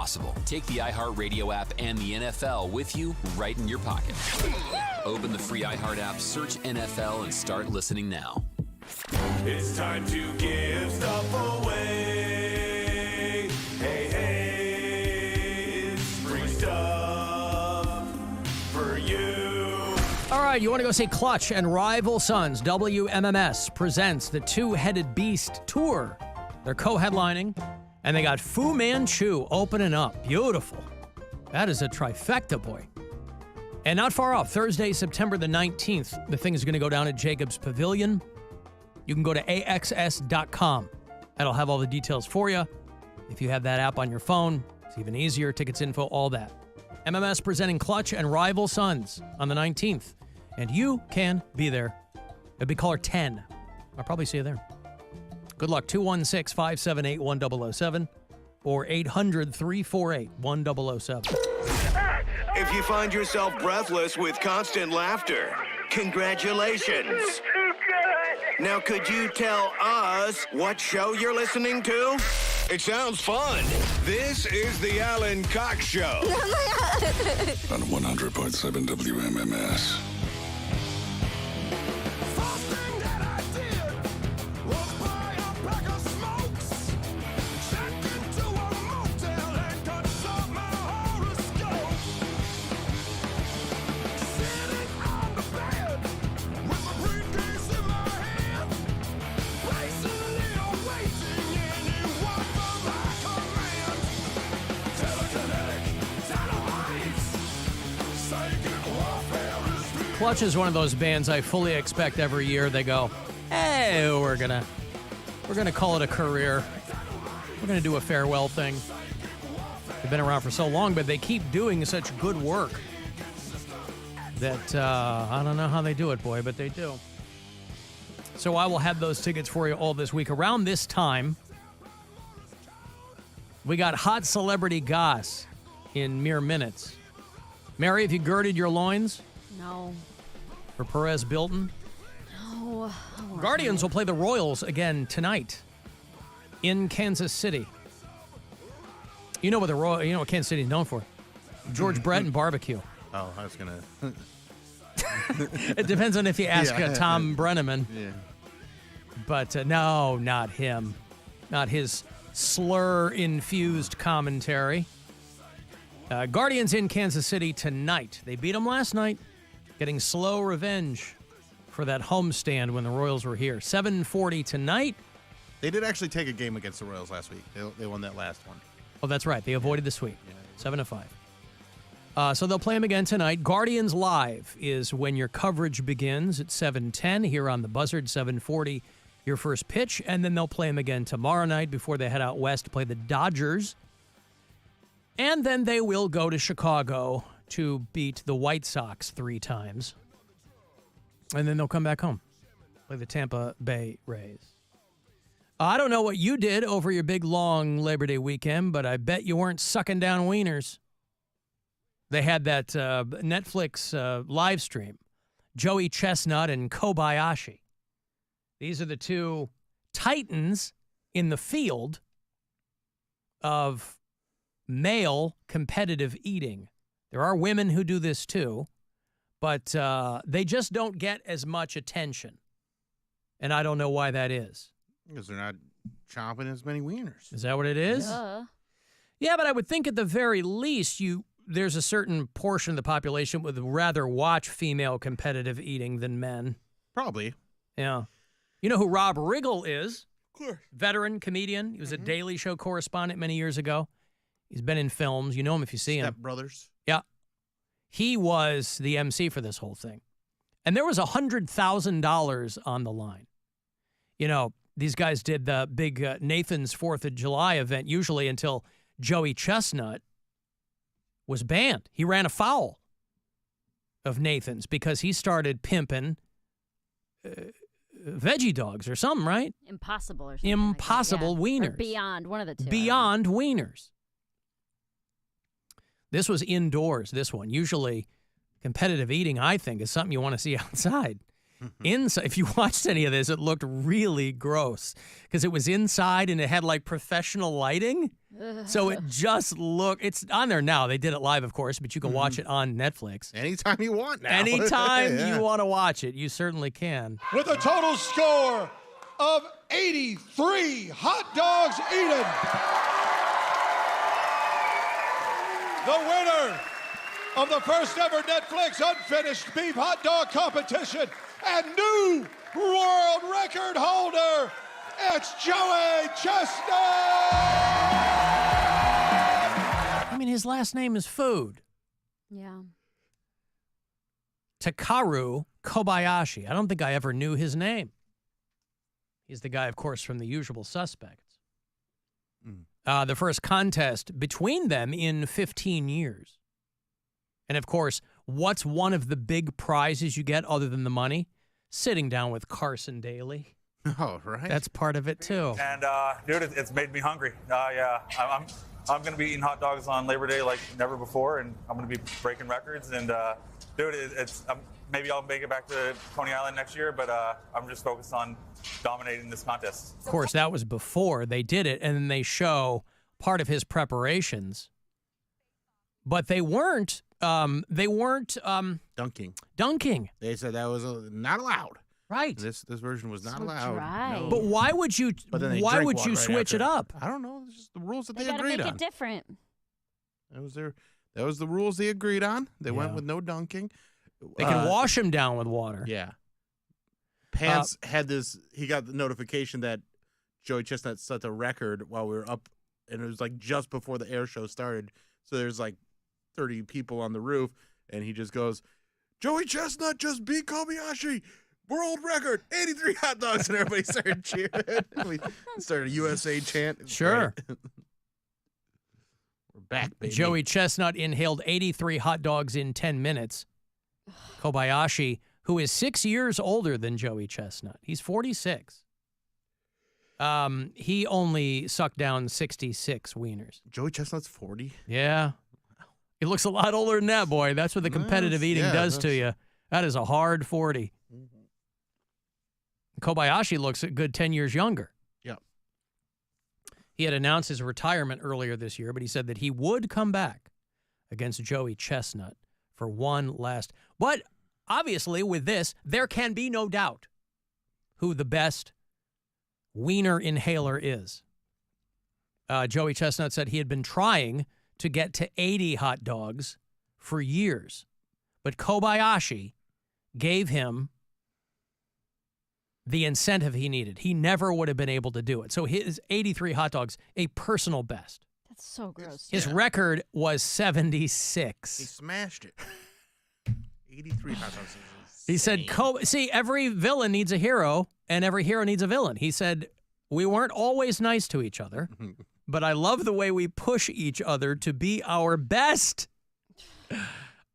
possible. Take the iHeartRadio app and the NFL with you right in your pocket. Open the free iHeart app, search NFL, and start listening now. It's time to give stuff away. Hey, hey, it's free stuff for you. All right, you want to go see Clutch and Rival Sons? WMMS presents the Two-Headed Beast Tour. They're co-headlining, and they got Fu Manchu opening up. Beautiful. That is a trifecta, boy. And not far off, Thursday, September the 19th, the thing is going to go down at Jacobs Pavilion. You can go to axs.com. That'll have all the details for you. If you have that app on your phone, it's even easier. Tickets info, all that. MMS presenting Clutch and Rival Sons on the 19th. And you can be there. It'll be caller 10. I'll probably see you there. Good luck. 216-578-1007 or 800-348-1007. If you find yourself breathless with constant laughter, congratulations. Now, could you tell us what show you're listening to? It sounds fun. This is the Alan Cox Show. On 100.7 WMMS. Clutch is one of those bands I fully expect every year. They go, hey, we're gonna call it a career. We're gonna do a farewell thing. They've been around for so long, but they keep doing such good work that I don't know how they do it, boy, but they do. So I will have those tickets for you all this week. Around this time, we got hot celebrity goss in mere minutes. Mary, have you girded your loins? No. For Perez Bilton? No. Guardians will play the Royals again tonight in Kansas City. You know what Kansas City is known for? George Brett and barbecue. Oh, I was gonna. It depends on if you ask Tom Brenneman. Yeah. But no, not him. Not his slur-infused commentary. Guardians in Kansas City tonight. They beat them last night, getting slow revenge for that homestand when the Royals were here. 7:40 tonight. They did actually take a game against the Royals last week. They won that last one. Oh, that's right. They avoided the sweep. 7-5. So they'll play them again tonight. Guardians Live is when your coverage begins at 7:10 here on the Buzzard. 7:40, your first pitch. And then they'll play them again tomorrow night before they head out west to play the Dodgers. And then they will go to Chicago to beat the White Sox 3 times. And then they'll come back home, play the Tampa Bay Rays. I don't know what you did over your big, long Labor Day weekend, but I bet you weren't sucking down wieners. They had that Netflix live stream, Joey Chestnut and Kobayashi. These are the two titans in the field of male competitive eating. There are women who do this too, but they just don't get as much attention. And I don't know why that is. Because they're not chomping as many wieners. Is that what it is? Yeah, but I would think at the very least there's a certain portion of the population would rather watch female competitive eating than men. Probably. Yeah. You know who Rob Riggle is? Of course. Veteran comedian. He was a Daily Show correspondent many years ago. He's been in films. You know him if you see him. Step Brothers. Yeah. He was the MC for this whole thing. And there was $100,000 on the line. You know, these guys did the big Nathan's 4th of July event, usually until Joey Chestnut was banned. He ran afoul of Nathan's because he started pimping veggie dogs or something, right? Impossible or something. Impossible like that, yeah. wieners. Or beyond, one of the two. Beyond wieners. This was indoors, this one. Usually competitive eating, I think, is something you want to see outside. Inside, if you watched any of this, it looked really gross because it was inside and it had like professional lighting. So it just looked, it's on there now. They did it live, of course, but you can watch it on Netflix. Anytime you want now. Anytime you want to watch it, you certainly can. With a total score of 83 hot dogs eaten. The winner of the first ever Netflix unfinished beef hot dog competition and new world record holder, it's Joey Chestnut! I mean, his last name is Food. Yeah. Takaru Kobayashi. I don't think I ever knew his name. He's the guy, of course, from The Usual Suspects. The first contest between them in 15 years. And, of course, what's one of the big prizes you get other than the money? Sitting down with Carson Daly. Oh, right. That's part of it, too. And, dude, it's made me hungry. Yeah, I'm going to be eating hot dogs on Labor Day like never before, and I'm going to be breaking records. And, dude, maybe I'll make it back to Coney Island next year, but I'm just focused on dominating this contest. Of course, that was before they did it, and then they show part of his preparations. But they weren't dunking. They said that was not allowed. Right. This version was not allowed. Dry. But why would you? Why would you switch it up? I don't know. It's just the rules that they gotta agreed make on. it different. That was the rules they agreed on. They went with no dunking. They can wash him down with water. Yeah. Pants had this. He got the notification that Joey Chestnut set the record while we were up, and it was like just before the air show started. So there's like 30 people on the roof, and he just goes, "Joey Chestnut just beat Kobayashi. World record, 83 hot dogs," and everybody started cheering. We started a USA chant. Sure. We're back, baby. Joey Chestnut inhaled 83 hot dogs in 10 minutes. Kobayashi, who is 6 years older than Joey Chestnut, he's 46. He only sucked down 66 wieners. Joey Chestnut's 40? Yeah. He looks a lot older than that, boy. That's what the competitive eating does to you. That is a hard 40. Kobayashi looks a good 10 years younger. Yeah. He had announced his retirement earlier this year, but he said that he would come back against Joey Chestnut for one last. But obviously, with this, there can be no doubt who the best wiener inhaler is. Joey Chestnut said he had been trying to get to 80 hot dogs for years, but Kobayashi gave him the incentive he needed. He never would have been able to do it. So his 83 hot dogs, a personal best. That's so gross. His record was 76. He smashed it. 83 hot dogs. He said, see, every villain needs a hero, and every hero needs a villain. He said, we weren't always nice to each other, but I love the way we push each other to be our best.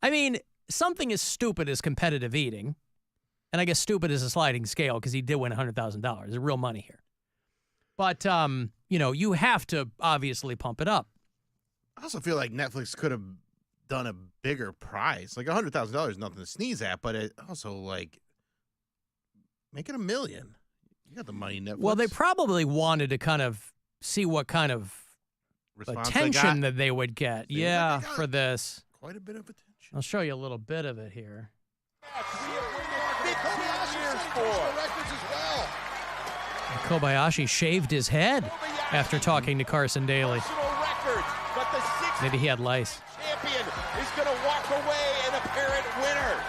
I mean, something as stupid as competitive eating, and I guess stupid is a sliding scale because he did win $100,000. There's real money here. But, you have to obviously pump it up. I also feel like Netflix could have done a bigger prize. Like $100,000 is nothing to sneeze at, but it also, like, make it $1 million. You got the money, Netflix. Well, they probably wanted to kind of see what kind of response attention that they would get. Yeah, for this. Quite a bit of attention. I'll show you a little bit of it here. Kobayashi shaved his head after talking to Carson Daly. Maybe he had lice. Champion is going to walk away an apparent winner.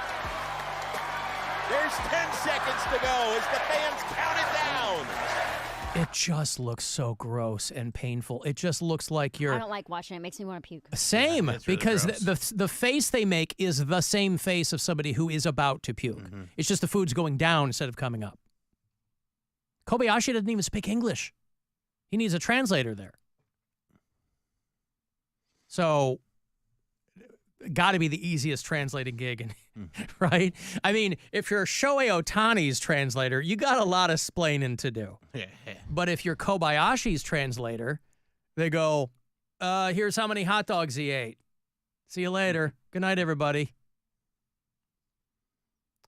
There's 10 seconds to go as the fans count it down. It just looks so gross and painful. It just looks like you're... I don't like watching it. It makes me want to puke. Same, really because gross. the face they make is the same face of somebody who is about to puke. It's just the food's going down instead of coming up. Kobayashi doesn't even speak English. He needs a translator there. So, got to be the easiest translating gig, right? I mean, if you're Shohei Ohtani's translator, you got a lot of splaining to do. But if you're Kobayashi's translator, they go, here's how many hot dogs he ate. See you later. Good night, everybody.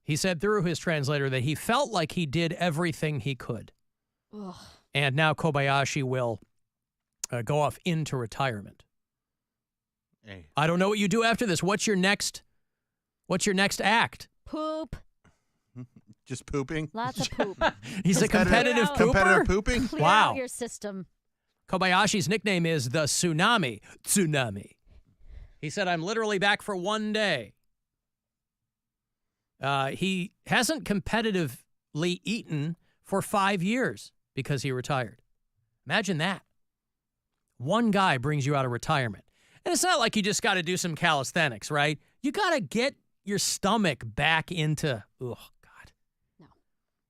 He said through his translator that he felt like he did everything he could. Ugh. And now Kobayashi will go off into retirement. Hey. I don't know what you do after this. What's your next act? Poop. Just pooping? Lots of poop. He's a competitive pooper? Competitive pooping? Clear Wow. out your system. Kobayashi's nickname is the Tsunami. Tsunami. He said, I'm literally back for one day. He hasn't competitively eaten for 5 years because he retired. Imagine that. One guy brings you out of retirement. And it's not like you just got to do some calisthenics, right? You got to get your stomach back into, ugh, God. No.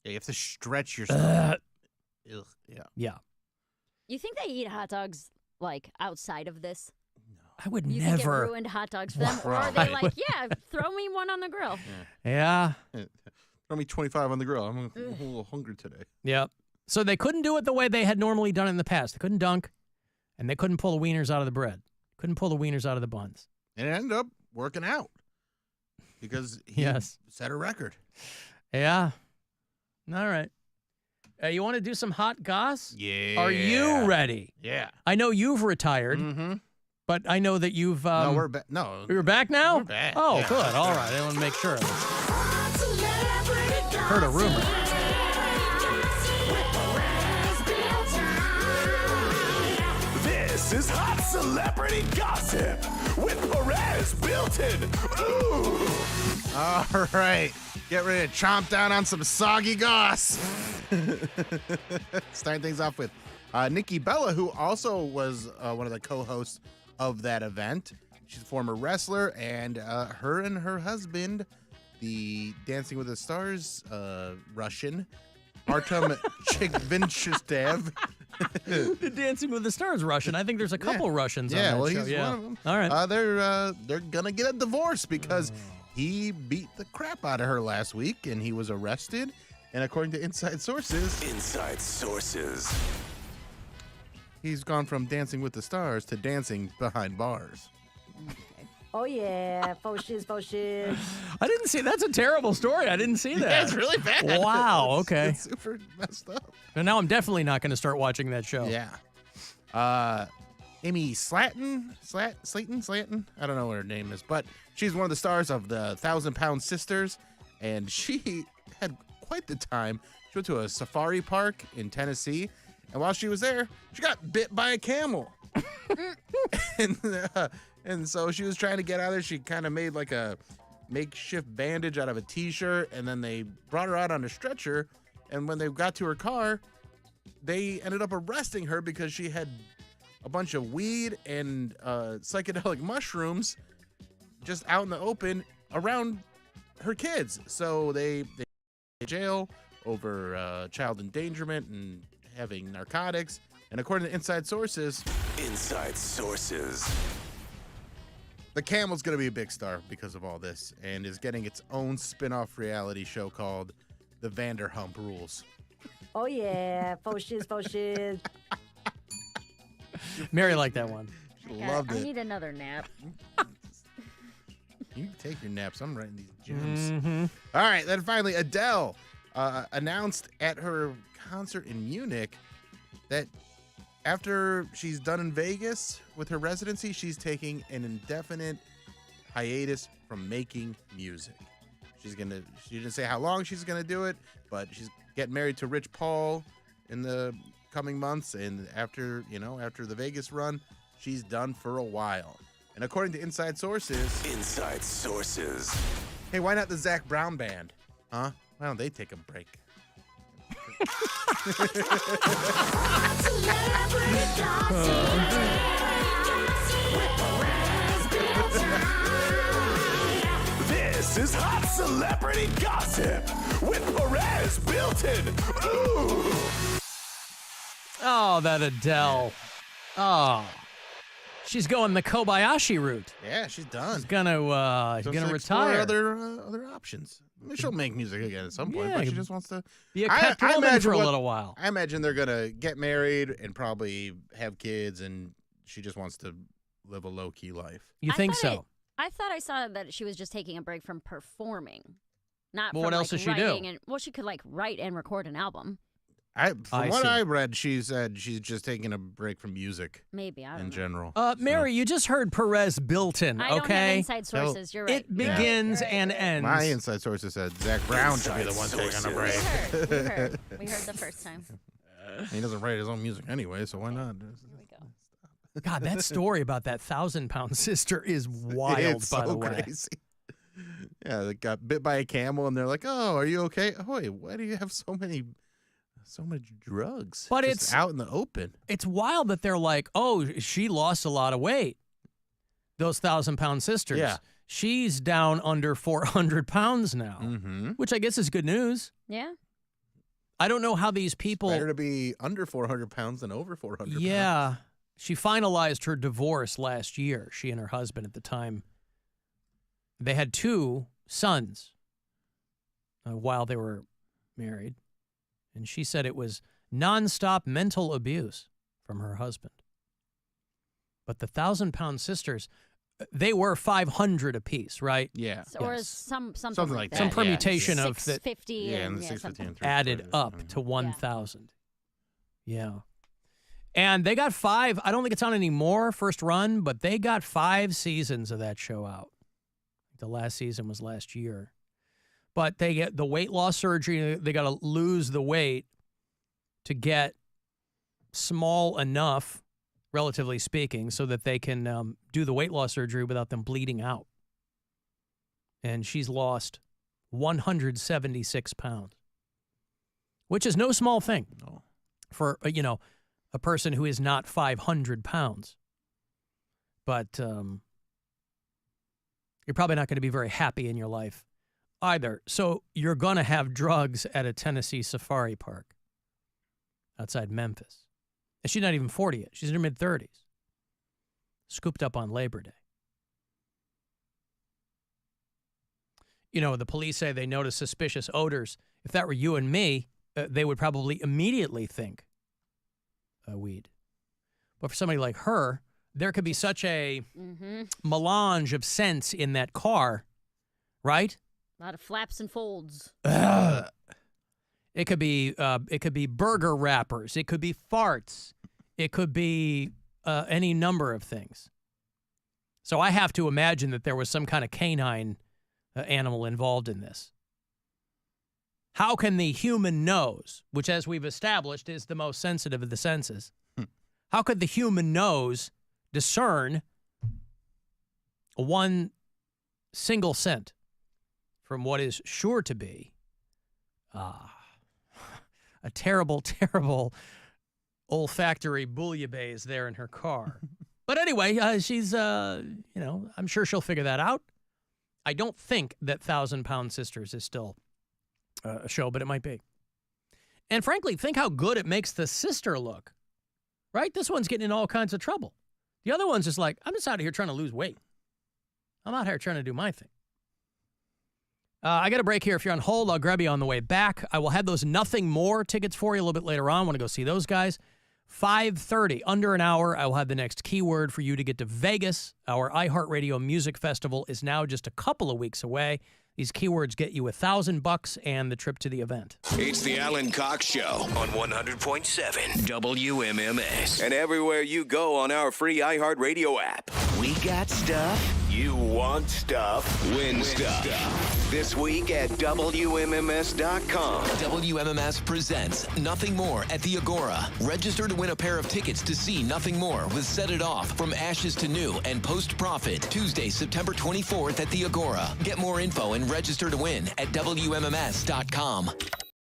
Yeah, you have to stretch your stomach. Ugh, yeah. Yeah. You think they eat hot dogs, like, outside of this? I would You never. think it ruined hot dogs for them? Or are they like, yeah, throw me one on the grill? Yeah. Throw me 25 on the grill. I'm a little hungry today. Yep. So they couldn't do it the way they had normally done it in the past. They couldn't dunk, and they couldn't pull the wieners out of the bread. Couldn't pull the wieners out of the buns. And it ended up working out because he set a record. Yeah. All right. You want to do some hot goss? Yeah. Are you ready? Yeah. I know you've retired, but I know that you've... no, we're back. No. You're back now? We're back. Oh, Yeah. good. All right. I want to make sure. Heard a rumor. This is Hot Celebrity Gossip with Perez built-in. Ooh. All right. Get ready to chomp down on some soggy goss. Starting things off with Nikki Bella, who also was one of the co-hosts of that event. She's a former wrestler, and her and her husband, the Dancing with the Stars Russian, Artem Chikvinchustev. The Dancing with the Stars Russian. I think there's a couple Russians on that well, show. he's one of them. All right. They're gonna get a divorce because he beat the crap out of her last week, and he was arrested. And according to inside sources, he's gone from Dancing with the Stars to dancing behind bars. Oh, yeah. Faux shiz, faux shiz. I didn't see. That's a terrible story. I didn't see that. Yeah, it's really bad. Wow. Okay. It's super messed up. And now I'm definitely not going to start watching that show. Yeah. Amy Slatton? I don't know what her name is, but she's one of the stars of the 1,000-Pound Sisters, and she had quite the time. She went to a safari park in Tennessee, and while she was there, she got bit by a camel. And so she was trying to get out of there. She kind of made like a makeshift bandage out of a T-shirt, and then they brought her out on a stretcher, and when they got to her car, they ended up arresting her because she had a bunch of weed and psychedelic mushrooms just out in the open around her kids. So they in jail over child endangerment and having narcotics. And according to inside sources, the camel's going to be a big star because of all this and is getting its own spin-off reality show called The Vanderhump Rules. Oh, yeah. Faux shiz, faux shiz. Mary liked that one. She loved I it. need another nap. You take your naps. I'm writing these gems. All right. Then finally, Adele announced at her concert in Munich that after she's done in Vegas with her residency, she's taking an indefinite hiatus from making music. She didn't say how long she's gonna do it, but she's getting married to Rich Paul in the coming months, and after the Vegas run, she's done for a while. And according to inside sources, hey, why not the Zac Brown Band? Huh? Why don't they take a break? This is Hot Celebrity Gossip with Perez built-in. Ooh. Oh, that Adele. Oh. She's going the Kobayashi route. Yeah, she's done. She's gonna retire. Other options. I mean, she'll make music again at some point, but she just wants to be a kept woman for a little while. I imagine they're gonna get married and probably have kids, and she just wants to live a low-key life. You think so? I thought I saw that she was just taking a break from performing. Not Well, from, what else like, does she do? writing and, well, she could like write and record an album. From what I read, she said she's just taking a break from music. Maybe, I don't in know. general. Mary, you just heard Perez Built-in, I don't have okay? inside sources. You're right. It begins and ends. My inside sources said Zach Brown should be the one taking a break. We heard the first time. He doesn't write his own music anyway, so why not? God, that story about that 1,000-pound sister is wild, It's by so the way. crazy. Yeah, they got bit by a camel, and they're like, "Oh, are you okay? Oh, wait, why do you have so much drugs? But just it's out in the open." It's wild that they're like, oh, she lost a lot of weight. Those 1,000-pound sisters. Yeah. She's down under 400 pounds now, which I guess is good news. Yeah. I don't know how these people. Better to be under 400 pounds than over 400 pounds. Yeah. She finalized her divorce last year, she and her husband at the time. They had 2 sons while they were married. And she said it was nonstop mental abuse from her husband. But the 1,000-pound sisters, they were 500 apiece, right? Yeah. Or something like that. Some permutation of that 650 and the 650 added up to 1,000. Yeah. And they got 5. I don't think it's on anymore, first run, but they got 5 seasons of that show out. The last season was last year. But they get the weight loss surgery. They got to lose the weight to get small enough, relatively speaking, so that they can do the weight loss surgery without them bleeding out. And she's lost 176 pounds, which is no small thing for, a person who is not 500 pounds. But you're probably not going to be very happy in your life either. So you're going to have drugs at a Tennessee safari park outside Memphis. And she's not even 40 yet. She's in her mid-30s. Scooped up on Labor Day. The police say they notice suspicious odors. If that were you and me, they would probably immediately think weed. But for somebody like her, there could be such a melange of scents in that car, right? A lot of flaps and folds. It could be burger wrappers. It could be farts. It could be any number of things. So I have to imagine that there was some kind of canine animal involved in this. How can the human nose, which as we've established is the most sensitive of the senses, how could the human nose discern one single scent from what is sure to be a terrible, terrible olfactory bouillabaisse there in her car? But anyway, she's, I'm sure she'll figure that out. I don't think that 1,000-Pound Sisters is still a show, but it might be. And frankly, think how good it makes the sister look, right? This one's getting in all kinds of trouble. The other one's just like, I'm just out here trying to lose weight. I'm out here trying to do my thing. I got a break here. If you're on hold, I'll grab you on the way back. I will have those Nothing More tickets for you a little bit later on. I want to go see those guys. 5:30, under an hour, I will have the next keyword for you to get to Vegas. Our iHeartRadio Music Festival is now just a couple of weeks away. These keywords get you $1,000 and the trip to the event. It's the Alan Cox Show on 100.7 WMMS. And everywhere you go on our free iHeartRadio app. We got stuff. You want stuff. Win stuff. This week at WMMS.com. WMMS presents Nothing More at the Agora. Register to win a pair of tickets to see Nothing More with Set It Off, From Ashes to New, and Post Profit, Tuesday, September 24th at the Agora. Get more info and register to win at WMMS.com.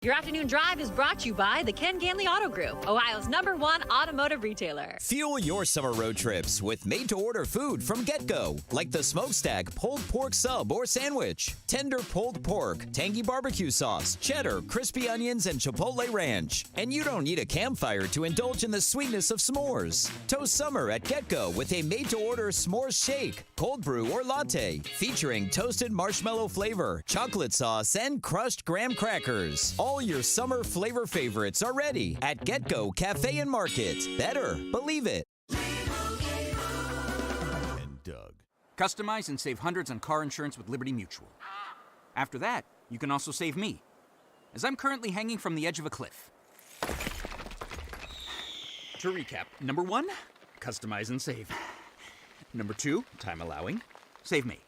Your afternoon drive is brought to you by the Ken Ganley Auto Group, Ohio's #1 automotive retailer. Fuel your summer road trips with made-to-order food from GetGo, like the Smokestack pulled pork sub or sandwich, tender pulled pork, tangy barbecue sauce, cheddar, crispy onions, and Chipotle ranch. And you don't need a campfire to indulge in the sweetness of s'mores. Toast summer at GetGo with a made-to-order s'mores shake, cold brew or latte, featuring toasted marshmallow flavor, chocolate sauce, and crushed graham crackers. All your summer flavor favorites are ready at GetGo Cafe and Market. Better believe it. And Doug. Customize and save hundreds on car insurance with Liberty Mutual. After that, You can also save me, as I'm currently hanging from the edge of a cliff. To recap, number 1, customize and save. Number 2, time allowing, save me.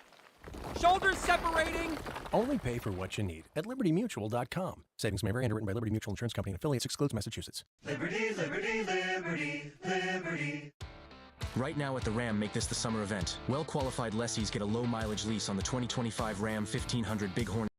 Shoulders separating! Only pay for what you need at libertymutual.com. Savings may vary. Underwritten by Liberty Mutual Insurance Company and affiliates. Excludes Massachusetts. Liberty, liberty, liberty, liberty. Right now at the Ram, make this the summer event. Well-qualified lessees get a low-mileage lease on the 2025 Ram 1500 Bighorn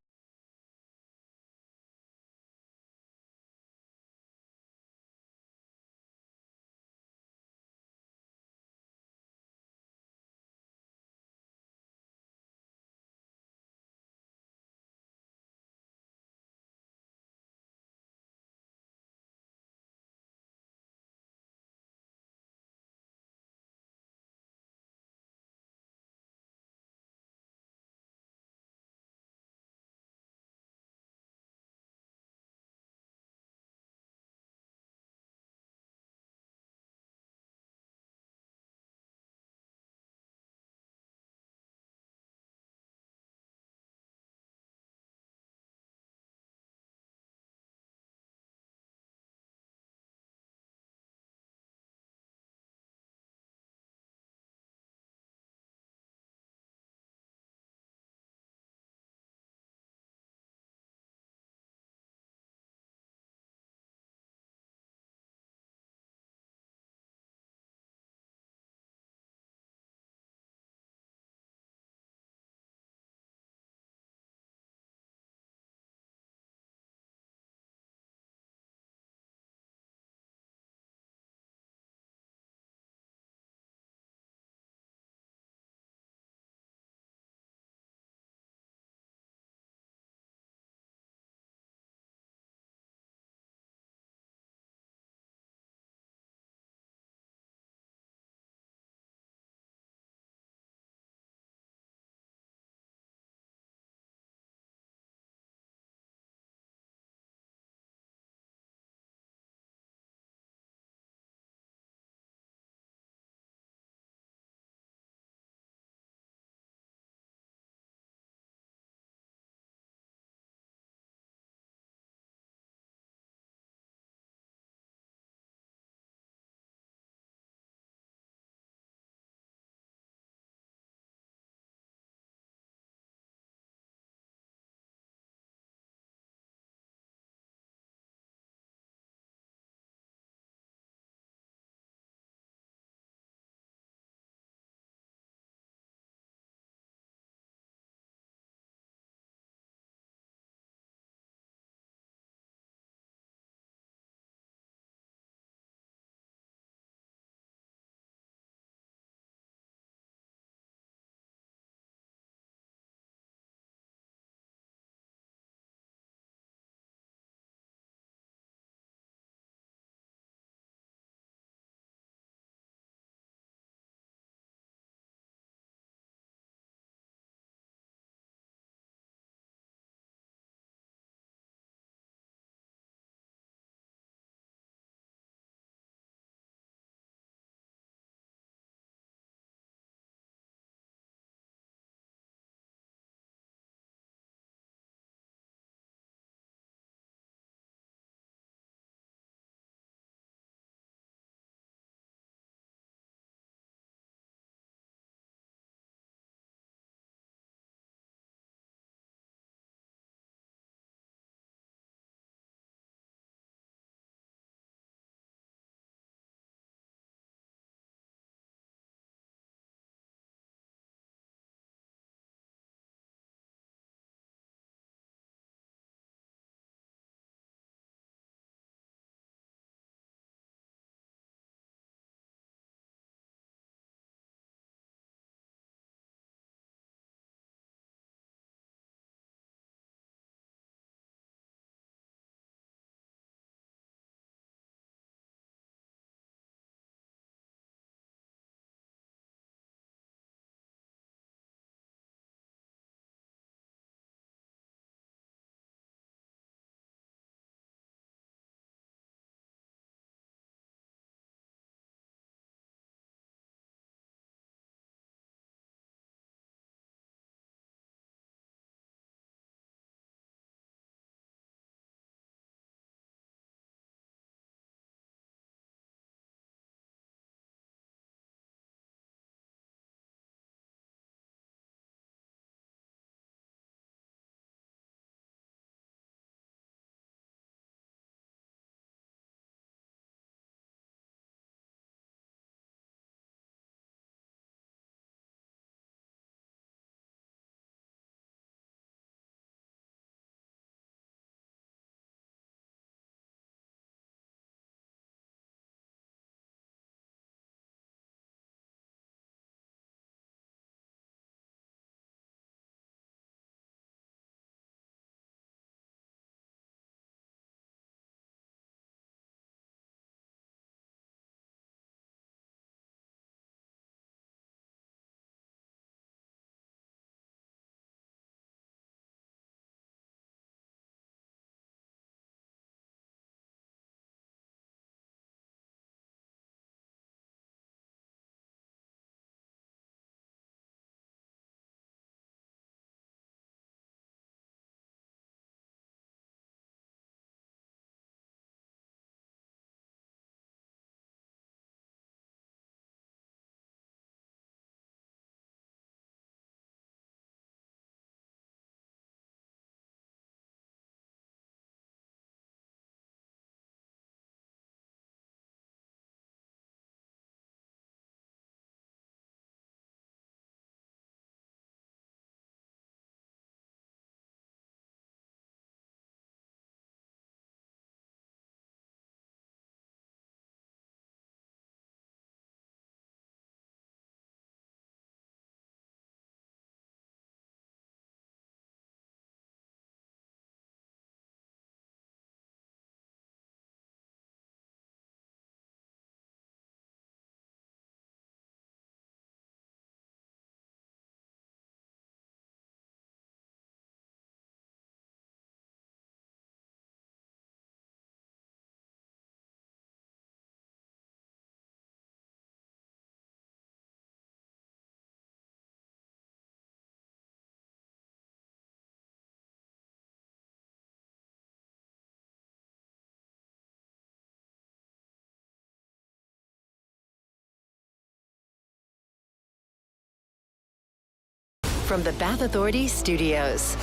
from the Bath Authority Studios.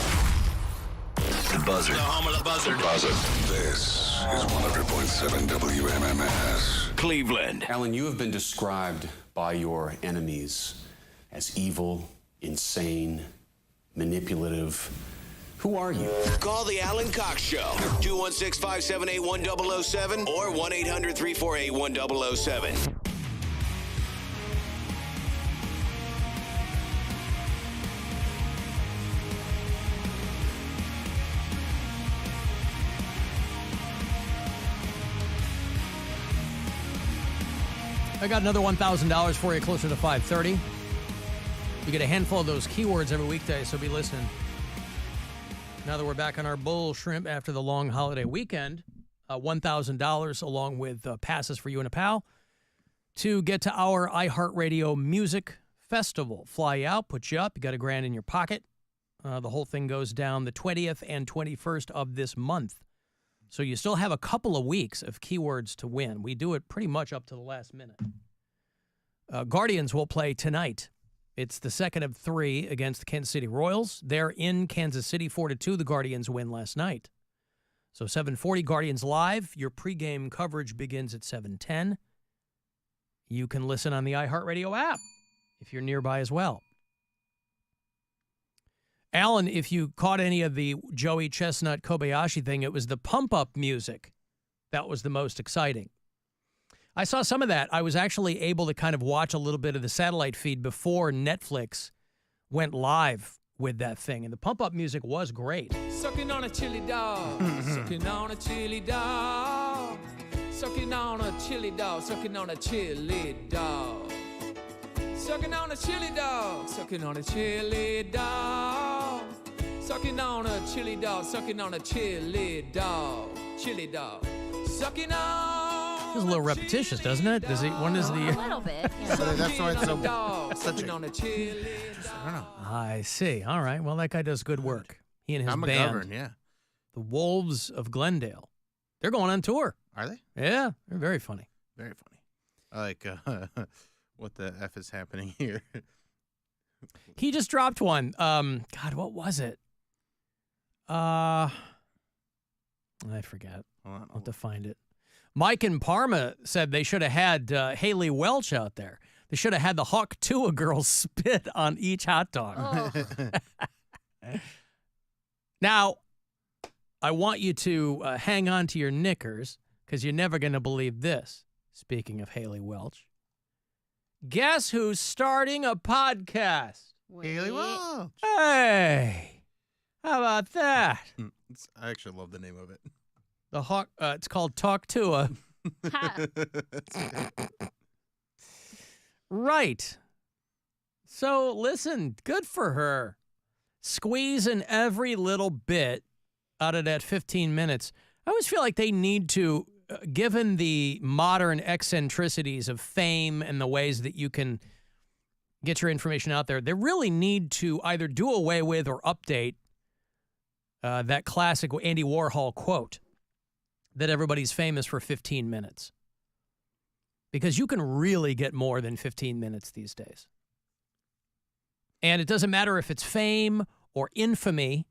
The Buzzard. The home of the Buzzard. This is 100.7 WMMS. Cleveland. Alan, you have been described by your enemies as evil, insane, manipulative. Who are you? Call the Alan Cox Show. 216-578-1007 or 1-800-348-1007. I got another $1,000 for you closer to 5:30. You get a handful of those keywords every weekday, so be listening. Now that we're back on our bull shrimp after the long holiday weekend, $1,000 along with passes for you and a pal to get to our iHeartRadio Music Festival. Fly you out, put you up, you got $1,000 in your pocket. The whole thing goes down the 20th and 21st of this month. So you still have a couple of weeks of keywords to win. We do it pretty much up to the last minute. Guardians will play tonight. It's the second of 3 against the Kansas City Royals. They're in Kansas City 4-2. The Guardians win last night. So 7:40 Guardians live. Your pregame coverage begins at 7:10. You can listen on the iHeartRadio app if you're nearby as well. Alan, if you caught any of the Joey Chestnut Kobayashi thing, it was the pump-up music that was the most exciting. I saw some of that. I was actually able to kind of watch a little bit of the satellite feed before Netflix went live with that thing, and the pump-up music was great. Sucking on a chili dog, sucking on a chili dog, sucking on a chili dog, sucking on a chili dog. Sucking on a chili dog, sucking on a chili dog, sucking on a chili dog, sucking on a chili dog, sucking on. Feels a little repetitious, doesn't it? Does he? When is the? A little bit. Yeah. That's why it's so. Sucking on a chili I don't know. I see. All right. Well, that guy does good work. He and his I'm band, McGovern, yeah. the Wolves of Glendale. They're going on tour. Are they? Yeah, they're very funny. Very funny. I like what the F is happening here. He just dropped one. God, what was it? I forget. I'll have to find it. Mike in Parma said they should have had Haley Welch out there. They should have had the Hawk Tua girls spit on each hot dog. Now, I want you to hang on to your knickers because you're never going to believe this. Speaking of Haley Welch. Guess who's starting a podcast? Haley Welch. Hey, how about that? I actually love the name of it. The Hawk. It's called Talk Tua. Right. So listen, good for her. Squeezing every little bit out of that 15 minutes. I always feel like they need to, given the modern eccentricities of fame and the ways that you can get your information out there, they really need to either do away with or update that classic Andy Warhol quote that everybody's famous for 15 minutes. Because you can really get more than 15 minutes these days. And it doesn't matter if it's fame or infamy.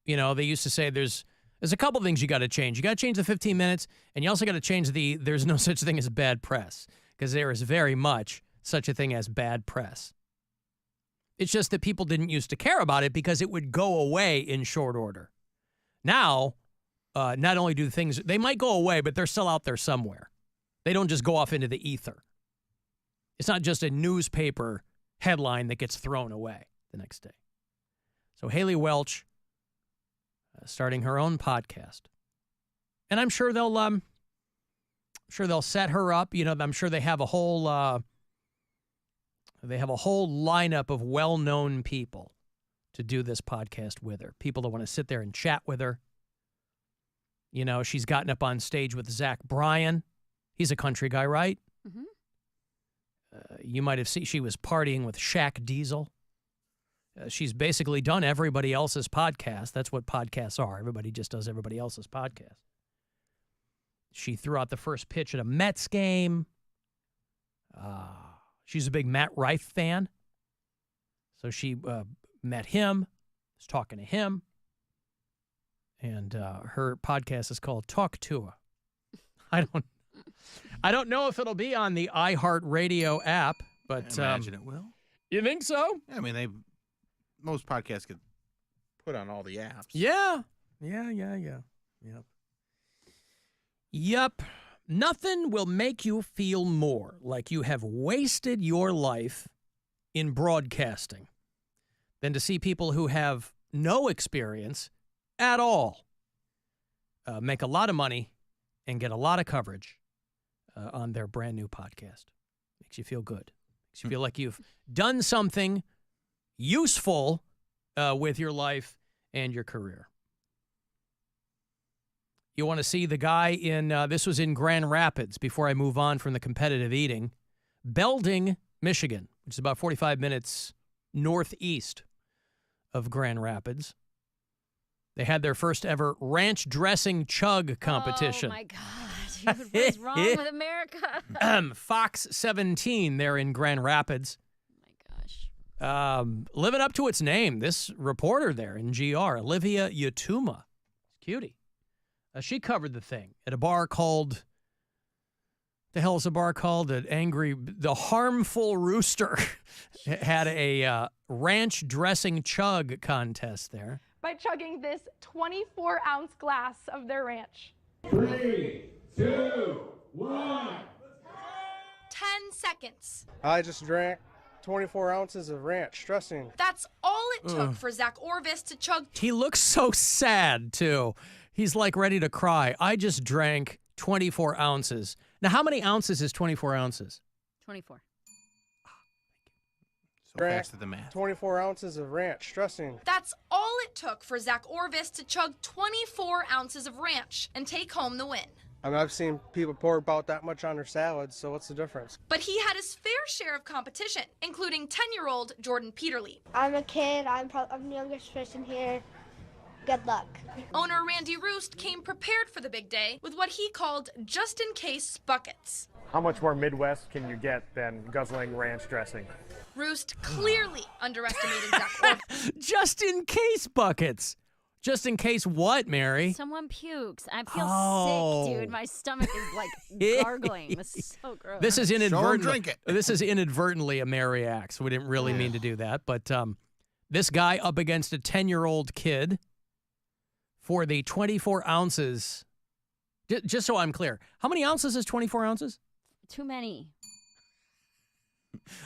You know, they used to say there's a couple things you got to change. You got to change the 15 minutes, and you also got to change there's no such thing as bad press, because there is very much such a thing as bad press. It's just that people didn't used to care about it because it would go away in short order. Now, not only do things, they might go away, but they're still out there somewhere. They don't just go off into the ether. It's not just a newspaper headline that gets thrown away the next day. So Haley Welch starting her own podcast, and I'm sure they'll set her up. You know, I'm sure they have a whole lineup of well-known people to do this podcast with her. People that want to sit there and chat with her. You know, she's gotten up on stage with Zach Bryan. He's a country guy, right? Mm-hmm. You might have seen she was partying with Shaq Diesel. She's basically done everybody else's podcast. That's what podcasts are. Everybody just does everybody else's podcast. She threw out the first pitch at a Mets game. She's a big Matt Rife fan. So she met him, was talking to him, and her podcast is called Talk to Her. I don't know if it'll be on the iHeartRadio app, but I imagine it will. You think so? Yeah, I mean, most podcasts get put on all the apps. Yeah. Yep. Nothing will make you feel more like you have wasted your life in broadcasting than to see people who have no experience at all make a lot of money and get a lot of coverage on their brand new podcast. Makes you feel good. Makes you feel like you've done something useful with your life and your career. You want to see the guy in, this was in Grand Rapids, before I move on from the competitive eating, Belding, Michigan, which is about 45 minutes northeast of Grand Rapids. They had their first ever ranch dressing chug competition. Oh, my God. What is wrong with America? Fox 17 there in Grand Rapids. Oh, my gosh. Living up to its name, this reporter there in GR, Olivia Yatuma, cutie. She covered the thing at a bar called, the hell is a bar called? The Harmful Rooster. Had a ranch dressing chug contest there. By chugging this 24-ounce glass of their ranch. 3, 2, 1. 10 seconds. I just drank 24 ounces of ranch dressing. That's all it took for Zach Orvis to chug. He looks so sad, too. He's like ready to cry. I just drank 24 ounces. Now, how many ounces is 24 ounces? 24. So fast at the math. 24 ounces of ranch dressing. That's all it took for Zach Orvis to chug 24 ounces of ranch and take home the win. I mean, I've seen people pour about that much on their salads, so what's the difference? But he had his fair share of competition, including 10-year-old Jordan Peterly. I'm a kid. I'm the youngest person here. Good luck. Owner Randy Roost came prepared for the big day with what he called just-in-case buckets. How much more Midwest can you get than guzzling ranch dressing? Roost clearly underestimated Zach Orvis. Just-in-case buckets. Just in case what, Mary? Someone pukes. I feel sick, dude. My stomach is like gargling. This is so gross. This is inadvertently. Drink it. This is inadvertently a Mary act. So we didn't really mean to do that. But this guy up against a 10-year-old kid for the 24 ounces. Just so I'm clear, how many ounces is 24 ounces? Too many.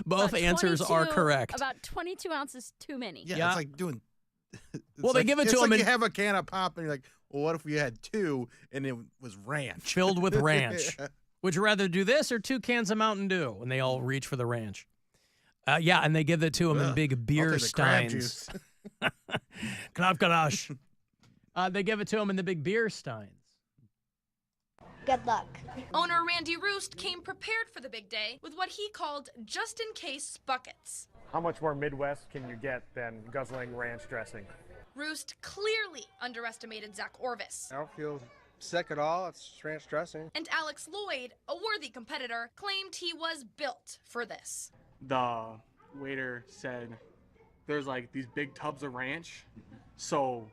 Both answers are correct. About 22 ounces too many. Yeah, it's like doing. Well, they give it to him. It's like and you have a can of pop, and you're like, well, what if we had two, and it was ranch? Filled with ranch. Would you rather do this or 2 cans of Mountain Dew? And they all reach for the ranch. Yeah, and they give it to him in big beer steins. Knopkadash. They give it to him in the big beer steins. Good luck. Owner Randy Roost came prepared for the big day with what he called just-in-case buckets. How much more Midwest can you get than guzzling ranch dressing? Roost clearly underestimated Zach Orvis. I don't feel sick at all. It's ranch dressing. And Alex Lloyd, a worthy competitor, claimed he was built for this. The waiter said there's like these big tubs of ranch, so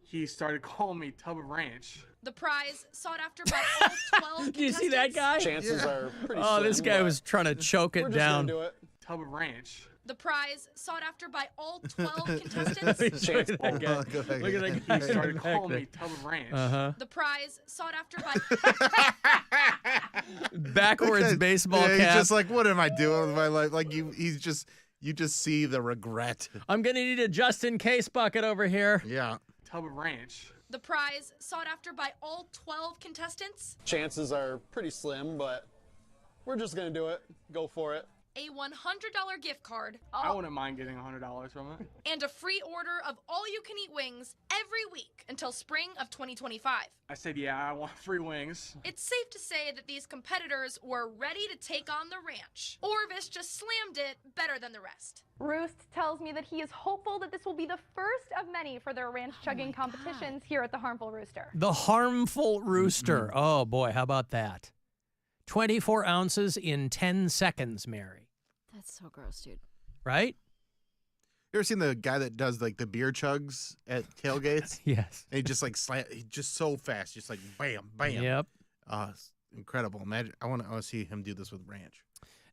he started calling me Tub of Ranch. The prize sought after by all 12 contestants. Do you see that guy? Chances are pretty Oh, slim, this guy but was trying to choke it we're down. Just gonna do it. Tub of Ranch. The prize sought after by all 12 contestants. Chance Look at that guy. He started calling me Tub of Ranch. Uh-huh. The prize sought after by Backwards baseball He's cap. just like, what am I doing with my life? Like you just see the regret. I'm gonna need a just-in-case bucket over here. Yeah. Tub of Ranch. The prize sought after by all 12 contestants. Chances are pretty slim, but we're just gonna do it. Go for it. A $100 gift card. I wouldn't mind getting $100 from it. And a free order of all-you-can-eat wings every week until spring of 2025. I said, yeah, I want free wings. It's safe to say that these competitors were ready to take on the ranch. Orvis just slammed it better than the rest. Roost tells me that he is hopeful that this will be the first of many for their ranch chugging competitions here at the Harmful Rooster. The Harmful Rooster. Oh, boy, how about that? 24 ounces in 10 seconds, Mary. That's so gross, dude. Right? You ever seen the guy that does like the beer chugs at tailgates? Yes. And he just like he's just so fast, just like bam, bam. Yep. It's incredible. Imagine I want to see him do this with ranch.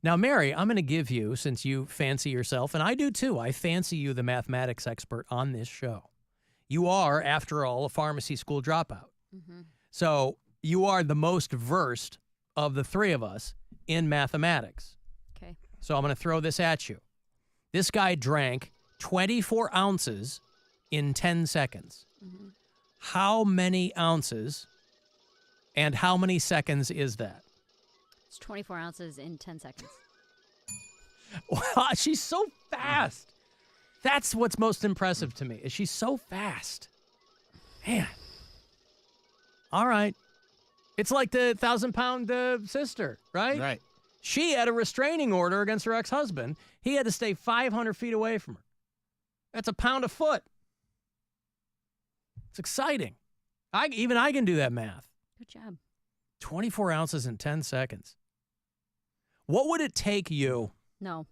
Now, Mary, I'm going to give you, since you fancy yourself, and I do too, I fancy you the mathematics expert on this show. You are, after all, a pharmacy school dropout. Mm-hmm. So you are the most versed of the three of us in mathematics. Okay. So I'm going to throw this at you. This guy drank 24 ounces in 10 seconds. Mm-hmm. How many ounces and how many seconds is that? It's 24 ounces in 10 seconds. Wow, she's so fast. That's what's most impressive to me, is she's so fast. Man. All right. It's like the 1,000-pound sister, right? Right. She had a restraining order against her ex-husband. He had to stay 500 feet away from her. That's a pound a foot. It's exciting. Even I can do that math. Good job. 24 ounces in 10 seconds. What would it take you? No.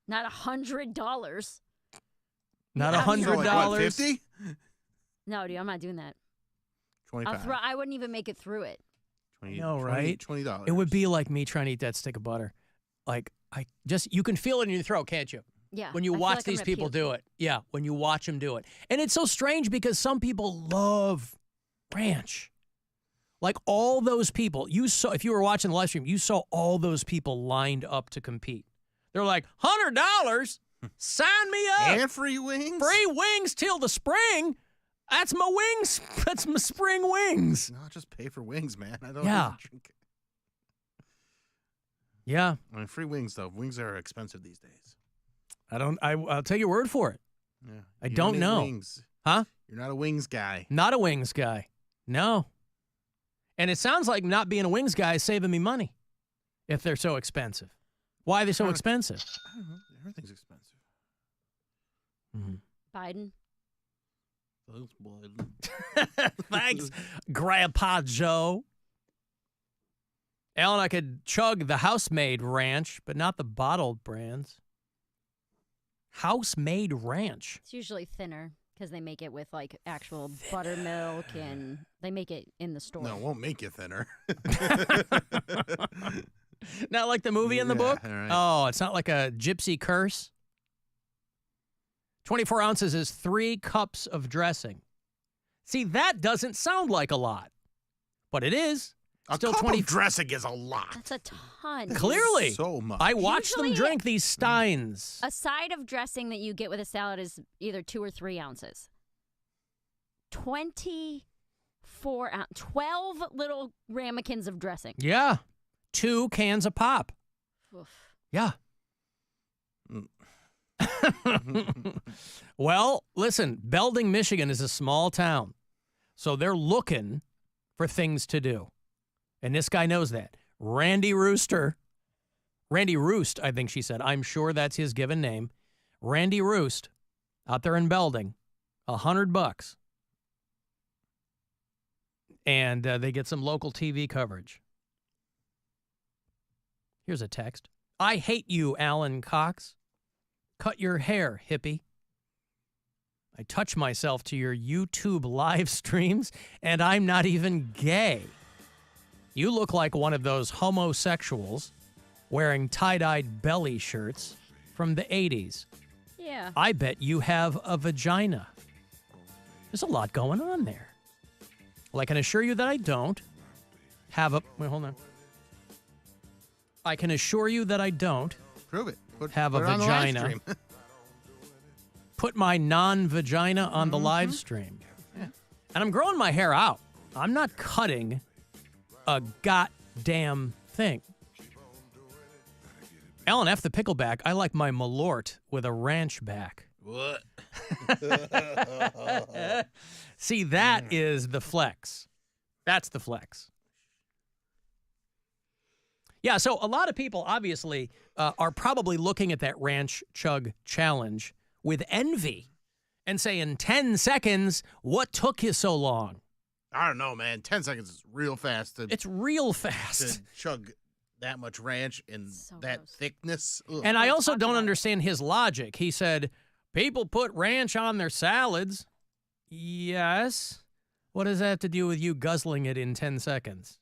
Not $100. Not Yeah, $100? 50? No, dude, I'm not doing that. 25. I wouldn't even make it through it. No, right? $20. It would be like me trying to eat that stick of butter. Like, you can feel it in your throat, can't you? Yeah. When you I feel watch like I'm these gonna people puke. do it. Yeah, when you watch them do it. And it's so strange because some people love ranch. Like all those people, if you were watching the live stream, you saw all those people lined up to compete. They're like, $100? Sign me up. And free wings? Free wings till the spring. That's my wings. That's my spring wings. No, just pay for wings, man. I don't Yeah. need to drink it. Yeah. I mean, free wings, though. Wings are expensive these days. I'll take your word for it. Yeah. I You don't need know. Wings. Huh? You're not a wings guy. Not a wings guy. No. And it sounds like not being a wings guy is saving me money if they're so expensive. Why are they so expensive? I don't know. Everything's expensive. Biden. Thanks, Biden. Thanks, Grandpa Joe. Alan, I could chug the house-made ranch, but not the bottled brands. House-made ranch. It's usually thinner because they make it with like actual buttermilk and they make it in the store. No, it won't make you thinner. Not like the movie in the book? all right. Oh, it's not like a gypsy curse? 24 ounces is 3 cups of dressing. See, that doesn't sound like a lot, but it is. A Still cup 20 of dressing is a lot. That's a ton. Clearly. So much. I watched them Usually- drink these steins. A side of dressing that you get with a salad is either 2 or 3 ounces. 12 little ramekins of dressing. Yeah. 2 cans of pop. Oof. Yeah. Well, listen, Belding, Michigan is a small town, so they're looking for things to do. And this guy knows that. Randy Roost, I think she said. I'm sure that's his given name. Randy Roost, out there in Belding, $100. And they get some local TV coverage. Here's a text. I hate you, Alan Cox. Cut your hair, hippie. I touch myself to your YouTube live streams, and I'm not even gay. You look like one of those homosexuals wearing tie-dyed belly shirts from the 80s. Yeah. I bet you have a vagina. There's a lot going on there. Well, I can assure you that I don't have a... Wait, hold on. I can assure you that I don't Prove it. have put a it on the live vagina. stream. Put my non-vagina on the live stream. Yeah. And I'm growing my hair out. I'm not cutting a goddamn thing. Alan F. the Pickleback, I like my Malort with a ranch back. What? See, that is the flex. That's the flex. Yeah, so a lot of people obviously are probably looking at that ranch chug challenge with envy and saying, 10 seconds, what took you so long? I don't know, man. 10 seconds is real fast. It's real fast. To chug that much ranch in that thickness. Ugh. And I also don't understand his logic. He said, people put ranch on their salads. Yes. What does that have to do with you guzzling it in 10 seconds?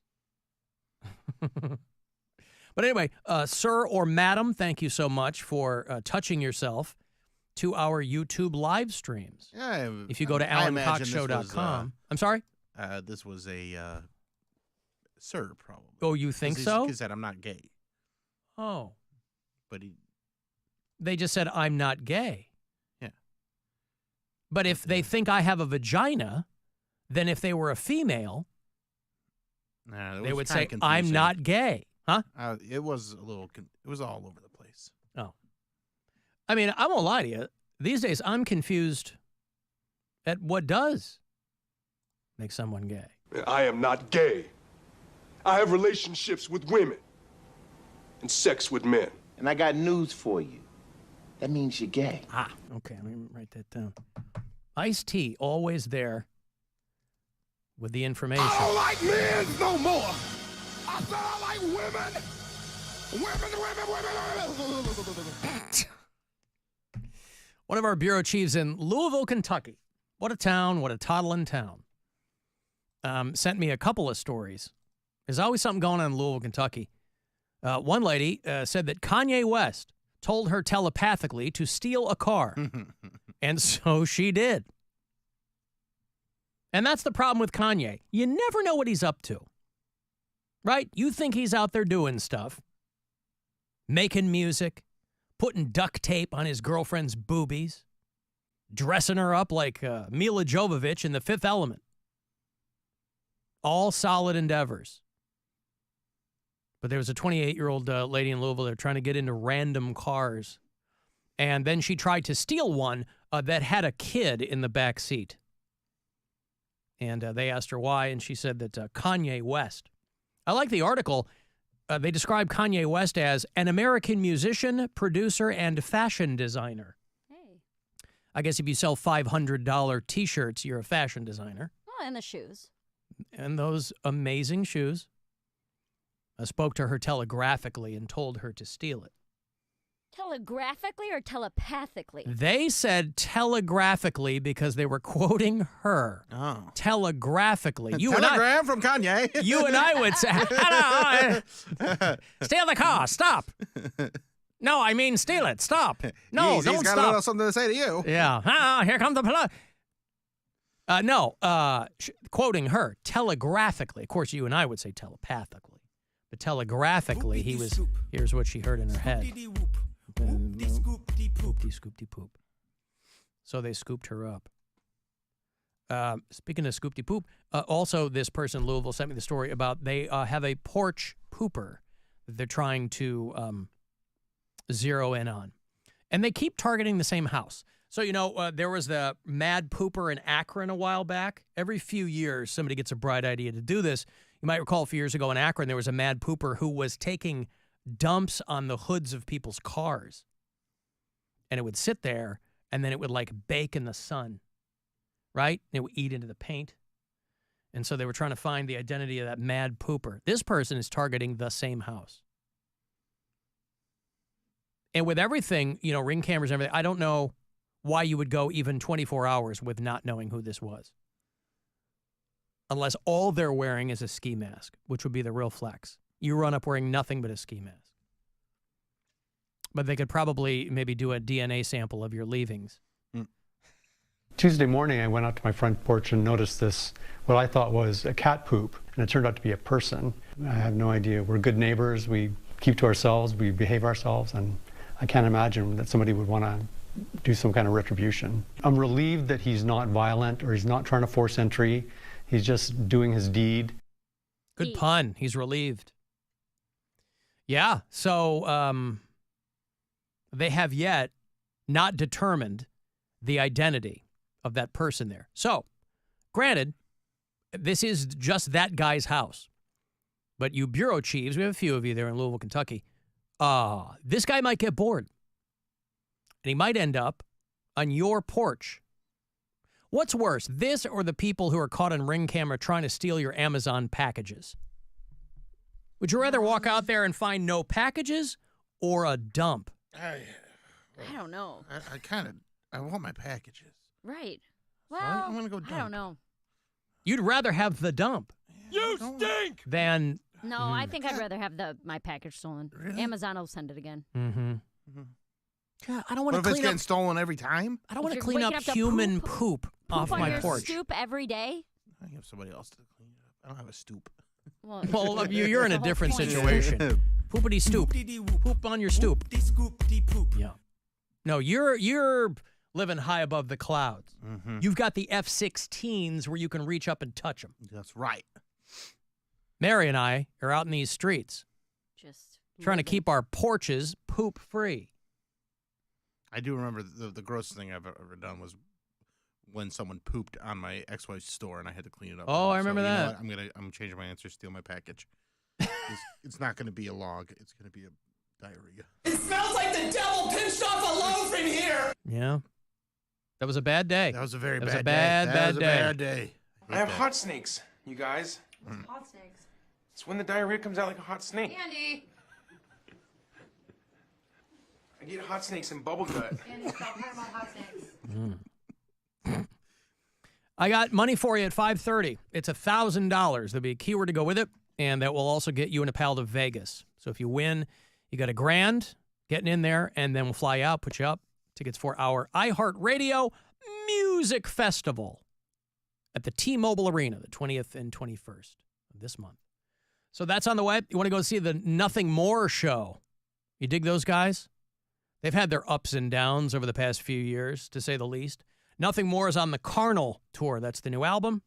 But anyway, sir or madam, thank you so much for touching yourself to our YouTube live streams. Yeah, if you go to AlanCoxShow.com. I'm sorry? This was a sir, probably. Oh, you think so? He said, I'm not gay. Oh. But they just said, I'm not gay. Yeah. But if they think I have a vagina, then if they were a female, they would say, I'm not gay. Huh? It was it was all over the place. Oh. I mean, I won't lie to you. These days, I'm confused at what does make someone gay. I am not gay. I have relationships with women and sex with men. And I got news for you. That means you're gay. Ah, okay. Let me write that down. Ice-T, always there with the information. I don't like men no more. I said I like women. One of our bureau chiefs in Louisville, Kentucky. What a town, what a toddling town. Sent me a couple of stories. There's always something going on in Louisville, Kentucky. One lady said that Kanye West told her telepathically to steal a car. And so she did. And that's the problem with Kanye. You never know what he's up to. Right? You think he's out there doing stuff, making music, putting duct tape on his girlfriend's boobies, dressing her up like Mila Jovovich in The Fifth Element. All solid endeavors. But there was a 28-year-old lady in Louisville that trying to get into random cars. And then she tried to steal one that had a kid in the back seat. And they asked her why, and she said that Kanye West. I like the article. They describe Kanye West as an American musician, producer, and fashion designer. Hey. I guess if you sell $500 T-shirts, you're a fashion designer. Oh, and the shoes. And those amazing shoes. I spoke to her telegraphically and told her to steal it. Telegraphically or telepathically? They said telegraphically because they were quoting her. Oh. Telegraphically. Telegram from Kanye. You and I would say, steal the car, stop. No, I mean steal it, stop. No, He's don't got stop. a little something to say to you. Yeah. Here comes the police. Quoting her, telegraphically. Of course, you and I would say telepathically. But telegraphically, here's what she heard in her head. Scoopty poop. So they scooped her up. Speaking of scoopty poop, also this person in Louisville sent me the story about they have a porch pooper that they're trying to zero in on. And they keep targeting the same house. So, there was the mad pooper in Akron a while back. Every few years, somebody gets a bright idea to do this. You might recall a few years ago in Akron, there was a mad pooper who was taking dumps on the hoods of people's cars. And it would sit there, and then it would, bake in the sun, right? And it would eat into the paint. And so they were trying to find the identity of that mad pooper. This person is targeting the same house. And with everything, Ring cameras and everything, I don't know why you would go even 24 hours with not knowing who this was. Unless all they're wearing is a ski mask, which would be the real flex. You run up wearing nothing but a ski mask. But they could probably maybe do a DNA sample of your leavings. Tuesday morning, I went out to my front porch and noticed this, what I thought was a cat poop, and it turned out to be a person. I have no idea. We're good neighbors. We keep to ourselves. We behave ourselves, and I can't imagine that somebody would want to do some kind of retribution. I'm relieved that he's not violent or he's not trying to force entry. He's just doing his deed. Good pun. He's relieved. Yeah, so they have yet not determined the identity of that person there. So, granted, this is just that guy's house. But you bureau chiefs, we have a few of you there in Louisville, Kentucky, this guy might get bored. And he might end up on your porch. What's worse, this or the people who are caught on Ring camera trying to steal your Amazon packages? Would you rather walk out there and find no packages or a dump? I don't know. I want my packages. Right. So Well, I'm gonna go dump. I don't know. You'd rather have the dump You stink! than... No, I think I'd rather have my package stolen. Really? Amazon will send it again. Mm-hmm. God, I don't want What to if it's clean getting up... stolen every time? I don't want to You're clean waking up up to human poop off on my your porch. stoop every day? I have somebody else to clean it up. I don't have a stoop. Well, You're in a the whole different point. situation. Poopity stoop. Poop on your stoop. Yeah. No, you're living high above the clouds. Mm-hmm. You've got the F-16s where you can reach up and touch them. That's right. Mary and I are out in these streets Just trying to keep our porches poop-free. I do remember the grossest thing I've ever done was when someone pooped on my ex-wife's store and I had to clean it up. Oh, I So, remember you know that. what? I'm changing my answer. Steal my package. It's not going to be a log. It's going to be a diarrhea. It smells like the devil pinched off a loaf in here. Yeah. That was a bad day. That was a very That was bad a bad, day. bad That was a day. bad day. I have hot snakes, you guys. Hot snakes. It's when the diarrhea comes out like a hot snake. Andy. I get hot snakes and bubble gut. Andy, stop talking about hot snakes. I got money for you at 5:30. It's $1,000. There'll be a keyword to go with it, and that will also get you and a pal to Vegas. So if you win, you got $1,000 getting in there, and then we'll fly you out, put you up. Tickets for our iHeartRadio Music Festival at the T-Mobile Arena, the 20th and 21st of this month. So that's on the way. You want to go see the Nothing More show. You dig those guys? They've had their ups and downs over the past few years, to say the least. Nothing More is on the Carnal Tour. That's the new album.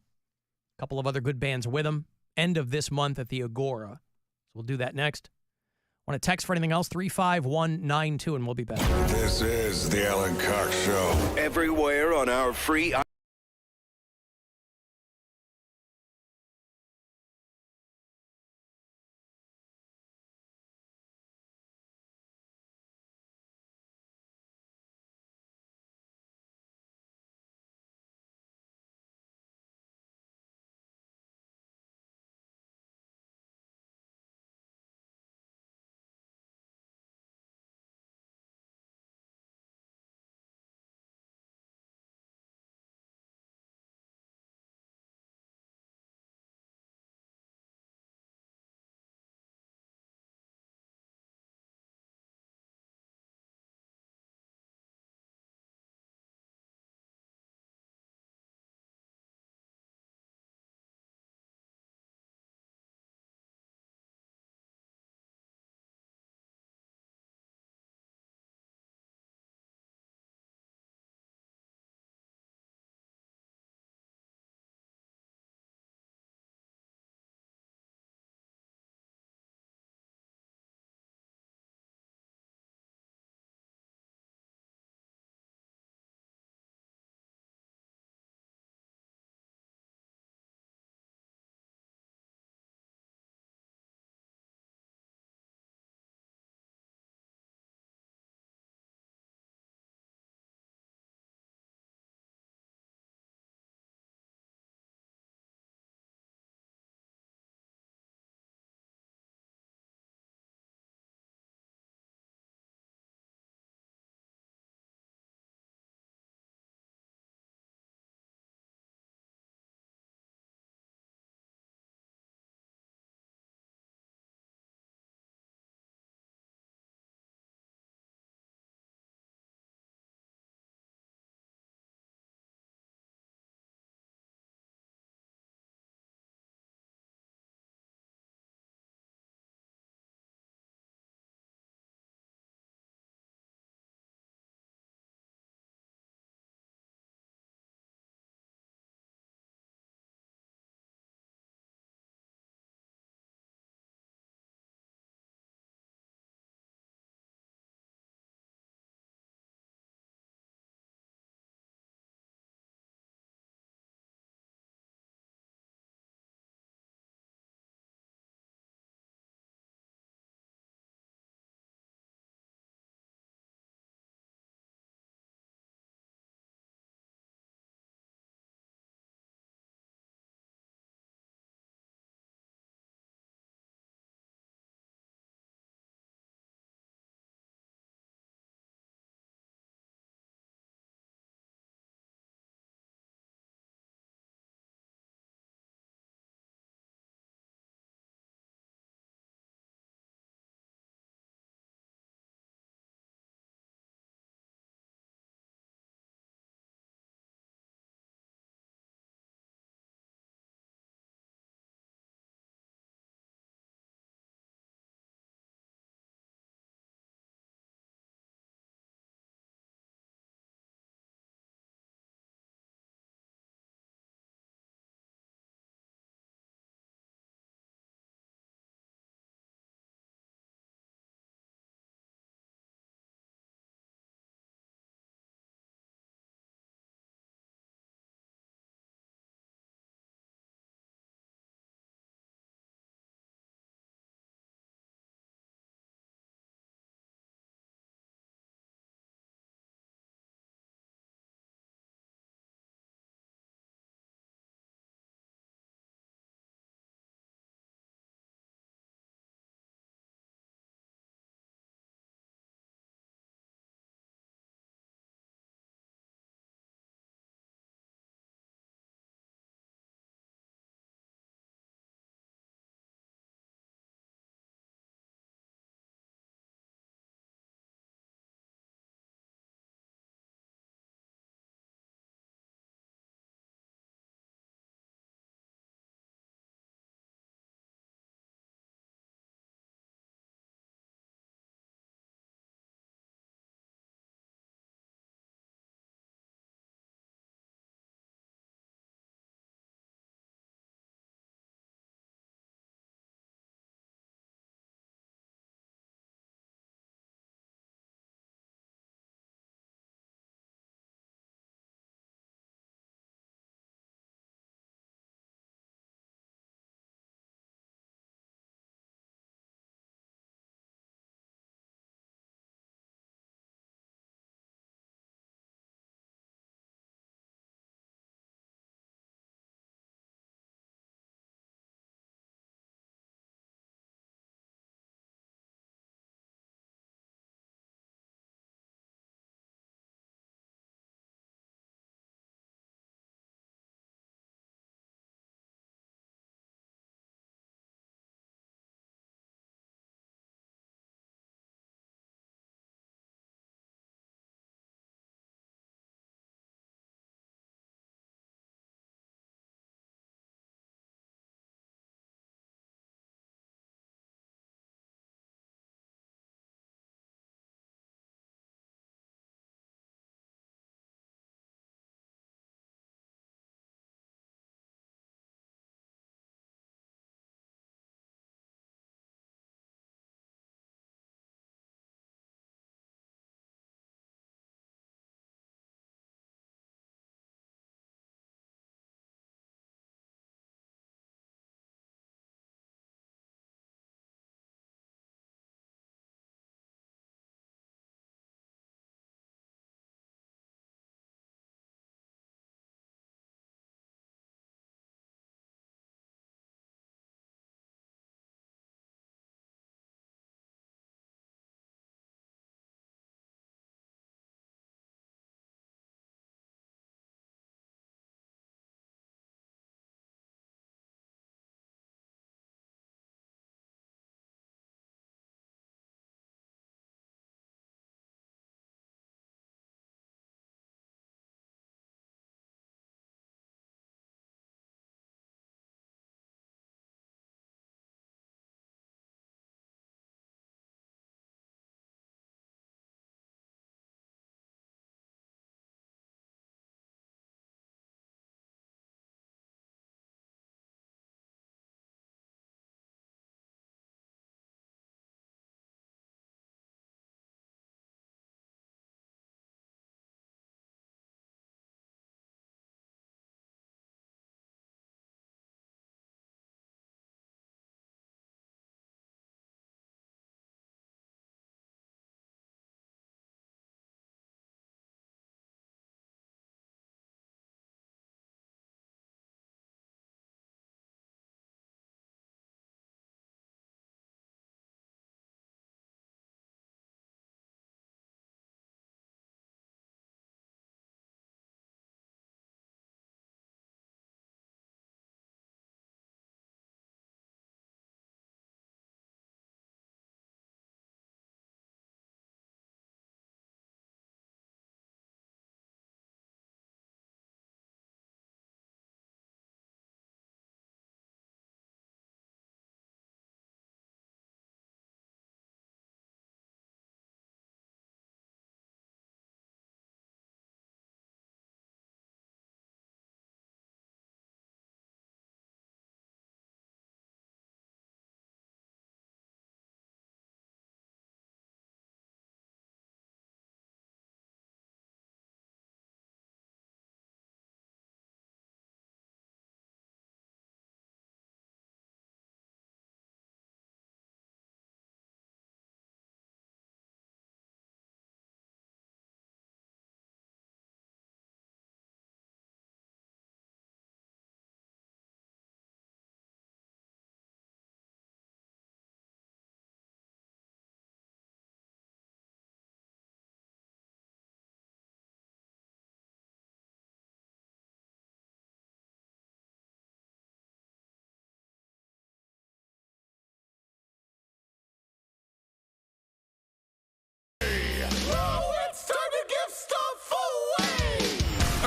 A couple of other good bands with them. End of this month at the Agora. So we'll do that next. Want to text for anything else? 35192, and we'll be back. This is the Alan Cox Show. Everywhere on our free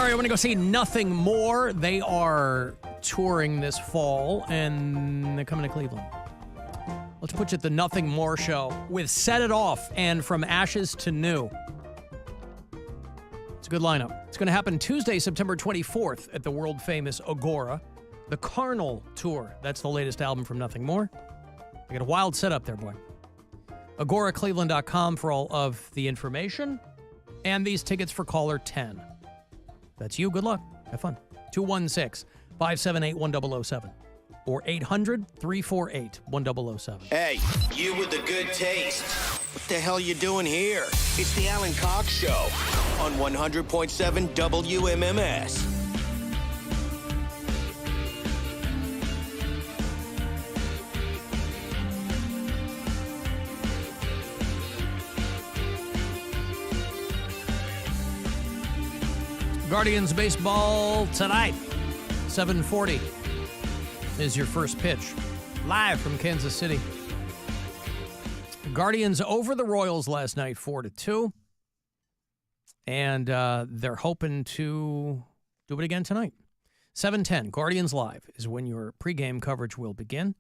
right, I want to go see Nothing More. They are touring this fall, and they're coming to Cleveland. Let's put you at the Nothing More show with Set It Off and From Ashes to New. It's a good lineup. It's going to happen Tuesday, September 24th at the world-famous Agora. The Carnal Tour. That's the latest album from Nothing More. I got a wild setup there, boy. AgoraCleveland.com for all of the information. And these tickets for caller 10. That's you. Good luck. Have fun. 216-578-1007 or 800-348-1007. Hey, you with the good taste. What the hell you doing here? It's the Alan Cox Show on 100.7 WMMS. Guardians baseball tonight. 7:40 is your first pitch. Live from Kansas City. Guardians over the Royals last night, 4-2. And they're hoping to do it again tonight. 7:10, Guardians Live is when your pregame coverage will begin.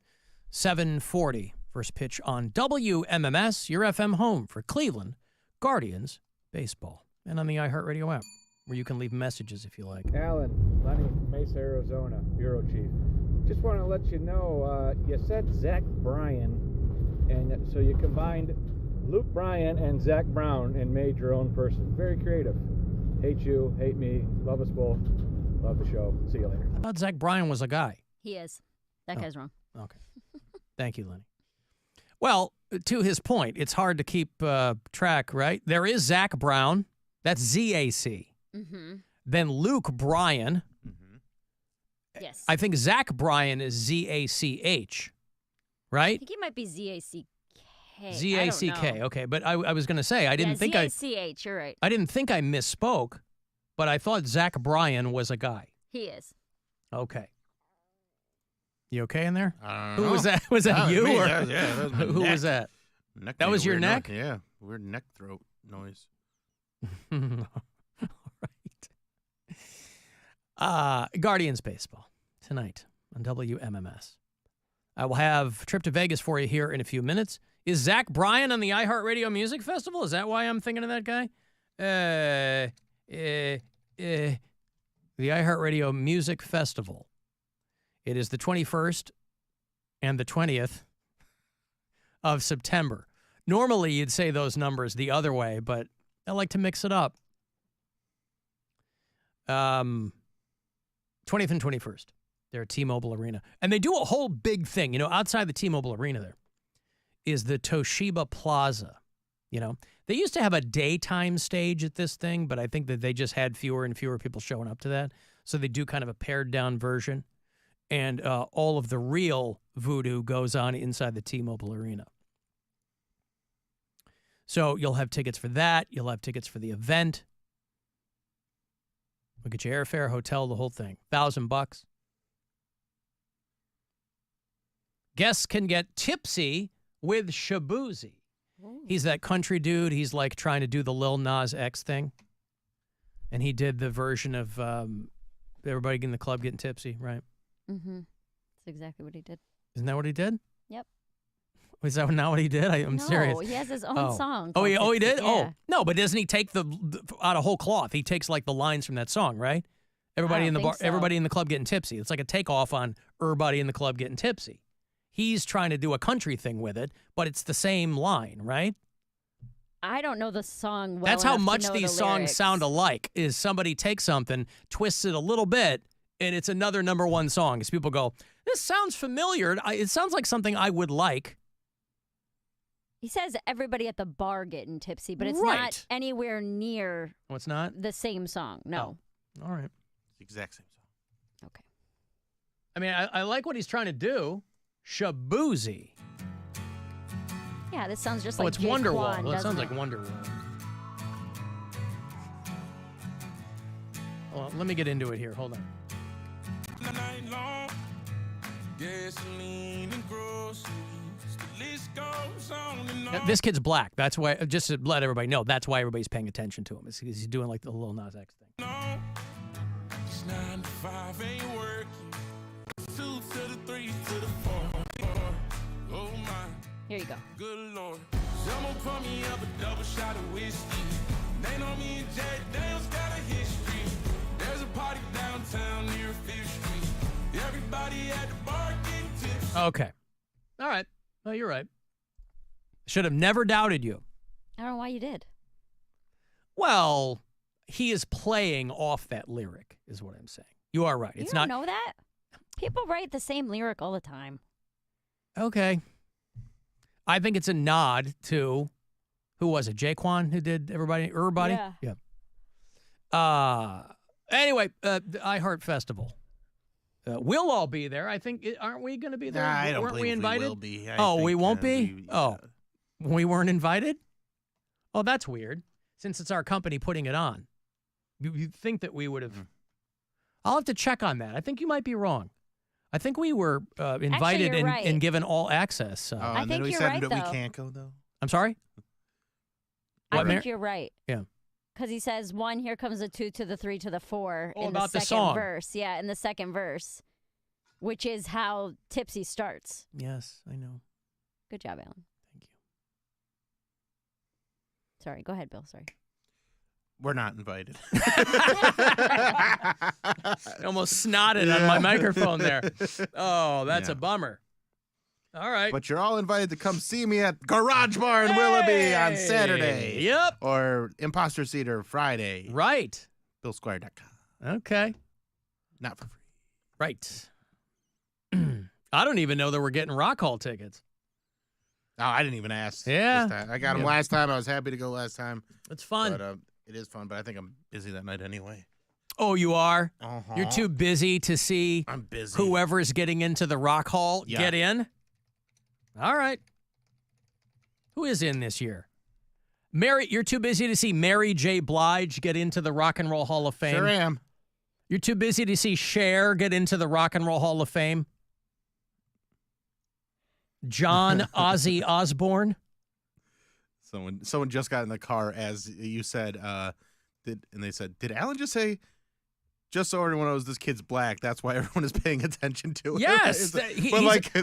7:40, first pitch on WMMS, your FM home for Cleveland Guardians baseball. And on the iHeartRadio app, where you can leave messages if you like. Alan, Lenny from Mesa, Arizona, Bureau Chief. Just want to let you know, you said Zach Bryan, and so you combined Luke Bryan and Zach Brown and made your own person. Very creative. Hate you, hate me, love us both, love the show. See you later. I thought Zach Bryan was a guy. He is. That guy's wrong. Okay. Thank you, Lenny. Well, to his point, it's hard to keep track, right? There is Zach Brown. That's Z-A-C. Mm-hmm. Then Luke Bryan. Yes. I think Zach Bryan is Z-A-C-H, right? I think he might be Z-A-C-K. Z-A-C-K, okay. But I was going to say, I didn't think I... Z-A-C-H, you're right. I didn't think I misspoke, but I thought Zach Bryan was a guy. He is. Okay. You okay in there? I don't Who know. was that? Was that you? Me. Or That was my who neck. was that? Neck That made was a your weird neck? noise. Yeah, weird neck throat noise. Guardians baseball tonight on WMMS. I will have a trip to Vegas for you here in a few minutes. Is Zach Bryan on the iHeartRadio Music Festival? Is that why I'm thinking of that guy? The iHeartRadio Music Festival. It is the 21st and the 20th of September. Normally, you'd say those numbers the other way, but I like to mix it up. 20th and 21st. They're at T-Mobile Arena. And they do a whole big thing. You know, outside the T-Mobile Arena there is the Toshiba Plaza. You know, they used to have a daytime stage at this thing, but I think that they just had fewer and fewer people showing up to that. So they do kind of a pared down version. And all of the real voodoo goes on inside the T-Mobile Arena. So you'll have tickets for that. You'll have tickets for the event. We'll get you airfare, hotel, the whole thing. $1,000. Guests can get tipsy with Shabuzi. He's that country dude. He's like trying to do the Lil Nas X thing. And he did the version of everybody in the club getting tipsy, right? Mm-hmm. That's exactly what he did. Isn't that what he did? Yep. Is that not what he did? I'm serious. No, he has his own song. Oh, he did? Yeah. Oh, no, but doesn't he take the out a whole cloth? He takes like the lines from that song, right? Everybody in the bar, everybody in the club getting tipsy. It's like a takeoff on everybody in the club getting tipsy. He's trying to do a country thing with it, but it's the same line, right? I don't know the song well That's how enough much to know these the songs lyrics. sound alike, is somebody takes something, twists it a little bit, and it's another number one song. As people go, this sounds familiar. It sounds like something I would like. He says everybody at the bar getting tipsy, but it's Right. not anywhere near Oh, it's not? the same song. No. All right. It's the exact same song. Okay. I mean, I like what he's trying to do. Shabuzi. Yeah, this sounds just Oh, like it's Jay Wonderwall. Kwan, Well, it doesn't sounds like Wonderwall. Well, let me get into it here. Hold on. Now, this kid's black. That's why, just to let everybody know, that's why everybody's paying attention to him. Is he's doing like the Lil Nas X thing. 5 ain't working. 2 to the 3 to the 4. Oh my. Here you go. Good Lord. Someone pour me up a double shot of whiskey. They know me and Jack Daniels got a history. There's a party downtown near 5th Street. Everybody at the bar getting tipsy. Okay. All right. Well, you're right. Should have never doubted you. I don't know why you did. Well, he is playing off that lyric, is what I'm saying. You are right. You It's don't not. know that? People write the same lyric all the time. Okay. I think it's a nod to, who was it? Jaquan who did everybody? Yeah. Anyway, the iHeart Festival. We'll all be there. I think. Aren't we going to be there? Nah, I don't Weren't we believe invited? we will be. We won't be? We weren't invited? Oh, that's weird. Since it's our company putting it on. You'd think that we would have. I'll have to check on that. I think you might be wrong. I think we were invited you're right. and given all access. So. I and then think we you're said right, that we though. can't go, though. I'm sorry? I What, think Mar- you're right. Yeah. Because he says 1, here comes a 2 to the 3 to the 4 Oh, in about the the second song. verse. Yeah, in the second verse, which is how Tipsy starts. Yes, I know. Good job, Alan. Thank you. Sorry, go ahead, Bill. Sorry. We're not invited. I almost snotted on my microphone there. Oh, that's a bummer. All right. But you're all invited to come see me at Garage Bar in Willoughby on Saturday. Yep. Or Imposter Theater Friday. Right. BillSquire.com. Okay. Not for free. Right. I don't even know that we're getting Rock Hall tickets. Oh, I didn't even ask. Yeah. This time. I got them last time. I was happy to go last time. It's fun. But, it is fun, but I think I'm busy that night anyway. Oh, you are? Uh-huh. You're too busy to see I'm busy. whoever's getting into the Rock Hall get in? All right. Who is in this year? You're too busy to see Mary J. Blige get into the Rock and Roll Hall of Fame? Sure am. You're too busy to see Cher get into the Rock and Roll Hall of Fame? John Ozzy Osbourne? Someone just got in the car as you said, and they said, did Alan just say, just so everyone knows this kid's black, that's why everyone is paying attention to it? Yes.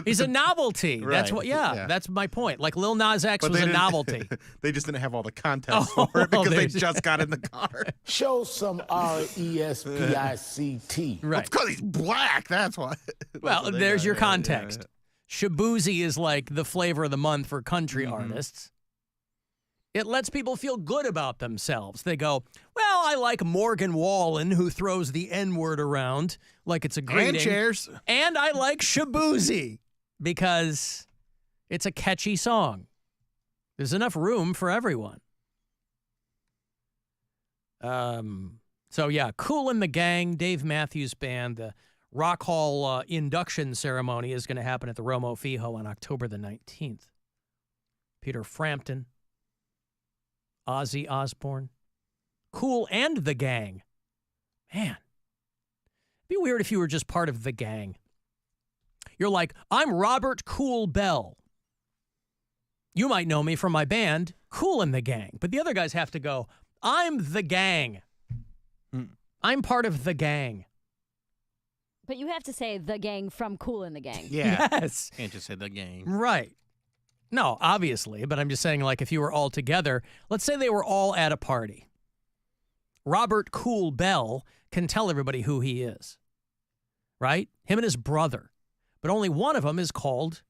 He's a novelty. Right. That's what. Yeah, that's my point. Like Lil Nas X was a novelty. They just didn't have all the context for it because they just got in the car. Show some RESPICT. Right. It's because he's black. That's why. Well, there's your context. Shabuzi is like the flavor of the month for country artists. It lets people feel good about themselves. They go, well, I like Morgan Wallen, who throws the N-word around like it's a greeting. And chairs. And I like Shabuzi because it's a catchy song. There's enough room for everyone. So, yeah, Kool and the Gang, Dave Matthews Band, the Rock Hall induction ceremony is going to happen at the Romo Fijo on October the 19th. Peter Frampton. Ozzy Osbourne, Kool and the Gang. Man, it'd be weird if you were just part of the gang. You're like, I'm Robert Kool Bell. You might know me from my band, Kool and the Gang. But the other guys have to go, I'm the gang. I'm part of the gang. But you have to say the gang from Kool and the Gang. Yeah. Yes. Can't just say the gang. Right. No, obviously, but I'm just saying, like, if you were all together, let's say they were all at a party. Robert Kool Bell can tell everybody who he is, right? Him and his brother. But only one of them is called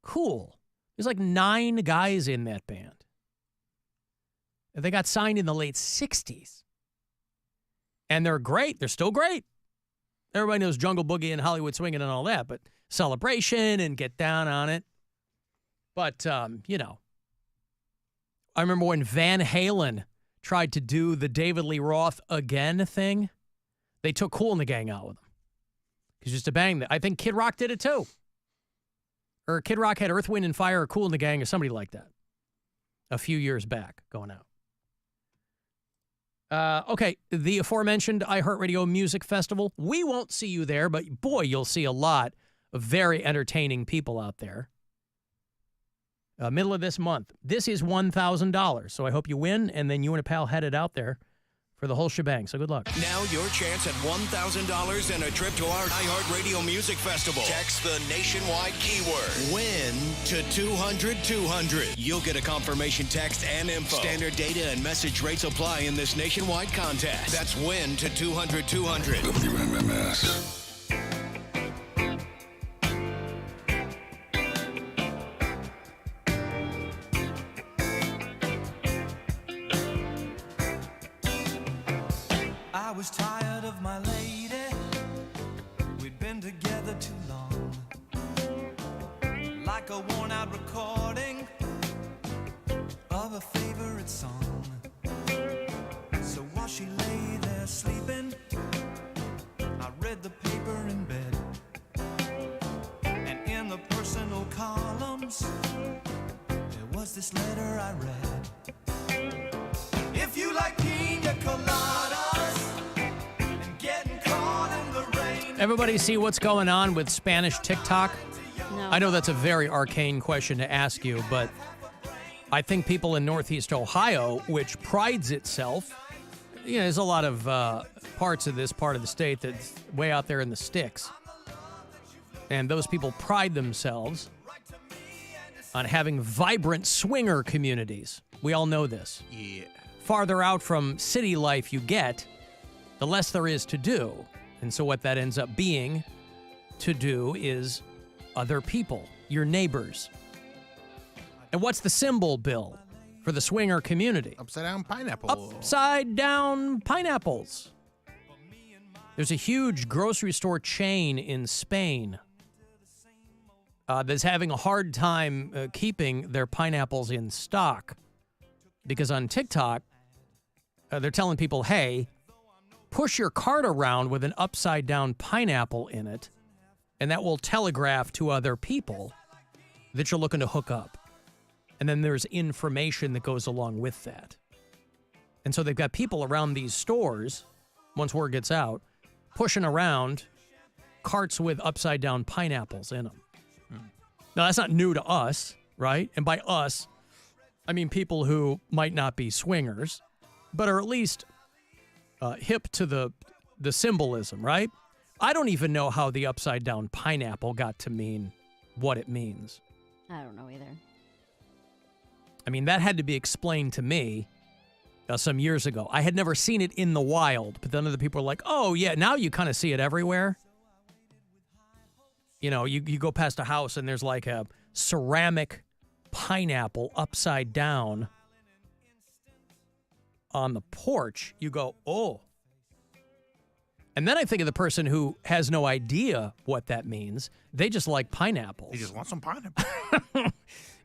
Kool. There's like 9 guys in that band. They got signed in the late 60s. And they're great. They're still great. Everybody knows Jungle Boogie and Hollywood Swinging and all that, but Celebration and Get Down on It. But, you know, I remember when Van Halen tried to do the David Lee Roth again thing, they took Kool and the Gang out with them. Because just to bang that. I think Kid Rock did it too. Or Kid Rock had Earth, Wind, and Fire or Kool and the Gang or somebody like that. A few years back going out. Okay, the aforementioned iHeartRadio Music Festival. We won't see you there, but boy, you'll see a lot of very entertaining people out there. Middle of this month. This is $1,000, so I hope you win, and then you and a pal headed out there for the whole shebang. So good luck. Now your chance at $1,000 and a trip to our iHeartRadio Music Festival. Text the nationwide keyword WIN to 200-200. You'll get a confirmation text and info. Standard data and message rates apply in this nationwide contest. That's WIN to 200-200. WMMS. I was tired of my lady. We'd been together too long. Like a worn out recording of a favorite song. So while she lay there sleeping, I read the paper in bed. And in the personal columns, there was this letter I read. If you like pina coladas, everybody see what's going on with Spanish TikTok? No. I know that's a very arcane question to ask you, but I think people in Northeast Ohio, which prides itself, there's a lot of parts of this part of the state that's way out there in the sticks. And those people pride themselves on having vibrant swinger communities. We all know this. Yeah. Farther out from city life you get, the less there is to do. And so what that ends up being to do is other people, your neighbors. And what's the symbol, Bill, for the swinger community? Upside down pineapple. Upside down pineapples. There's a huge grocery store chain in Spain that's having a hard time keeping their pineapples in stock. Because on TikTok, they're telling people, hey, push your cart around with an upside-down pineapple in it, and that will telegraph to other people that you're looking to hook up. And then there's information that goes along with that. And so they've got people around these stores, once word gets out, pushing around carts with upside-down pineapples in them. Now, that's not new to us, right? And by us, I mean people who might not be swingers, but are at least hip to the symbolism, right? I don't even know how the upside-down pineapple got to mean what it means. I don't know either. I mean, that had to be explained to me some years ago. I had never seen it in the wild, but then other people were like, oh, yeah, now you kind of see it everywhere. You know, you go past a house and there's like a ceramic pineapple upside down on the porch. You go, oh. And then I think of the person who has no idea what that means. They just like pineapples. They just want some pineapple.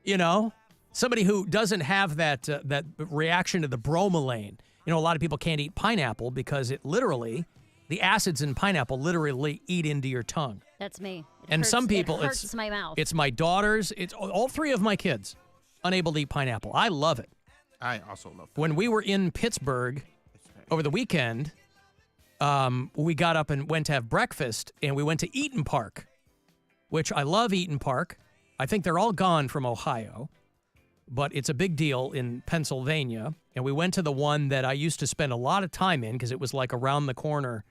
You know, somebody who doesn't have that reaction to the bromelain. You know, a lot of people can't eat pineapple because it literally, the acids in pineapple literally eat into your tongue. That's me. And some people, it hurts my mouth. It's my daughters. It's all three of my kids unable to eat pineapple. I love it. I also love it. When we were in Pittsburgh over the weekend, we got up and went to have breakfast, and we went to Eaton Park, which I love Eaton Park. I think they're all gone from Ohio, but it's a big deal in Pennsylvania. And we went to the one that I used to spend a lot of time in because it was like around the corner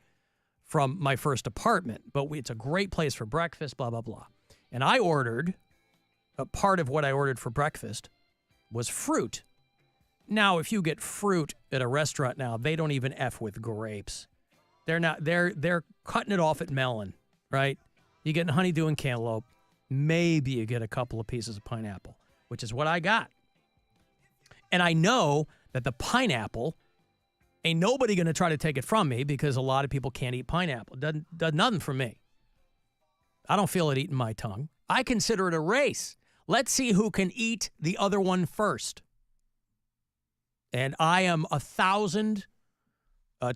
from my first apartment. But it's a great place for breakfast, blah, blah, blah. And I ordered, a part of what I ordered for breakfast was fruit. Now, if you get fruit at a restaurant now, they don't even F with grapes. They're cutting it off at melon, right? You get honeydew and cantaloupe. Maybe you get a couple of pieces of pineapple, which is what I got. And I know that the pineapple, ain't nobody going to try to take it from me because a lot of people can't eat pineapple. Does nothing for me. I don't feel it eating my tongue. I consider it a race. Let's see who can eat the other one first. And I am 1,000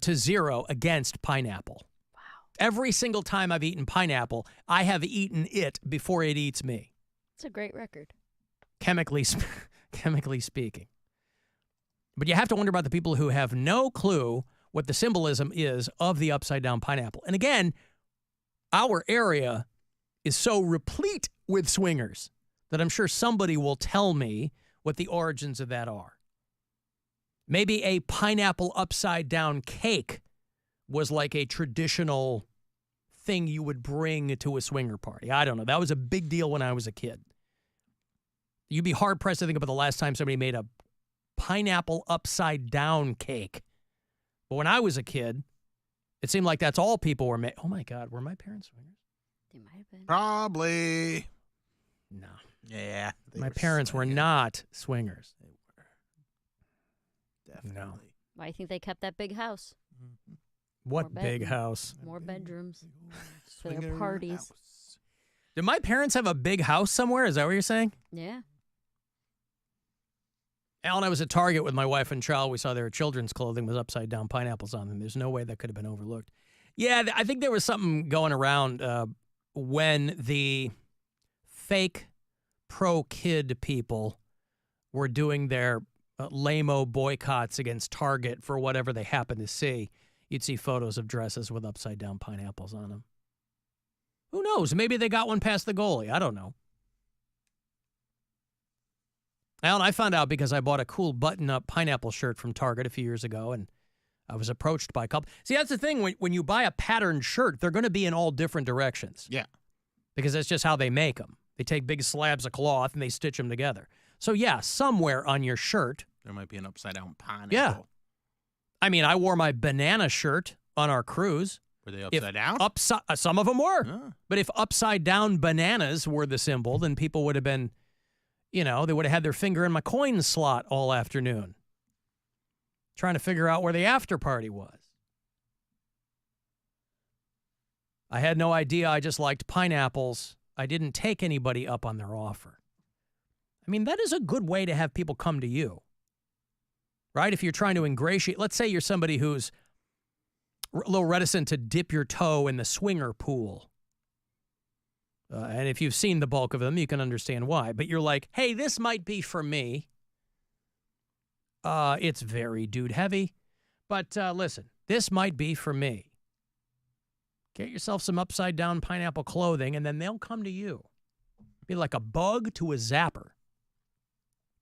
to 0 against pineapple. Wow. Every single time I've eaten pineapple, I have eaten it before it eats me. It's a great record. Chemically speaking. But you have to wonder about the people who have no clue what the symbolism is of the upside-down pineapple. And again, our area is so replete with swingers that I'm sure somebody will tell me what the origins of that are. Maybe a pineapple upside-down cake was like a traditional thing you would bring to a swinger party. I don't know. That was a big deal when I was a kid. You'd be hard-pressed to think about the last time somebody made a pineapple upside-down cake. But when I was a kid, it seemed like that's all people were making. Oh, my God. Were my parents swingers? They might have been. Probably. No. Yeah. My parents were not swingers. They were. Definitely. No. Why do you think they kept that big house? What More big bedrooms. house? More bedrooms for their parties. Did my parents have a big house somewhere? Is that what you're saying? Yeah. Alan, I was at Target with my wife and child. We saw their children's clothing with upside-down pineapples on them. There's no way that could have been overlooked. Yeah, I think there was something going around when the fake pro-kid people were doing their lame-o boycotts against Target for whatever they happened to see. You'd see photos of dresses with upside-down pineapples on them. Who knows? Maybe they got one past the goalie. I don't know. Alan, I found out because I bought a cool button-up pineapple shirt from Target a few years ago, and I was approached by a couple. See, that's the thing. When you buy a patterned shirt, they're going to be in all different directions. Yeah. Because that's just how they make them. They take big slabs of cloth and they stitch them together. So, yeah, somewhere on your shirt. There might be an upside-down pineapple. Yeah. I mean, I wore my banana shirt on our cruise. Were they upside down? Some of them were. Oh. But if upside-down bananas were the symbol, then people would have been, they would have had their finger in my coin slot all afternoon, trying to figure out where the after party was. I had no idea. I just liked pineapples. I didn't take anybody up on their offer. I mean, that is a good way to have people come to you, right? If you're trying to ingratiate, let's say you're somebody who's a little reticent to dip your toe in the swinger pool. And if you've seen the bulk of them, you can understand why. But you're like, hey, this might be for me. It's very dude heavy. But listen, this might be for me. Get yourself some upside down pineapple clothing, and then they'll come to you. Be like a bug to a zapper.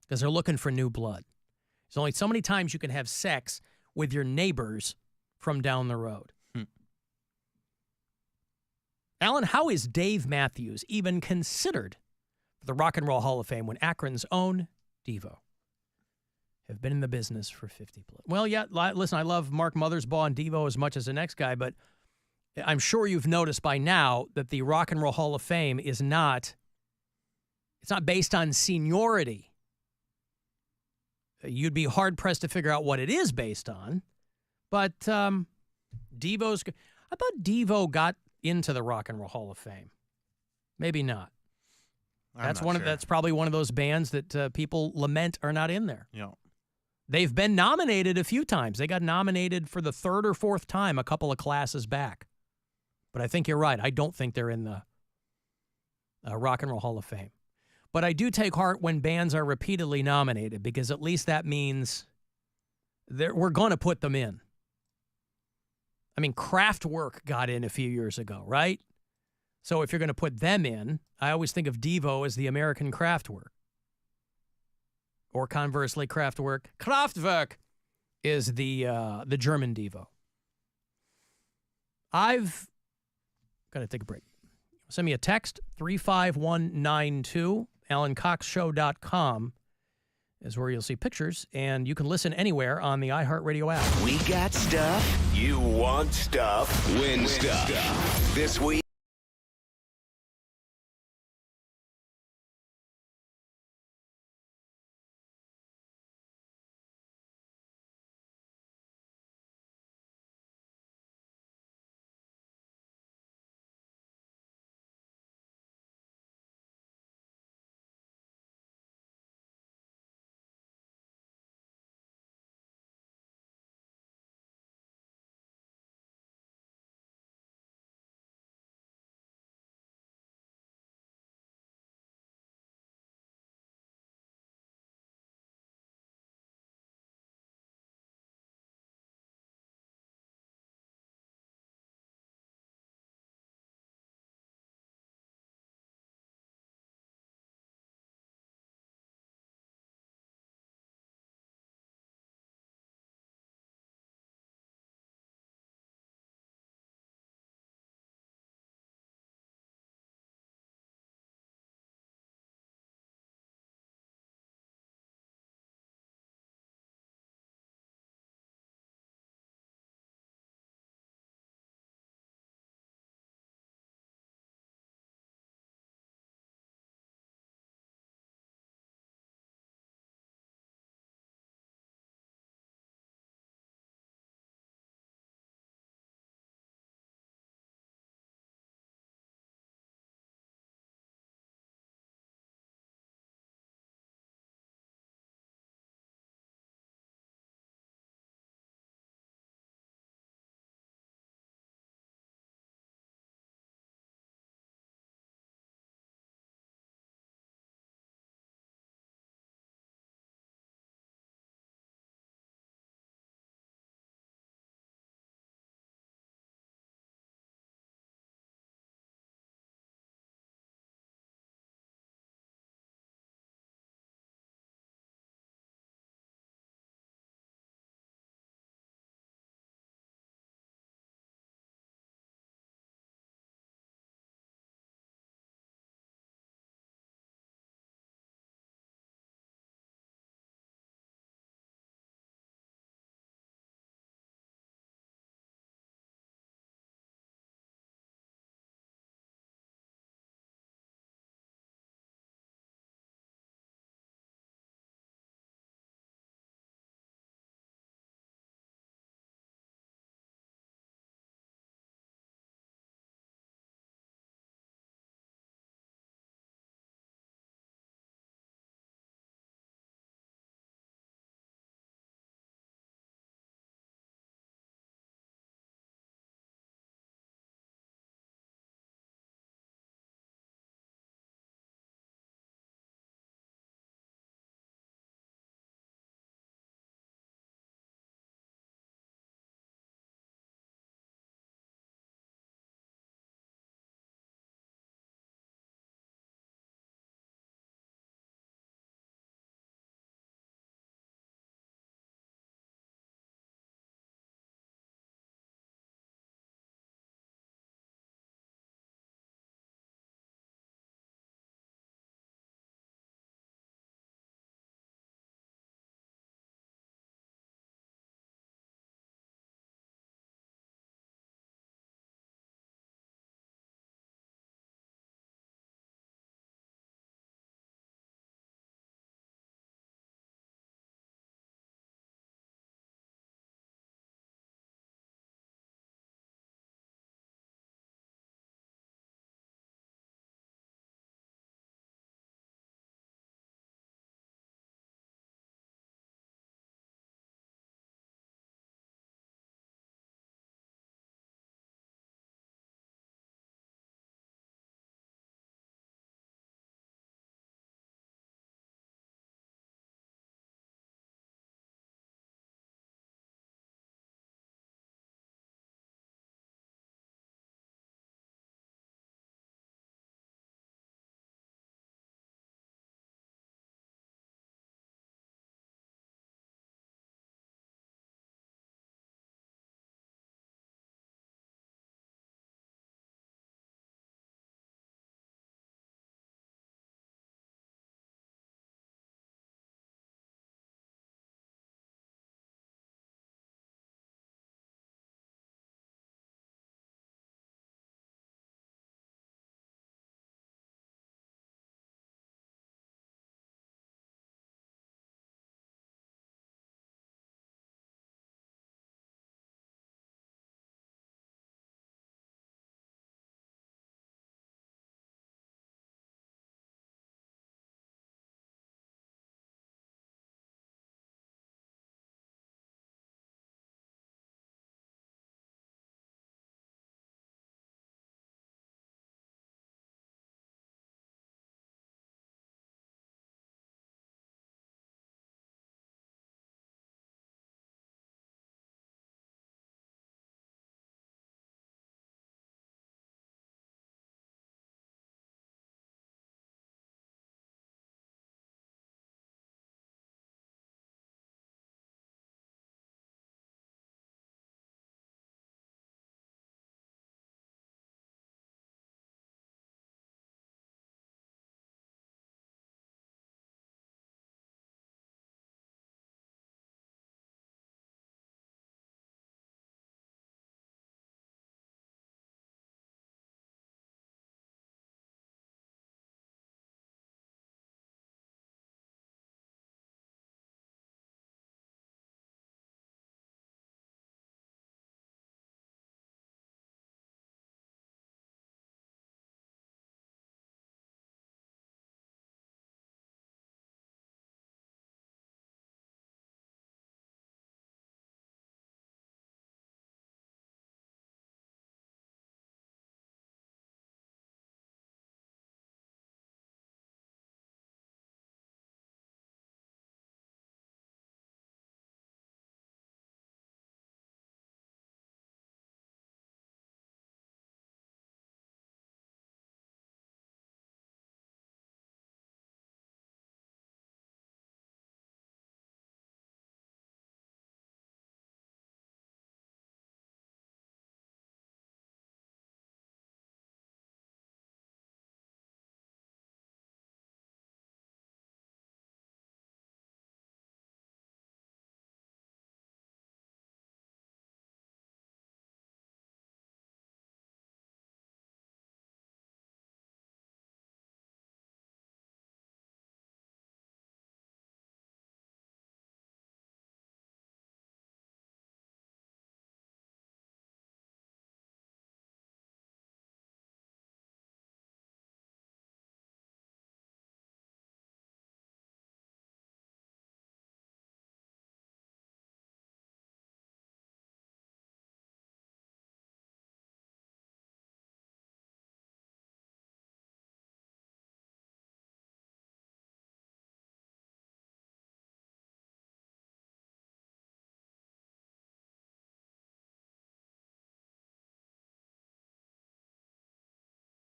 Because they're looking for new blood. There's only so many times you can have sex with your neighbors from down the road. Alan, how is Dave Matthews even considered for the Rock and Roll Hall of Fame when Akron's own Devo have been in the business for 50 plus? Well, yeah, listen, I love Mark Mothersbaugh and Devo as much as the next guy, but I'm sure you've noticed by now that the Rock and Roll Hall of Fame is not based on seniority. You'd be hard-pressed to figure out what it is based on, but I thought Devo got into the Rock and Roll Hall of Fame. Maybe not. That's probably one of those bands that people lament are not in there. Yeah. They've been nominated a few times. They got nominated for the third or fourth time a couple of classes back. But I think you're right. I don't think they're in the Rock and Roll Hall of Fame. But I do take heart when bands are repeatedly nominated, because at least that means we're going to put them in. I mean, Kraftwerk got in a few years ago, right? So if you're going to put them in, I always think of Devo as the American Kraftwerk. Or conversely, Kraftwerk is the German Devo. I've got to take a break. Send me a text, 35192. AlanCoxShow.com is where you'll see pictures, and you can listen anywhere on the iHeartRadio app. We got stuff. You want stuff. Win stuff. This week.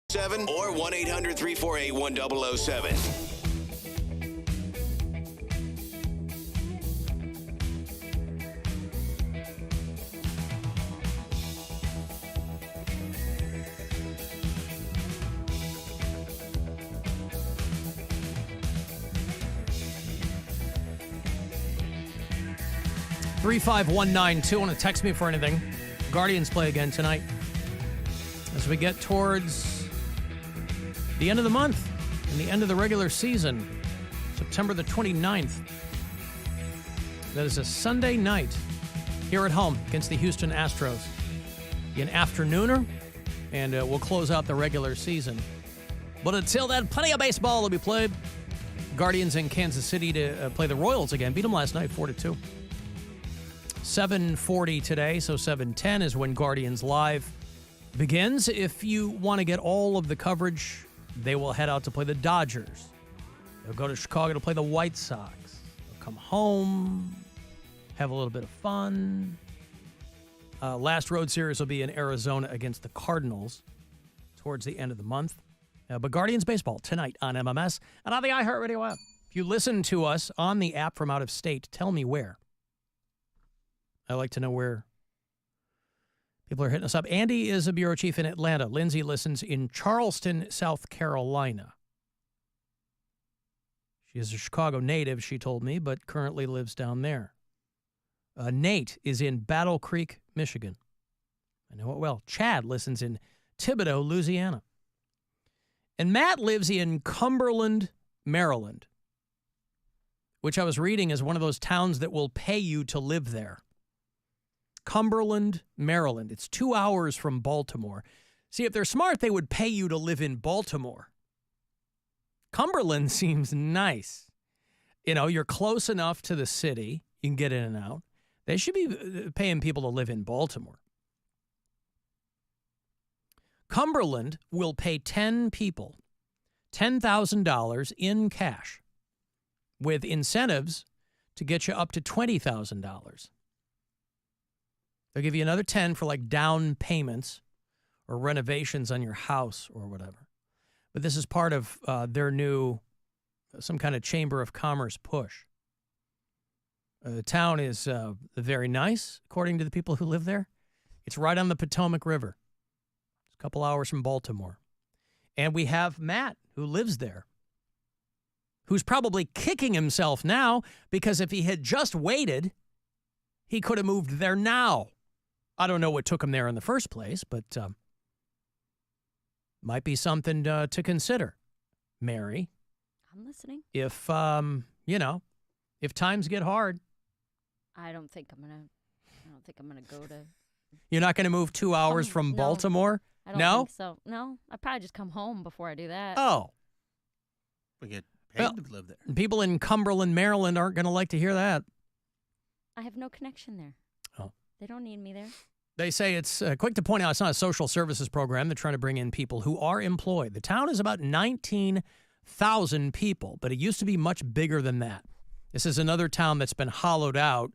or 1-800-348-1007. $35192. Want to text me for anything? Guardians play again tonight. As we get towards the end of the month and the end of the regular season, September the 29th. That is a Sunday night here at home against the Houston Astros. An afternooner, and we'll close out the regular season. But until then, plenty of baseball will be played. Guardians in Kansas City to play the Royals again. Beat them last night, 4-2. 7:40 today, so 7:10 is when Guardians Live begins. If you want to get all of the coverage, they will head out to play the Dodgers. They'll go to Chicago to play the White Sox. They'll come home, have a little bit of fun. Last road series will be in Arizona against the Cardinals towards the end of the month. But Guardians baseball tonight on MMS and on the iHeartRadio app. If you listen to us on the app from out of state, tell me where. I like to know where people are hitting us up. Andy is a bureau chief in Atlanta. Lindsay listens in Charleston, South Carolina. She is a Chicago native, she told me, but currently lives down there. Nate is in Battle Creek, Michigan. I know it well. Chad listens in Thibodaux, Louisiana. And Matt lives in Cumberland, Maryland, which I was reading is one of those towns that will pay you to live there. Cumberland, Maryland. It's 2 hours from Baltimore. See, if they're smart, they would pay you to live in Baltimore. Cumberland seems nice. You know, you're close enough to the city. You can get in and out. They should be paying people to live in Baltimore. Cumberland will pay 10 people $10,000 in cash with incentives to get you up to $20,000. They'll give you another 10 for like down payments or renovations on your house or whatever. But this is part of their new, some kind of Chamber of Commerce push. The town is very nice, according to the people who live there. It's right on the Potomac River. It's a couple hours from Baltimore. And we have Matt, who lives there, who's probably kicking himself now because if he had just waited, he could have moved there now. I don't know what took him there in the first place, but might be something to consider, Mary. I'm listening. If, if times get hard. I don't think I'm gonna go to. You're not gonna move 2 hours from Baltimore? I don't think so. No, I'd probably just come home before I do that. Oh. We get paid to live there. People in Cumberland, Maryland aren't gonna like to hear that. I have no connection there. Oh. They don't need me there. They say it's quick to point out it's not a social services program. They're trying to bring in people who are employed. The town is about 19,000 people, but it used to be much bigger than that. This is another town that's been hollowed out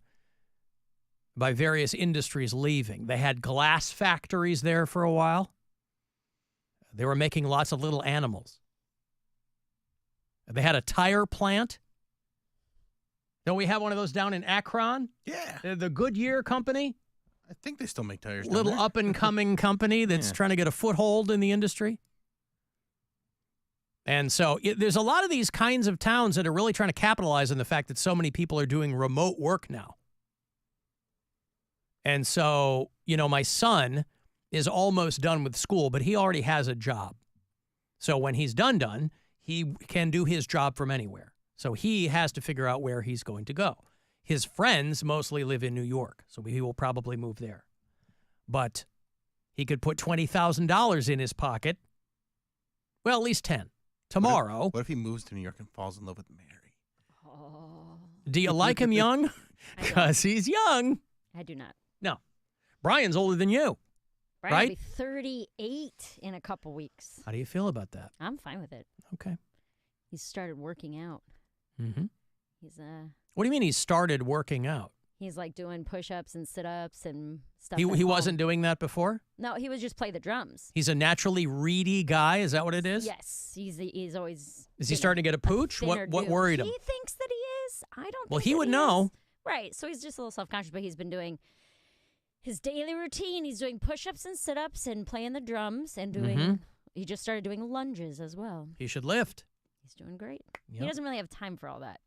by various industries leaving. They had glass factories there for a while. They were making lots of little animals. They had a tire plant. Don't we have one of those down in Akron? Yeah. The Goodyear company. I think they still make tires down Little there. up-and-coming company that's trying to get a foothold in the industry. And so there's a lot of these kinds of towns that are really trying to capitalize on the fact that so many people are doing remote work now. And so, my son is almost done with school, but he already has a job. So when he's done, he can do his job from anywhere. So he has to figure out where he's going to go. His friends mostly live in New York, so he will probably move there. But he could put $20,000 in his pocket. Well, at least 10. Tomorrow. What if he moves to New York and falls in love with Mary? Oh. Do you like him young? Because he's young. I do not. No. Brian's older than you. Brian right? will be 38 in a couple weeks. How do you feel about that? I'm fine with it. Okay. He's started working out. Mm-hmm. He's What do you mean he started working out? He's like doing push-ups and sit-ups and stuff. He wasn't doing that before? No, he was just play the drums. He's a naturally reedy guy. Is that what it is? Yes, he's always. Is he starting to get a pooch? What worried him? He thinks that he is. I don't. Well, think he that would know. is. Right, so he's just a little self-conscious, but he's been doing his daily routine. He's doing push-ups and sit-ups and playing the drums and doing. He just started doing lunges as well. He should lift. He's doing great. Yep. He doesn't really have time for all that.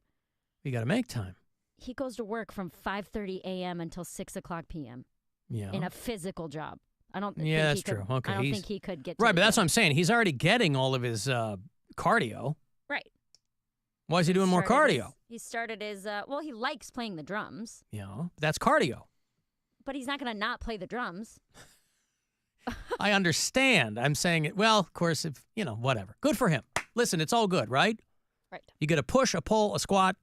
You got to make time. He goes to work from 5:30 a.m. until 6 o'clock p.m. Yeah. In a physical job. I don't. Yeah, think that's true. Okay, I don't think he could get. To right, the but that's gym. what I'm saying. He's already getting all of his cardio. Right. Why is he doing more cardio? He started his. Well, he likes playing the drums. Yeah, that's cardio. But he's not going to not play the drums. I understand. I'm saying it. Well, of course, if whatever. Good for him. Listen, it's all good, right? Right. You get a push, a pull, a squat.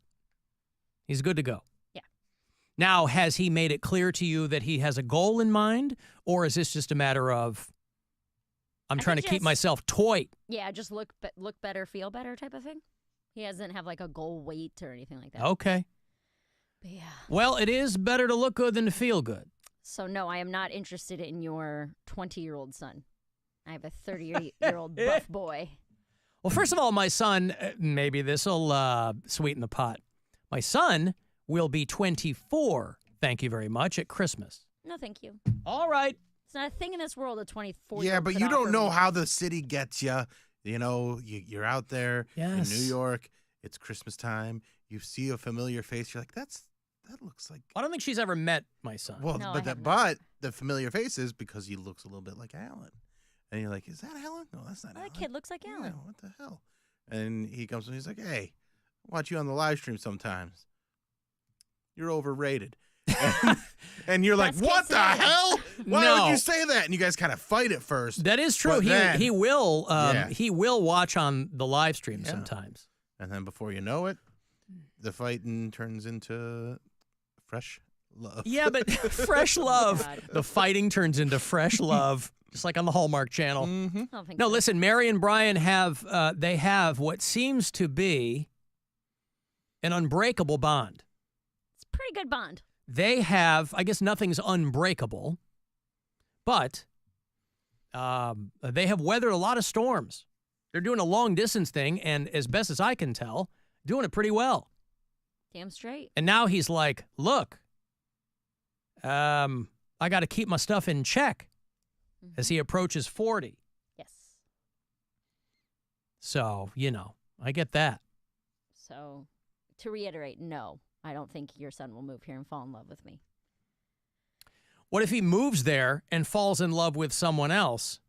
He's good to go. Yeah. Now, has he made it clear to you that he has a goal in mind, or is this just a matter of I'm trying to keep myself toy? Yeah, just look better, feel better type of thing. He doesn't have like a goal weight or anything like that. Okay. But yeah. Well, it is better to look good than to feel good. So no, I am not interested in your 20-year-old son. I have a 30-year-old buff boy. Well, first of all, my son, maybe this will sweeten the pot. My son will be 24, thank you very much, at Christmas. No, thank you. All right. It's not a thing in this world, a 24-year-old. Yeah, but you don't know how the city gets you. You know, you're out there in New York. It's Christmas time. You see a familiar face. You're like, that looks like. I don't think she's ever met my son. Well, No, but the familiar face is because he looks a little bit like Alan. And you're like, is that Alan? No, that's not Alan. That kid looks like Alan. Yeah, what the hell? And he comes and he's like, hey, I watch you on the live stream sometimes. You're overrated. And you're like, what the hell? Why would you say that? And you guys kind of fight at first. That is true. He will watch on the live stream sometimes. And then before you know it, the fighting turns into fresh love. Yeah, but fresh love. The fighting turns into fresh love, just like on the Hallmark Channel. I don't think No, so. listen, Mary and Brian have what seems to be an unbreakable bond. It's a pretty good bond. They have, I guess nothing's unbreakable, but they have weathered a lot of storms. They're doing a long distance thing, and as best as I can tell, doing it pretty well. Damn straight. And now he's like, look, I got to keep my stuff in check as he approaches 40. Yes. So, I get that. So, to reiterate, no, I don't think your son will move here and fall in love with me. What if he moves there and falls in love with someone else,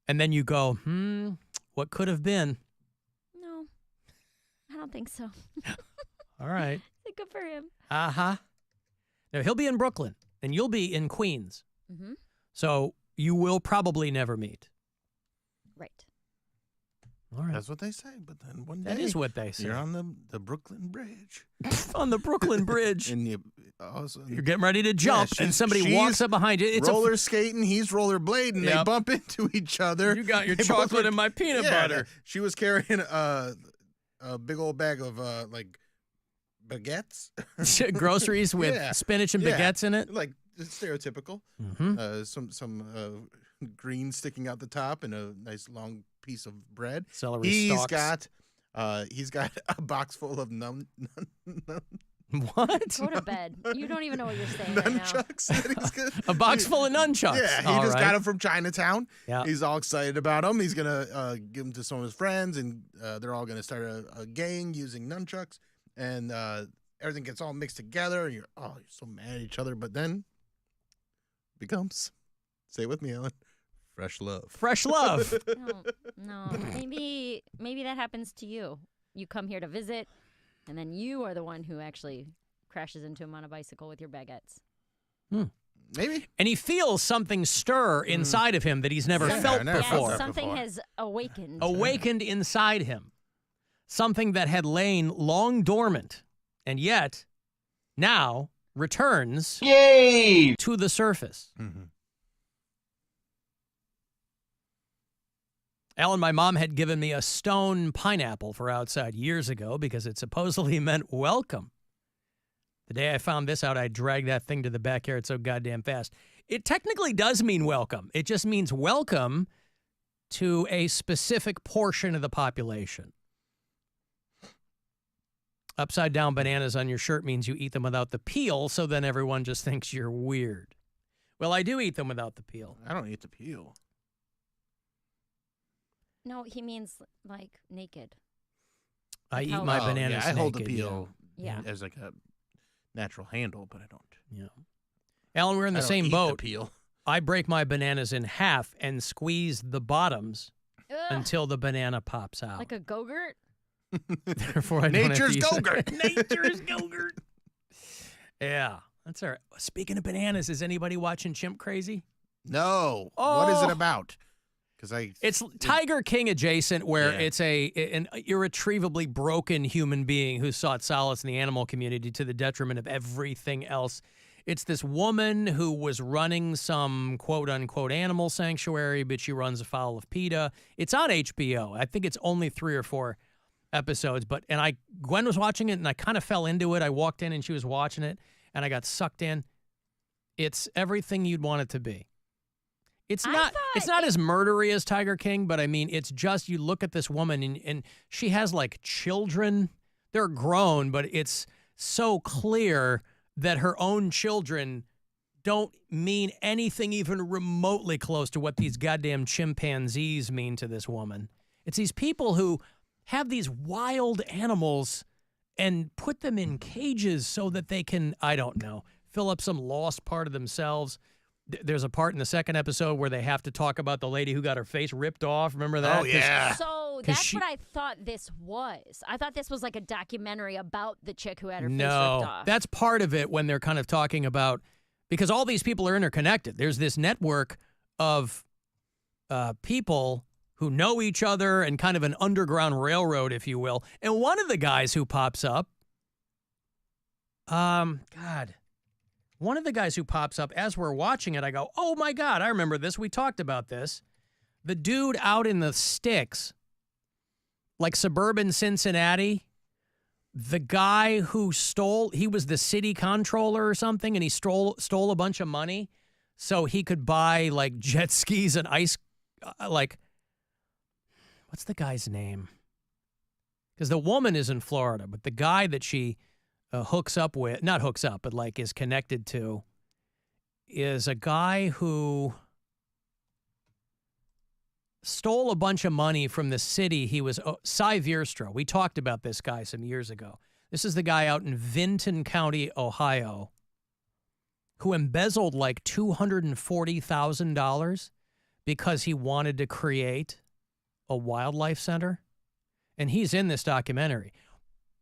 and then you go, what could have been? No, I don't think so. All right. Good for him. Uh-huh. Now, he'll be in Brooklyn, and you'll be in Queens. Mm-hmm. So you will probably never meet. Right. All right. That's what they say. But then one day. That is what they say. You're on the Brooklyn Bridge. On the Brooklyn Bridge. And you're getting ready to jump, and somebody walks up behind you. It's roller skating. He's rollerblading. They bump into each other. You got your chocolate and my peanut butter. She was carrying a big old bag of baguettes. Groceries with spinach and baguettes in it. Like stereotypical. Mm-hmm. Some green sticking out the top and a nice long piece of bread. Celery He's stalks. He's got a box full of What? Go to bed. You don't even know what you're saying right now. Nunchucks. A box full of nunchucks. Yeah, he just got them from Chinatown. Yeah. He's all excited about them. He's going to give them to some of his friends, and they're all going to start a gang using nunchucks. And everything gets all mixed together, and you're so mad at each other. But then becomes, say it with me, Alan, fresh love. Fresh love. No. Maybe that happens to you. You come here to visit, and then you are the one who actually crashes into him on a bicycle with your baguettes. Maybe. And he feels something stir inside of him that he's never felt before. Yes, something has awakened. Awakened inside him. Something that had lain long dormant, and yet now returns to the surface. Mm-hmm. Alan, my mom had given me a stone pineapple for outside years ago because it supposedly meant welcome. The day I found this out, I dragged that thing to the backyard so goddamn fast. It technically does mean welcome. It just means welcome to a specific portion of the population. Upside down bananas on your shirt means you eat them without the peel, so then everyone just thinks you're weird. Well, I do eat them without the peel. I don't eat the peel. No, he means like naked. I eat my bananas I hold the naked, peel Yeah. as like a natural handle, but I don't. Yeah. Alan, we're in the I don't same eat boat. The peel. I break my bananas in half and squeeze the bottoms Ugh. until the banana pops out. Like a Go-Gurt? Therefore, I don't have Nature's to use it. Go-Gurt. Nature's Go-Gurt. Yeah, that's all right. Speaking of bananas, is anybody watching Chimp Crazy? No. What is Oh. it about? Because It's Tiger King adjacent, where Yeah. it's an irretrievably broken human being who sought solace in the animal community to the detriment of everything else. It's this woman who was running some quote-unquote animal sanctuary, but she runs afoul of PETA. It's on HBO. I think it's only 3 or 4 episodes. Gwen was watching it, and I kind of fell into it. I walked in, and she was watching it, and I got sucked in. It's everything you'd want it to be. It's not as murdery as Tiger King, but I mean, it's just, you look at this woman and she has like children. They're grown, but it's so clear that her own children don't mean anything even remotely close to what these goddamn chimpanzees mean to this woman. It's these people who have these wild animals and put them in cages so that they can, I don't know, fill up some lost part of themselves. There's a part in the second episode where they have to talk about the lady who got her face ripped off. Remember that? Oh, yeah. So that's what I thought this was. I thought this was like a documentary about the chick who had her face ripped off. That's part of it when they're kind of talking about, because all these people are interconnected. There's this network of people who know each other and kind of an underground railroad, if you will. And one of the guys who pops up, one of the guys who pops up as we're watching it, I go, oh my God, I remember this. We talked about this. The dude out in the sticks, like suburban Cincinnati, the guy who he was the city comptroller or something, and he stole a bunch of money so he could buy like jet skis and ice, what's the guy's name? Because the woman is in Florida, but the guy that she hooks up with, not hooks up, but like is connected to, is a guy who stole a bunch of money from the city. He was Cy Vierstra. We talked about this guy some years ago. This is the guy out in Vinton County, Ohio, who embezzled like $240,000 because he wanted to create a wildlife center. And he's in this documentary.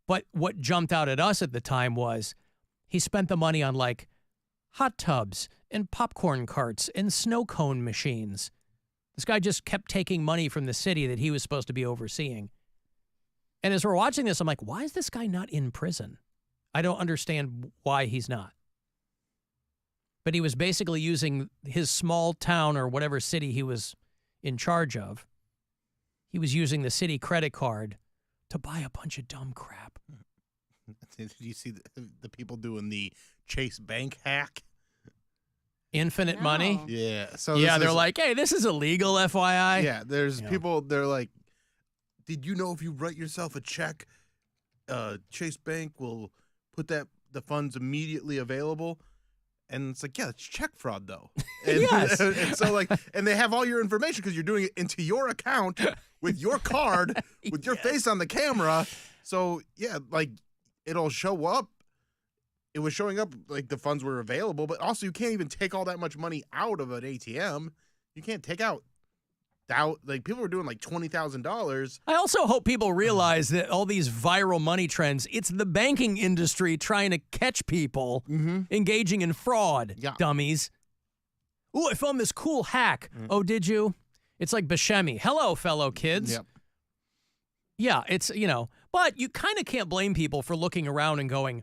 But what jumped out at us at the time was he spent the money on like hot tubs and popcorn carts and snow cone machines. This guy just kept taking money from the city that he was supposed to be overseeing. And as we're watching this, I'm like, why is this guy not in prison? I don't understand why he's not. But he was basically using his small town or whatever city he was in charge of. He was using the city credit card to buy a bunch of dumb crap. Did you see the people doing the Chase Bank hack? Infinite money? Yeah. So they're like, hey, this is illegal, FYI. Yeah, there's people, they're like, did you know if you write yourself a check, Chase Bank will put the funds immediately available? And it's like, yeah, it's check fraud, though. And, Yes. and so, like, and they have all your information because you're doing it into your account with your card, with your face on the camera. So, yeah, like, it'll show up. It was showing up like the funds were available, but also you can't even take all that much money out of an ATM. You can't take out, like, people were doing like $20,000. I also hope people realize that all these viral money trends, it's the banking industry trying to catch people engaging in fraud, dummies. Ooh, I found this cool hack. Oh, did you? It's like Buscemi. Hello, fellow kids. Yep. Yeah, it's, but you kind of can't blame people for looking around and going,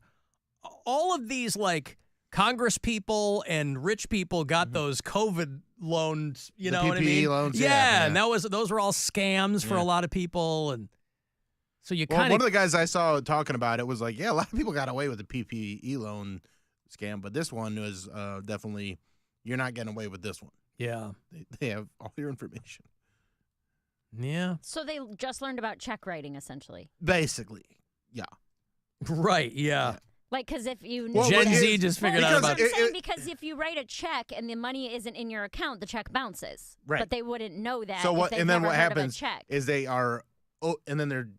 all of these, like, Congress people and rich people got those COVID loans, know what I mean? loans, yeah, and those were all scams for a lot of people. And So you Well, kind one of the guys I saw talking about it was like, yeah, a lot of people got away with the PPE loan scam, but this one was definitely, you're not getting away with this one. Yeah. They have all your information. Yeah. So they just learned about check writing, essentially. Basically, yeah. Right, yeah. Like, because if you... Gen Z just figured out about it. Because if you write a check and the money isn't in your account, the check bounces. Right. But they wouldn't know that So if what? they've And then never what heard of a happens check. is they are, and then they're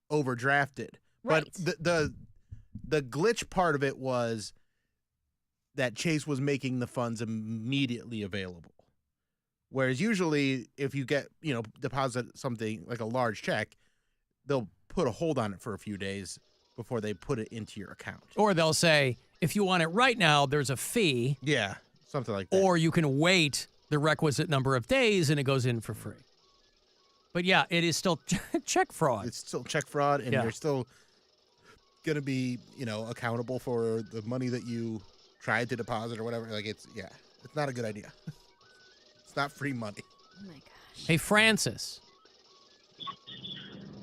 overdrafted. Right. But the glitch part of it was that Chase was making the funds immediately available. Whereas usually if you get, deposit something like a large check, they'll put a hold on it for a few days before they put it into your account. Or they'll say, if you want it right now, there's a fee. Yeah, something like that. Or you can wait the requisite number of days and it goes in for free. But yeah, it is still check fraud. It's still check fraud, and Yeah. you're still going to be, accountable for the money that you tried to deposit or whatever. Like, it's not a good idea. It's not free money. Oh, my gosh. Hey, Francis.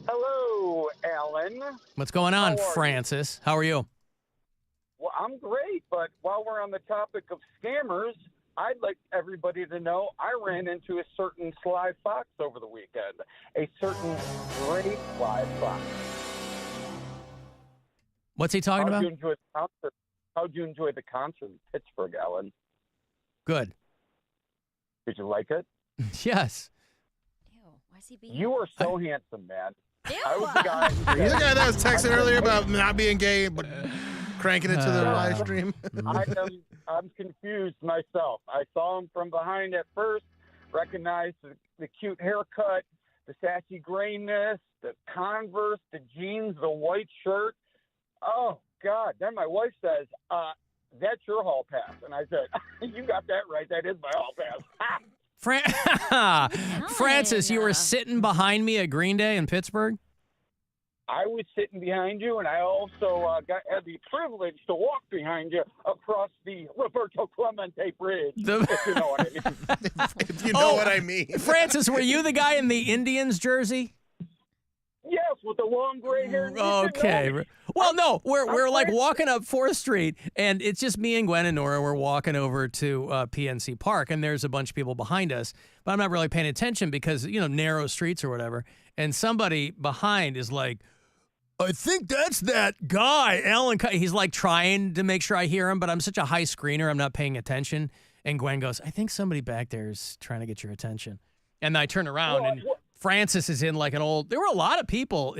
Hello, Alan. What's going on, How are you? Francis? How are you? Well, I'm great, but while we're on the topic of scammers, I'd like everybody to know I ran into a certain Sly Fox over the weekend. A certain great Sly Fox. What's he talking about? How'd you enjoy the concert in Pittsburgh, Alan? Good. Did you like it? Yes. Why is he being... You are so handsome, man. Ew. I was the guy. Are you the guy that was texting earlier about not being gay, but cranking it to the live stream? I'm confused myself. I saw him from behind at first, recognized the cute haircut, the sassy grayness, the Converse, the jeans, the white shirt. Oh, God. Then my wife says, that's your hall pass. And I said, you got that right. That is my hall pass. Francis, you were sitting behind me at Green Day in Pittsburgh? I was sitting behind you, and I also had the privilege to walk behind you across the Roberto Clemente Bridge, if you know what I mean. If you know what I mean. Francis, were you the guy in the Indians jersey? Yes, with the long gray hair. Okay. Well, no, we're like walking up 4th Street, and it's just me and Gwen and Nora. We're walking over to PNC Park, and there's a bunch of people behind us, but I'm not really paying attention because, narrow streets or whatever, and somebody behind is like, I think that's that guy, Alan Cox. He's like trying to make sure I hear him, but I'm such a high screener, I'm not paying attention. And Gwen goes, I think somebody back there is trying to get your attention. And I turn around, and Francis is in like an old. There were a lot of people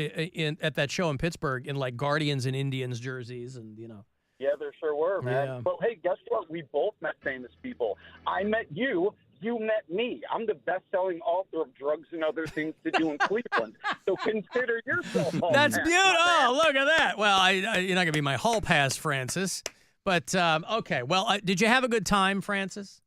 at that show in Pittsburgh in like Guardians and Indians jerseys, and Yeah, there sure were, man. Yeah. But hey, guess what? We both met famous people. I met you. You met me. I'm the best-selling author of Drugs and Other Things to Do in Cleveland. So consider yourself home. That's man. beautiful. Oh, look at that. Well, you're not gonna be my hall pass, Francis. But okay. Well, did you have a good time, Francis?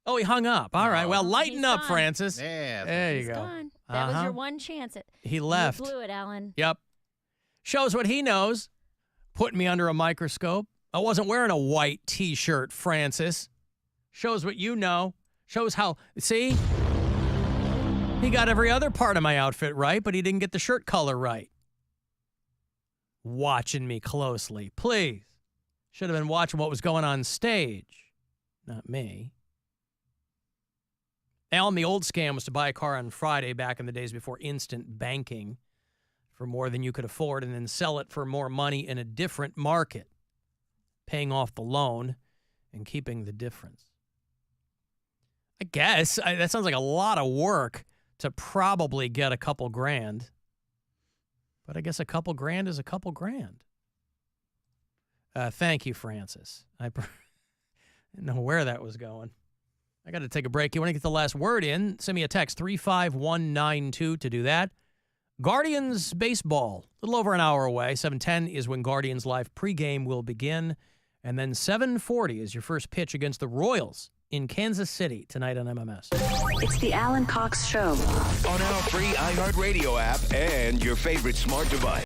Oh, he hung up. All right. Well, lighten up, gone. Francis. Yeah. There you He's go. gone. That was your one chance. He left. You blew it, Alan. Yep. Shows what he knows. Putting me under a microscope. I wasn't wearing a white T-shirt, Francis. Shows what you know. Shows how, see? He got every other part of my outfit right, but he didn't get the shirt color right. Watching me closely, please. Should have been watching what was going on stage, not me. Alan, the old scam was to buy a car on Friday back in the days before instant banking for more than you could afford and then sell it for more money in a different market, paying off the loan and keeping the difference. I guess that sounds like a lot of work to probably get a couple grand. But I guess a couple grand is a couple grand. Thank you, Francis. I didn't know where that was going. I got to take a break. You want to get the last word in? Send me a text, 35192 to do that. Guardians baseball, a little over an hour away. 7:10 is when Guardians Live pregame will begin. And then 7:40 is your first pitch against the Royals in Kansas City tonight on MMS. It's the Alan Cox Show. On our free iHeartRadio app and your favorite smart device.